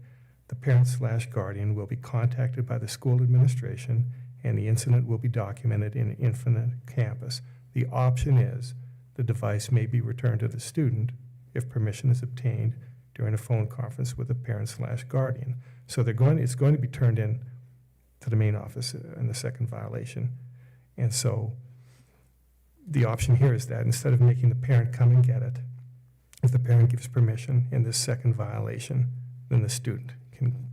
The parent/guardian will be contacted by the school administration, and the incident will be documented in Infinite Campus. The option is the device may be returned to the student if permission is obtained during a phone conference with the parent/guardian. So it's going to be turned in to the main office in the second violation. And so the option here is that instead of making the parent come and get it, if the parent gives permission in this second violation, then the student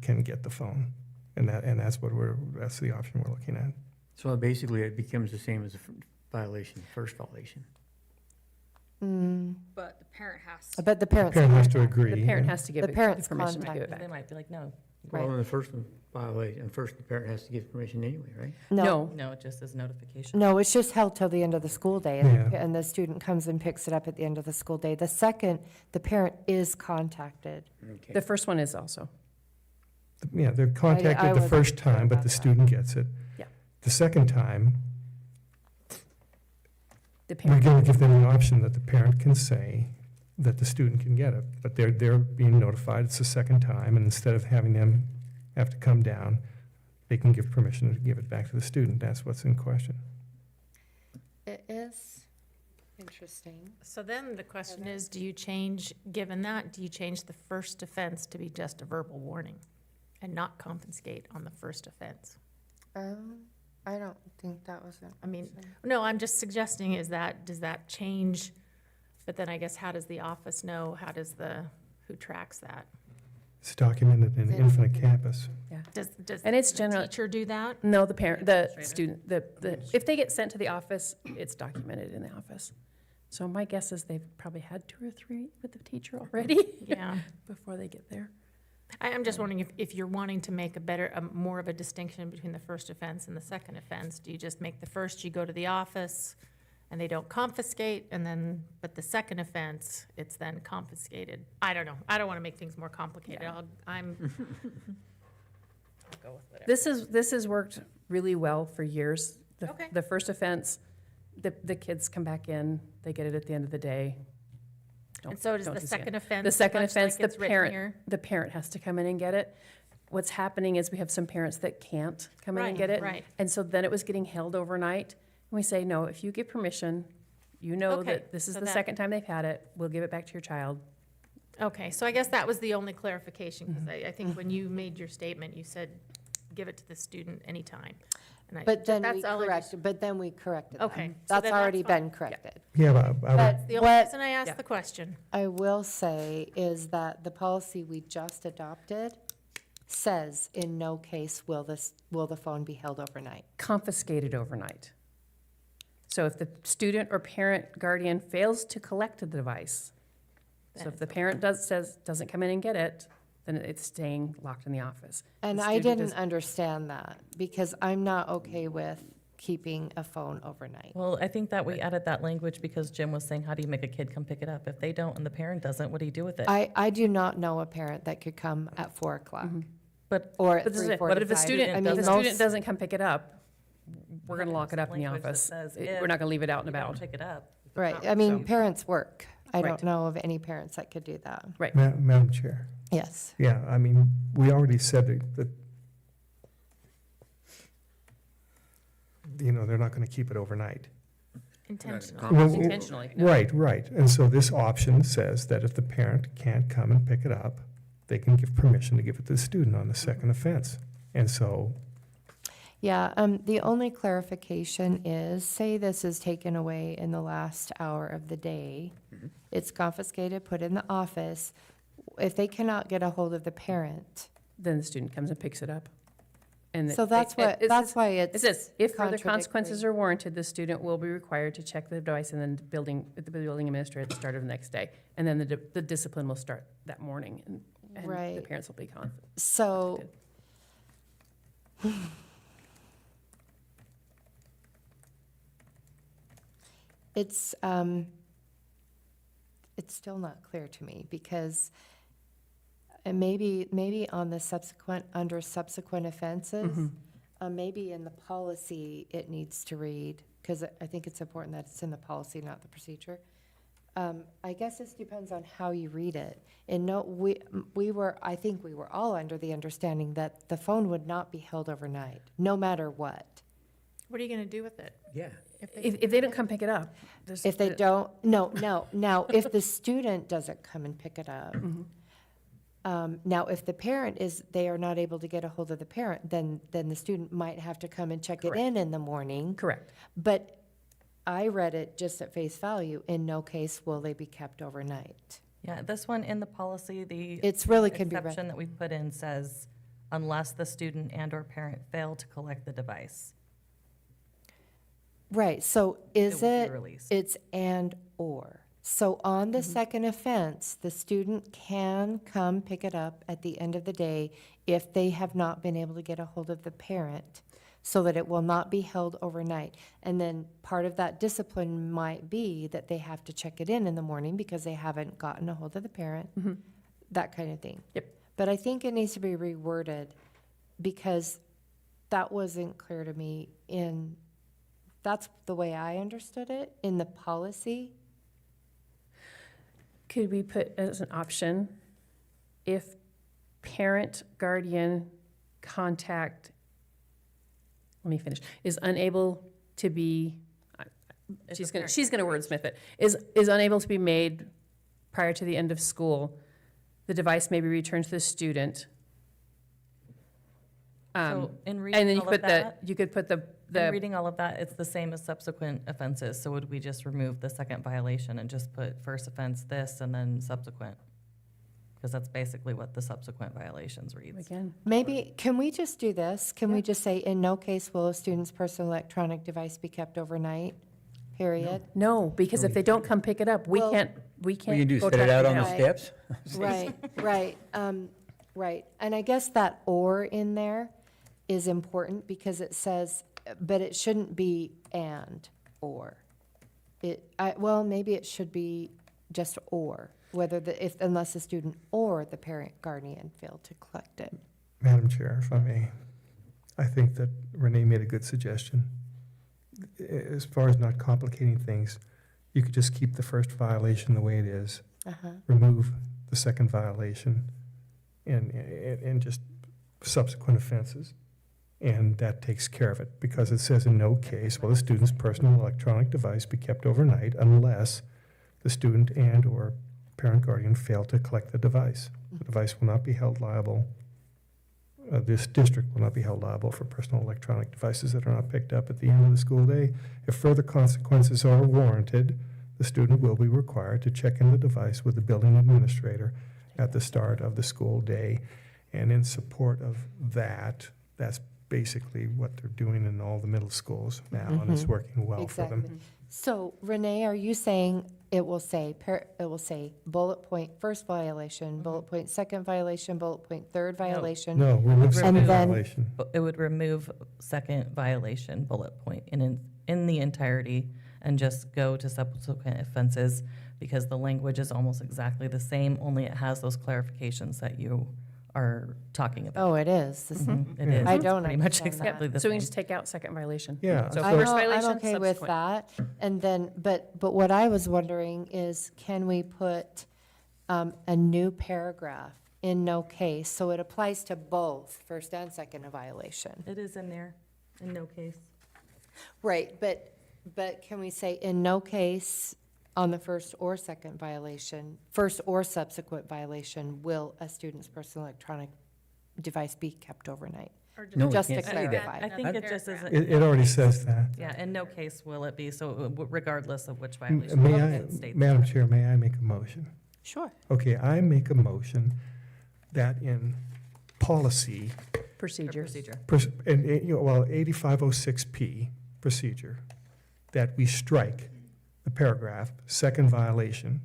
can get the phone. And that's the option we're looking at. So basically, it becomes the same as the violation, first violation. But the parent has But the parent's Parent has to contact- agree. The parent has to give The it parent's permission to give contacted. it They back. might be like, no, Well, in the first one, violation, and first the parent has to give permission anyway, right? No, No, it just is notification. no, it's just held till the end of the school day, Yeah. and the student comes and picks it up at the end of the school day. The second, the parent is contacted. Okay. The first one is also. Yeah, they're I contacted the wasn't first sure time, but about the that. student gets it. Yeah. The second time, The we're parent, going to give them the option that the parent can say that the student can get it, but they're being notified it's the second time, and instead of having them have to come down, they can give permission to give it back to the student. That's what's in question. It is interesting. So then the question is, do you change, given that, do you change the first offense to be just a verbal warning and not confiscate on the first offense? I don't think that was an I mean, option. no, I'm just suggesting is that, does that change? But then I guess how does the office know? How does who tracks that? It's documented in Infinite Campus. Does And it's the generally- teacher do that? no, the parent, the Administrator. student, if they get sent to the office, it's documented in the office. So my guess is they've probably had 2 or 3 with the teacher already Yeah. before they get there. I'm just wondering if you're wanting to make more of a distinction between the first offense and the second offense, do you just make the first, you go to the office and they don't confiscate, and then, but the second offense, it's then confiscated? I don't know. I don't want to make things more complicated. Yeah. I'll go with whatever. This has worked really well for years. Okay. The first offense, the kids come back in, they get it at the end of the day. And so does Don't the do that. second offense? The second much offense, like the it's written here? parent has to come in and get it. What's happening is we have some parents that can't come in and get it. Right. And so then it was getting held overnight. And we say, no, if you give permission, you know Okay, that this is so the that- second time they've had it, we'll give it back to your child. Okay, so I guess that was the only clarification, because I think when you made your statement, you said, give it to the student anytime. And I- But then that's we all I just- corrected them. Okay, so That's then already that's fine. been corrected. Yeah, but I But would, The only what reason I asked Yeah. the question. I will say is that the policy we just adopted says in no case will the phone be held overnight. Confiscated overnight. So if the student or parent guardian fails to collect the device, so if the parent doesn't come in and get it, then it's staying locked in the office. And The I student didn't is- understand that, because I'm not okay with keeping a phone overnight. Well, I think that we added that language because Jim was saying, how do you make a kid come pick it up? If they don't and the parent doesn't, what do you do with it? I do not know a parent that could come at 4 o'clock But or at But this is it. 3:45. What if the student, I if mean, the student most- doesn't come pick it up, we're gonna lock it up in the language that office. says We're not gonna leave it out and you don't about. pick it up. Right, I mean, So- parents work. I Right. don't know of any parents that could do that. Madam Chair. Yes. Yeah, I mean, we already said that, you know, they're not going to keep it overnight. Intentionally. Well, Intentionally. Right. And so this option says that if the parent can't come and pick it up, they can give permission to give it to the student on the second offense. And so, Yeah, the only clarification is, say this is taken away in the last hour of the day, it's confiscated, put in the office. If they cannot get a hold of the parent, Then the student comes and picks it up. And so that's why It says, if further contradictory. consequences are warranted, the student will be required to check the device and then the building administrator at the start of the next day. And then the discipline will start that morning, and the Right. parents will be confident. So, it's still not clear to me, because maybe on the under subsequent offenses, maybe in the policy, it needs to read, because I think it's important that it's in the policy, not the procedure. I guess this depends on how you read it. And I think we were all under the understanding that the phone would not be held overnight, no matter what. What are you gonna do with it? Yeah. If they don't come pick it up. If they don't, no, now, if the student doesn't come and pick it up, now, if the parent they are not able to get a hold of the parent, then the student might have to come and check it in the morning. Correct. But I read it just at face value, in no case will they be kept overnight. Yeah, this one in the policy, the It's really can be read. exception that we put in says, unless the student and/or parent fail to collect the device. Right, so is will be it, released. it's and/or. So on the second offense, the student can come pick it up at the end of the day if they have not been able to get a hold of the parent, so that it will not be held overnight. And then part of that discipline might be that they have to check it in the morning because they haven't gotten a hold of the parent, that kind of thing. Yep. But I think it needs to be reworded because that wasn't clear to me that's the way I understood it in the policy. Could we put as an option, if parent, guardian, contact, let me finish, is unable to be, she's gonna wordsmith it, is unable to be made prior to the end of school, the device may be returned to the student. So in And then reading you all put of that, you could put in the, reading all of that, it's the same as subsequent offenses. So would we just remove the second violation and just put first offense this and then subsequent? Because that's basically what the subsequent violations reads. again, Maybe, can we just do this? Can we just say, in no case will a student's personal electronic device be kept overnight, period? no, because if they don't come pick it up, we Well- can't What you do, go set it track out them on the down. steps? Right. Right. And I guess that "or" in there is important because it says, but it shouldn't be "and" or. Well, maybe it should be just "or," unless the student or the parent guardian failed to collect it. Madam Chair, if I may, I think that Renee made a good suggestion. As far as not complicating things, you could just keep the first violation the way it is, remove the second violation, and just subsequent offenses. And that takes care of it, because it says in no case will a student's personal electronic device be kept overnight unless the student and/or parent guardian fail to collect the device. The device will not be held liable. This district will not be held liable for personal electronic devices that are not picked up at the end of the school day. If further consequences are warranted, the student will be required to check in the device with the building administrator at the start of the school day. And in support of that, that's basically what they're doing in all the middle schools now, and it's working well for them. Exactly. So Renee, are you saying it will say bullet point first violation, bullet point second violation, bullet point third violation? No, remove second And then- violation. It would remove second violation bullet point in the entirety and just go to subsequent offenses, because the language is almost exactly the same, only it has those clarifications that you are talking about. Oh, it is. It is. I It's don't pretty much understand that. exactly the So we same. can just take out second violation. Yeah, So so- first violation, I'm okay with subsequent. that. And then, but what I was wondering is, can we put a new paragraph in no case, so it applies to both first and second violation? It is in there, in no case. Right, but can we say in no case on the first or second violation, first or subsequent violation, will a student's personal electronic device be kept overnight? No, we Just to can't say that. clarify. I think it just isn't. It already says that. Yeah, in no case will it be, so regardless of which violation. May it I, states Madam that. Chair, may I make a motion? Sure. Okay, I make a motion that in policy, Procedures. well, 8506P procedure, that we strike the paragraph, second violation,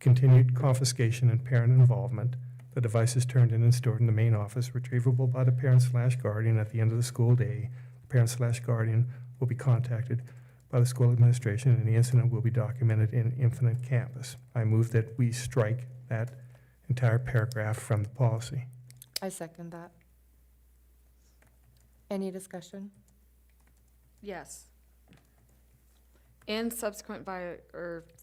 continued confiscation and parent involvement. The device is turned in and stored in the main office, retrievable by the parent/guardian at the end of the school day. The parent/guardian will be contacted by the school administration, and the incident will be documented in Infinite Campus. I move that we strike that entire paragraph from the policy. I second that. Any discussion? Yes. In subsequent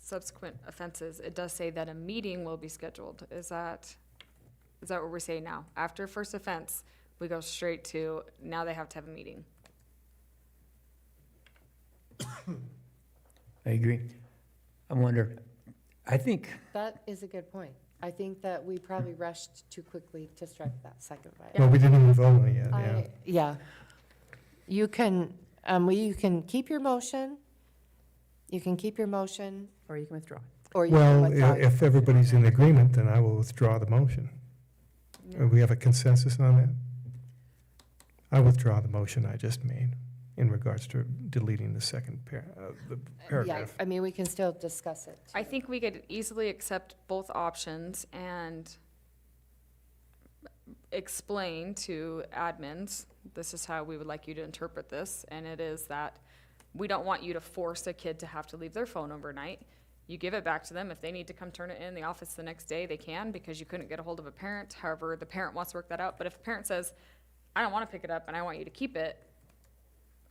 subsequent offenses, it does say that a meeting will be scheduled. Is that what we're saying now? After first offense, we go straight to, now they have to have a meeting. I agree. I wonder, I think, That is a good point. I think that we probably rushed too quickly to strike that second Well, violation. we didn't even vote on it yet, yeah. Yeah. You can keep your motion. You can keep your motion, Or you can withdraw. or you can Well, withdraw. if everybody's in agreement, then I will withdraw the motion. We have a consensus on that? I withdraw the motion I just made, in regards to deleting the the Yeah, paragraph. I mean, we can still discuss it. I think we could easily accept both options and explain to admins, this is how we would like you to interpret this, and it is that we don't want you to force a kid to have to leave their phone overnight. You give it back to them. If they need to come turn it in the office the next day, they can, because you couldn't get a hold of a parent. However, the parent wants to work that out. But if the parent says, I don't want to pick it up and I want you to keep it,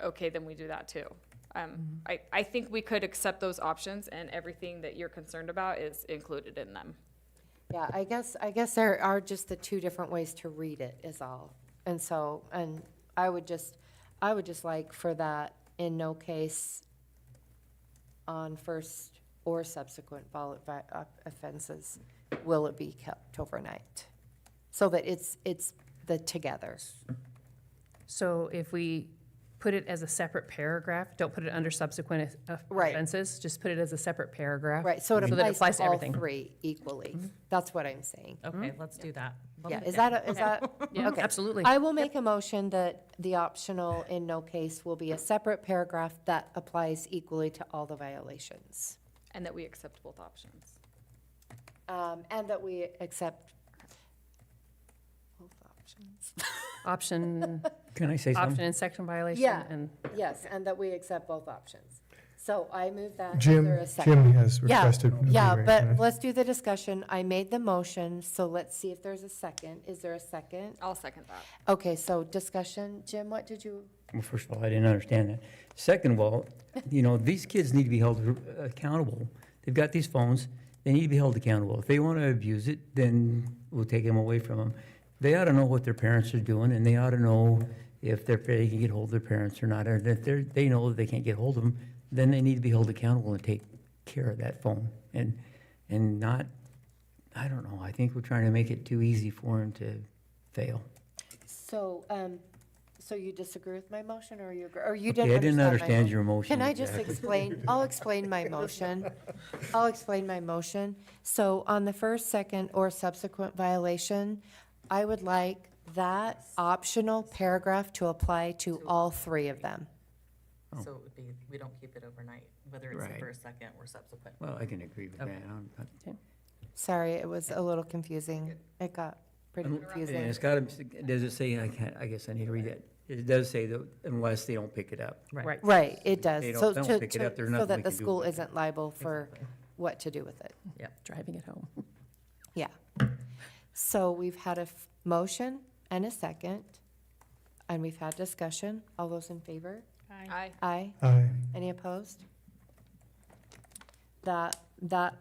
okay, then we do that too. I think we could accept those options, and everything that you're concerned about is included in them. Yeah, I guess there are just the two different ways to read it is all. And so, and I would just like for that, in no case on first or subsequent offenses, will it be kept overnight? So that it's the together. So if we put it as a separate paragraph, don't put it under subsequent Right. offenses, just put it as a separate paragraph. Right, so it So that it applies applies to to all everything. three equally. That's what I'm saying. Okay, let's do that. Yeah, is that, Yeah, okay. absolutely. I will make a motion that the optional in no case will be a separate paragraph that applies equally to all the violations. And that we accept both options. And that we accept both options. Option, Can I say option something? and section violation Yeah. and. Yes, and that we accept both options. So I move that. Is Jim, there a second? Jim has Yeah, requested. to be yeah, but recognized. let's do the discussion. I made the motion, so let's see if there's a second. Is there a second? I'll second that. Okay, so discussion. Jim, what did you? Well, first of all, I didn't understand that. Second of all, these kids need to be held accountable. They've got these phones, they need to be held accountable. If they want to abuse it, then we'll take them away from them. They ought to know what their parents are doing, and they ought to know if they can get hold of their parents or not. Or if they know that they can't get hold of them, then they need to be held accountable and take care of that phone. And not, I don't know, I think we're trying to make it too easy for them to fail. So, so you disagree with my motion, or you agree, or you Okay, didn't I didn't my understand motion? your motion. Can I just exactly. explain? I'll explain my motion. I'll explain my motion. So on the first, second, or subsequent violation, I would like that optional paragraph to apply to all three of them. Oh. So it would be, we don't keep it overnight, whether it's the Right. first, second, or subsequent. Well, I can agree with that. Sorry, it was a little confusing. It got pretty And confusing. it's got, does it say, I guess I need to read that. It does say that unless they don't pick it up. Right. Right, it does. They So don't to, pick it up, there's so nothing that we the can do school about it. isn't liable for what to do with it. Driving it home. Yeah. So we've had a motion and a second, and we've had discussion. All those in favor? Aye. Aye. Aye. Any opposed? That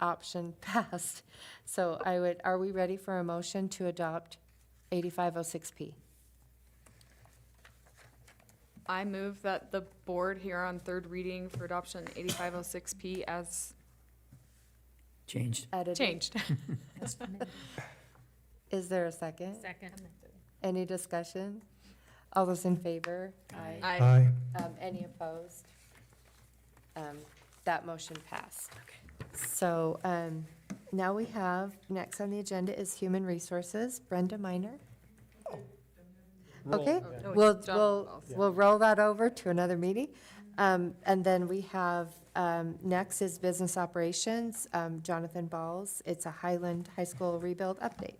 option passed. So are we ready for a motion to adopt 8506P? I move that the board here on third reading for adoption 8506P as Changed. Edited. changed. Is there a second? Second. Any discussion? All those in favor? Aye. Aye. Aye. Any opposed? That motion passed. So now we have, next on the agenda is Human Resources, Brenda Minor. Okay, we'll roll that over to another meeting. And then we have, next is Business Operations, Jonathan Balls. It's a Highland High School rebuild update.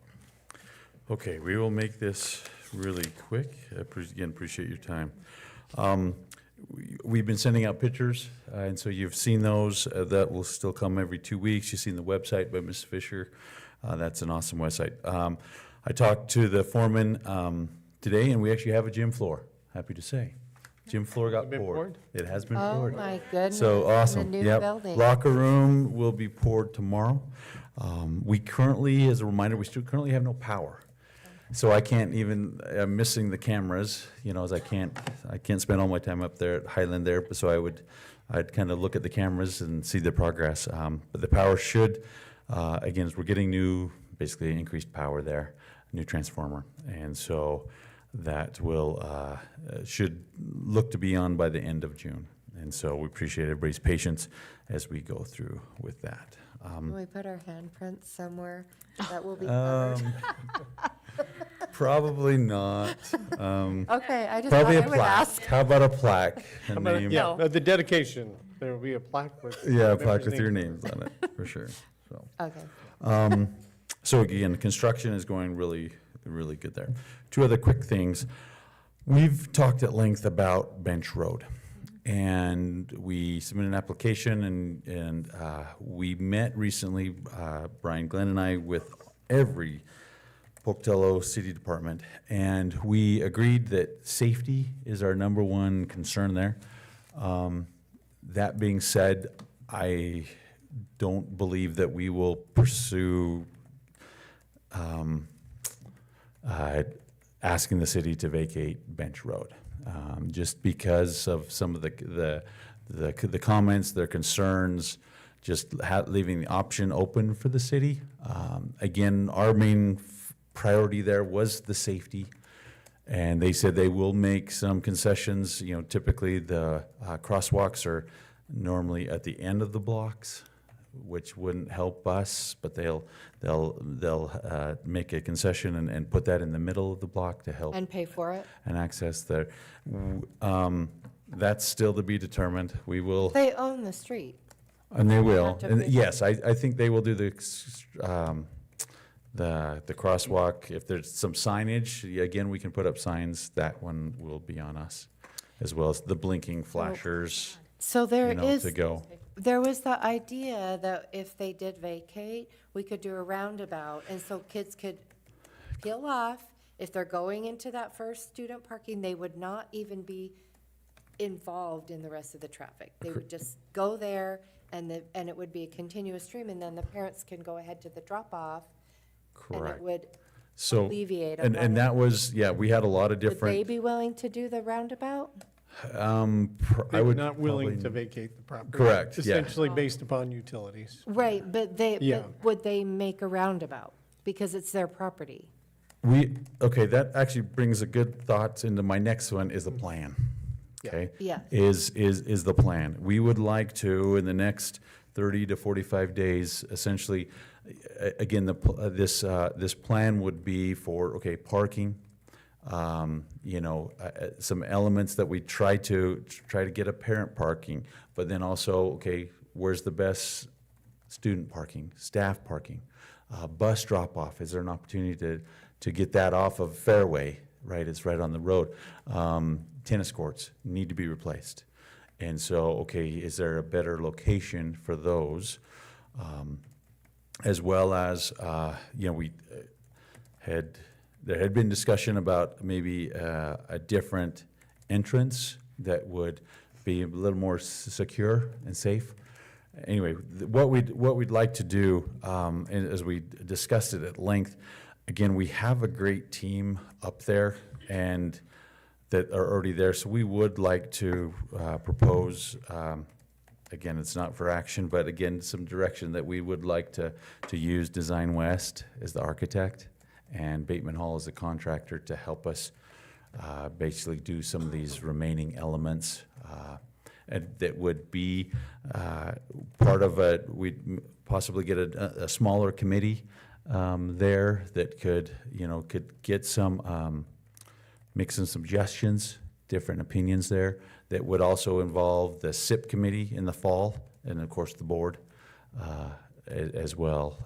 Okay, we will make this really quick. Again, appreciate your time. We've been sending out pictures, and so you've seen those. That will still come every 2 weeks. You've seen the website by Ms. Fisher. That's an awesome website. I talked to the foreman today, and we actually have a gym floor, happy to say. Gym floor got Been poured. poured? It has been Oh, poured. my goodness. So awesome. In the new Yep. building. Locker room will be poured tomorrow. We currently, as a reminder, we still currently have no power. So I can't even, I'm missing the cameras, as I can't spend all my time up there at Highland there. So I'd kind of look at the cameras and see the progress. But the power should, again, as we're getting basically increased power there, new transformer. And so that should look to be on by the end of June. And so we appreciate everybody's patience as we go through with that. Can we put our handprints somewhere that will be covered? Probably not. Okay, I just thought Probably I a would plaque. ask. How about a plaque? A How about- name? Yeah, the dedication, there will be a plaque with. Yeah, a members' plaque with your names. names on it, for sure. So, Okay. so again, construction is going really, really good there. Two other quick things. We've talked at length about Bench Road. And we submitted an application and we met recently, Brian Glenn and I, with every Pocatello City Department. And we agreed that safety is our number one concern there. That being said, I don't believe that we will pursue asking the city to vacate Bench Road, just because of some of the comments, their concerns, just leaving the option open for the city. Again, our main priority there was the safety, and they said they will make some concessions. You know, typically the crosswalks are normally at the end of the blocks, which wouldn't help us, but they'll make a concession and put that in the middle of the block to help And pay for it? and access there. That's still to be determined. We will, They own the street. and they will. Not to And pay. yes, I think they will do the crosswalk. If there's some signage, again, we can put up signs. That one will be on us, as well as the blinking flashers, So there you know, is, to go. there was the idea that if they did vacate, we could do a roundabout, and so kids could peel off. If they're going into that first student parking, they would not even be involved in the rest of the traffic. They would just go there, and it would be a continuous stream, and then the parents can go ahead to the drop-off, and it Correct. would So, alleviate a and lot of- that was, yeah, we had a lot of Would they different, be willing to do the roundabout? I They're would not willing probably- to vacate the property. Correct, yeah. Essentially based upon utilities. Right, but Yeah. would they make a roundabout? Because it's their property. Okay, that actually brings a good thought into my next one, is the plan. Yeah. Okay? Yes. Is the plan. We would like to, in the next 30 to 45 days, essentially, again, this plan would be for, okay, parking, you know, some elements that we try to get a parent parking, but then also, okay, where's the best student parking, staff parking, bus drop-off? Is there an opportunity to get that off of Fairway, right? It's right on the road. Tennis courts need to be replaced. And so, okay, is there a better location for those? As well as, you know, there had been discussion about maybe a different entrance that would be a little more secure and safe. Anyway, what we'd like to do, and as we discussed it at length, again, we have a great team up there and that are already there. So we would like to propose, again, it's not for action, but again, some direction that we would like to use Design West as the architect and Bateman Hall as the contractor to help us basically do some of these remaining elements. And that would be part of we'd possibly get a smaller committee there that could get some, make some suggestions, different opinions there, that would also involve the SIP committee in the fall, and of course the board as well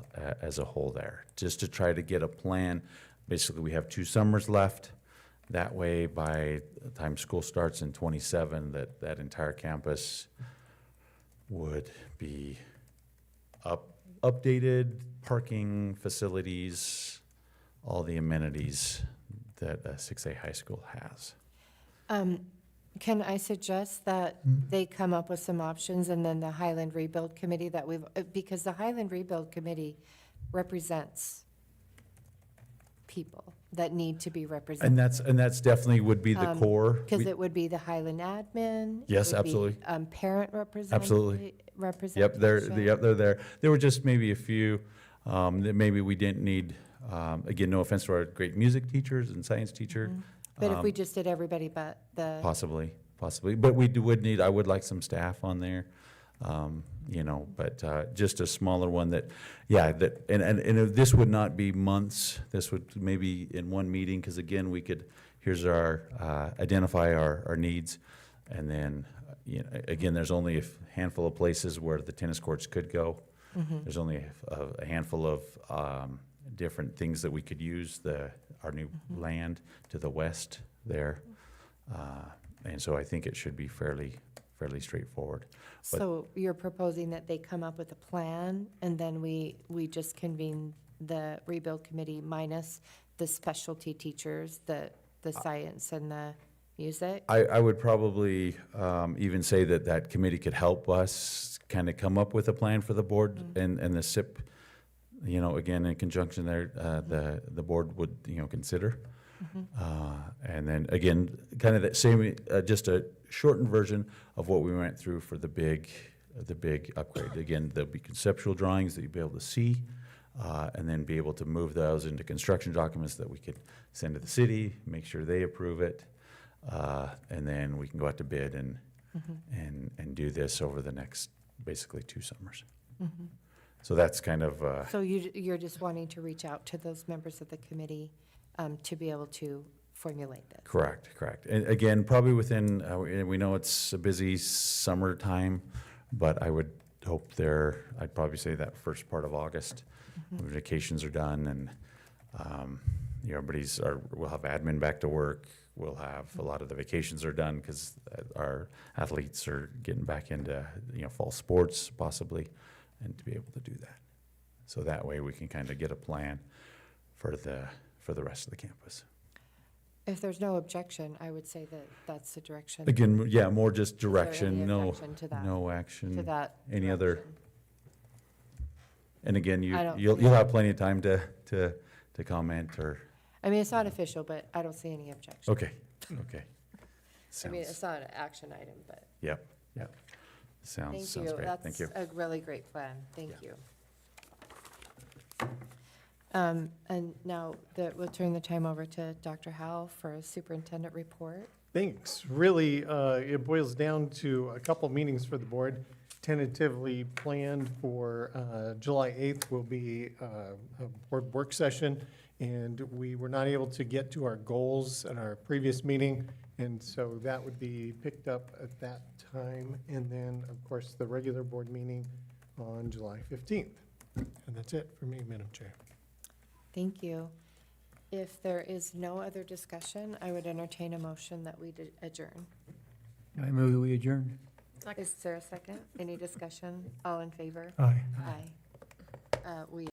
as a whole there, just to try to get a plan. Basically, we have 2 summers left. That way, by the time school starts in 27, that entire campus would be updated, parking facilities, all the amenities that 6A high school has. Can I suggest that they come up with some options, and then the Highland Rebuild Committee because the Highland Rebuild Committee represents people that need to be represented. And that's definitely would be the core. Because it would be the Highland admin. Yes, it would be, absolutely. Parent representative. Absolutely. Representation. They're there. There were just maybe a few that maybe we didn't need. Again, no offense to our great music teachers and science teacher. But if we just did everybody but the. Possibly. But we would need, I would like some staff on there. you know, but just a smaller one that, yeah, that, and this would not be months, this would maybe in one meeting, because again, we could, here's our, identify our needs, and then, you know, again, there's only a handful of places where the tennis courts could go. There's only a handful of different things that we could use, our new land to the west there. And so I think it should be fairly straightforward. But- So you're proposing that they come up with a plan, and then we just convene the rebuild committee minus the specialty teachers, the science and the music? I would probably even say that committee could help us kind of come up with a plan for the board, and the SIP, you know, again, in conjunction there, the board would, you know, consider. And then again, kind of that same, just a shortened version of what we went through for the big upgrade. Again, there'll be conceptual drawings that you'll be able to see, and then be able to move those into construction documents that we could send to the city, make sure they approve it, and then we can go out to bid and do this over the next, basically 2 summers. So that's kind of, So you're just wanting to reach out to those members of the committee to be able to formulate this? correct. And again, probably within, we know it's a busy summertime, but I would hope I'd probably say that first part of August, when vacations are done, and, you know, we'll have admin back to work. We'll have, a lot of the vacations are done because our athletes are getting back into, you know, fall sports possibly, and to be able to do that. So that way we can kind of get a plan for the rest of the campus. If there's no objection, I would say that that's the direction. Again, yeah, more just there direction, any no, objection to that? no action. To that Any other, direction? and again, I don't you'll see have plenty of time to comment, or, I mean, it's not official, but I don't see any objection. okay. I mean, Sounds, it's not an action item, but yep. Sounds thank you. great, thank you. That's a really great plan. Thank Yeah. you. And now we'll turn the time over to Dr. Howell for a superintendent report. Thanks. Really, it boils down to a couple meetings for the board. Tentatively planned for July 8th will be a board work session, and we were not able to get to our goals at our previous meeting, and so that would be picked up at that time. And then, of course, the regular board meeting on July 15th. And that's it for me, Madam Chair. Thank you. If there is no other discussion, I would entertain a motion that we adjourn. I move that we adjourn. Is there a second? Any discussion? All in favor? Aye. Aye. We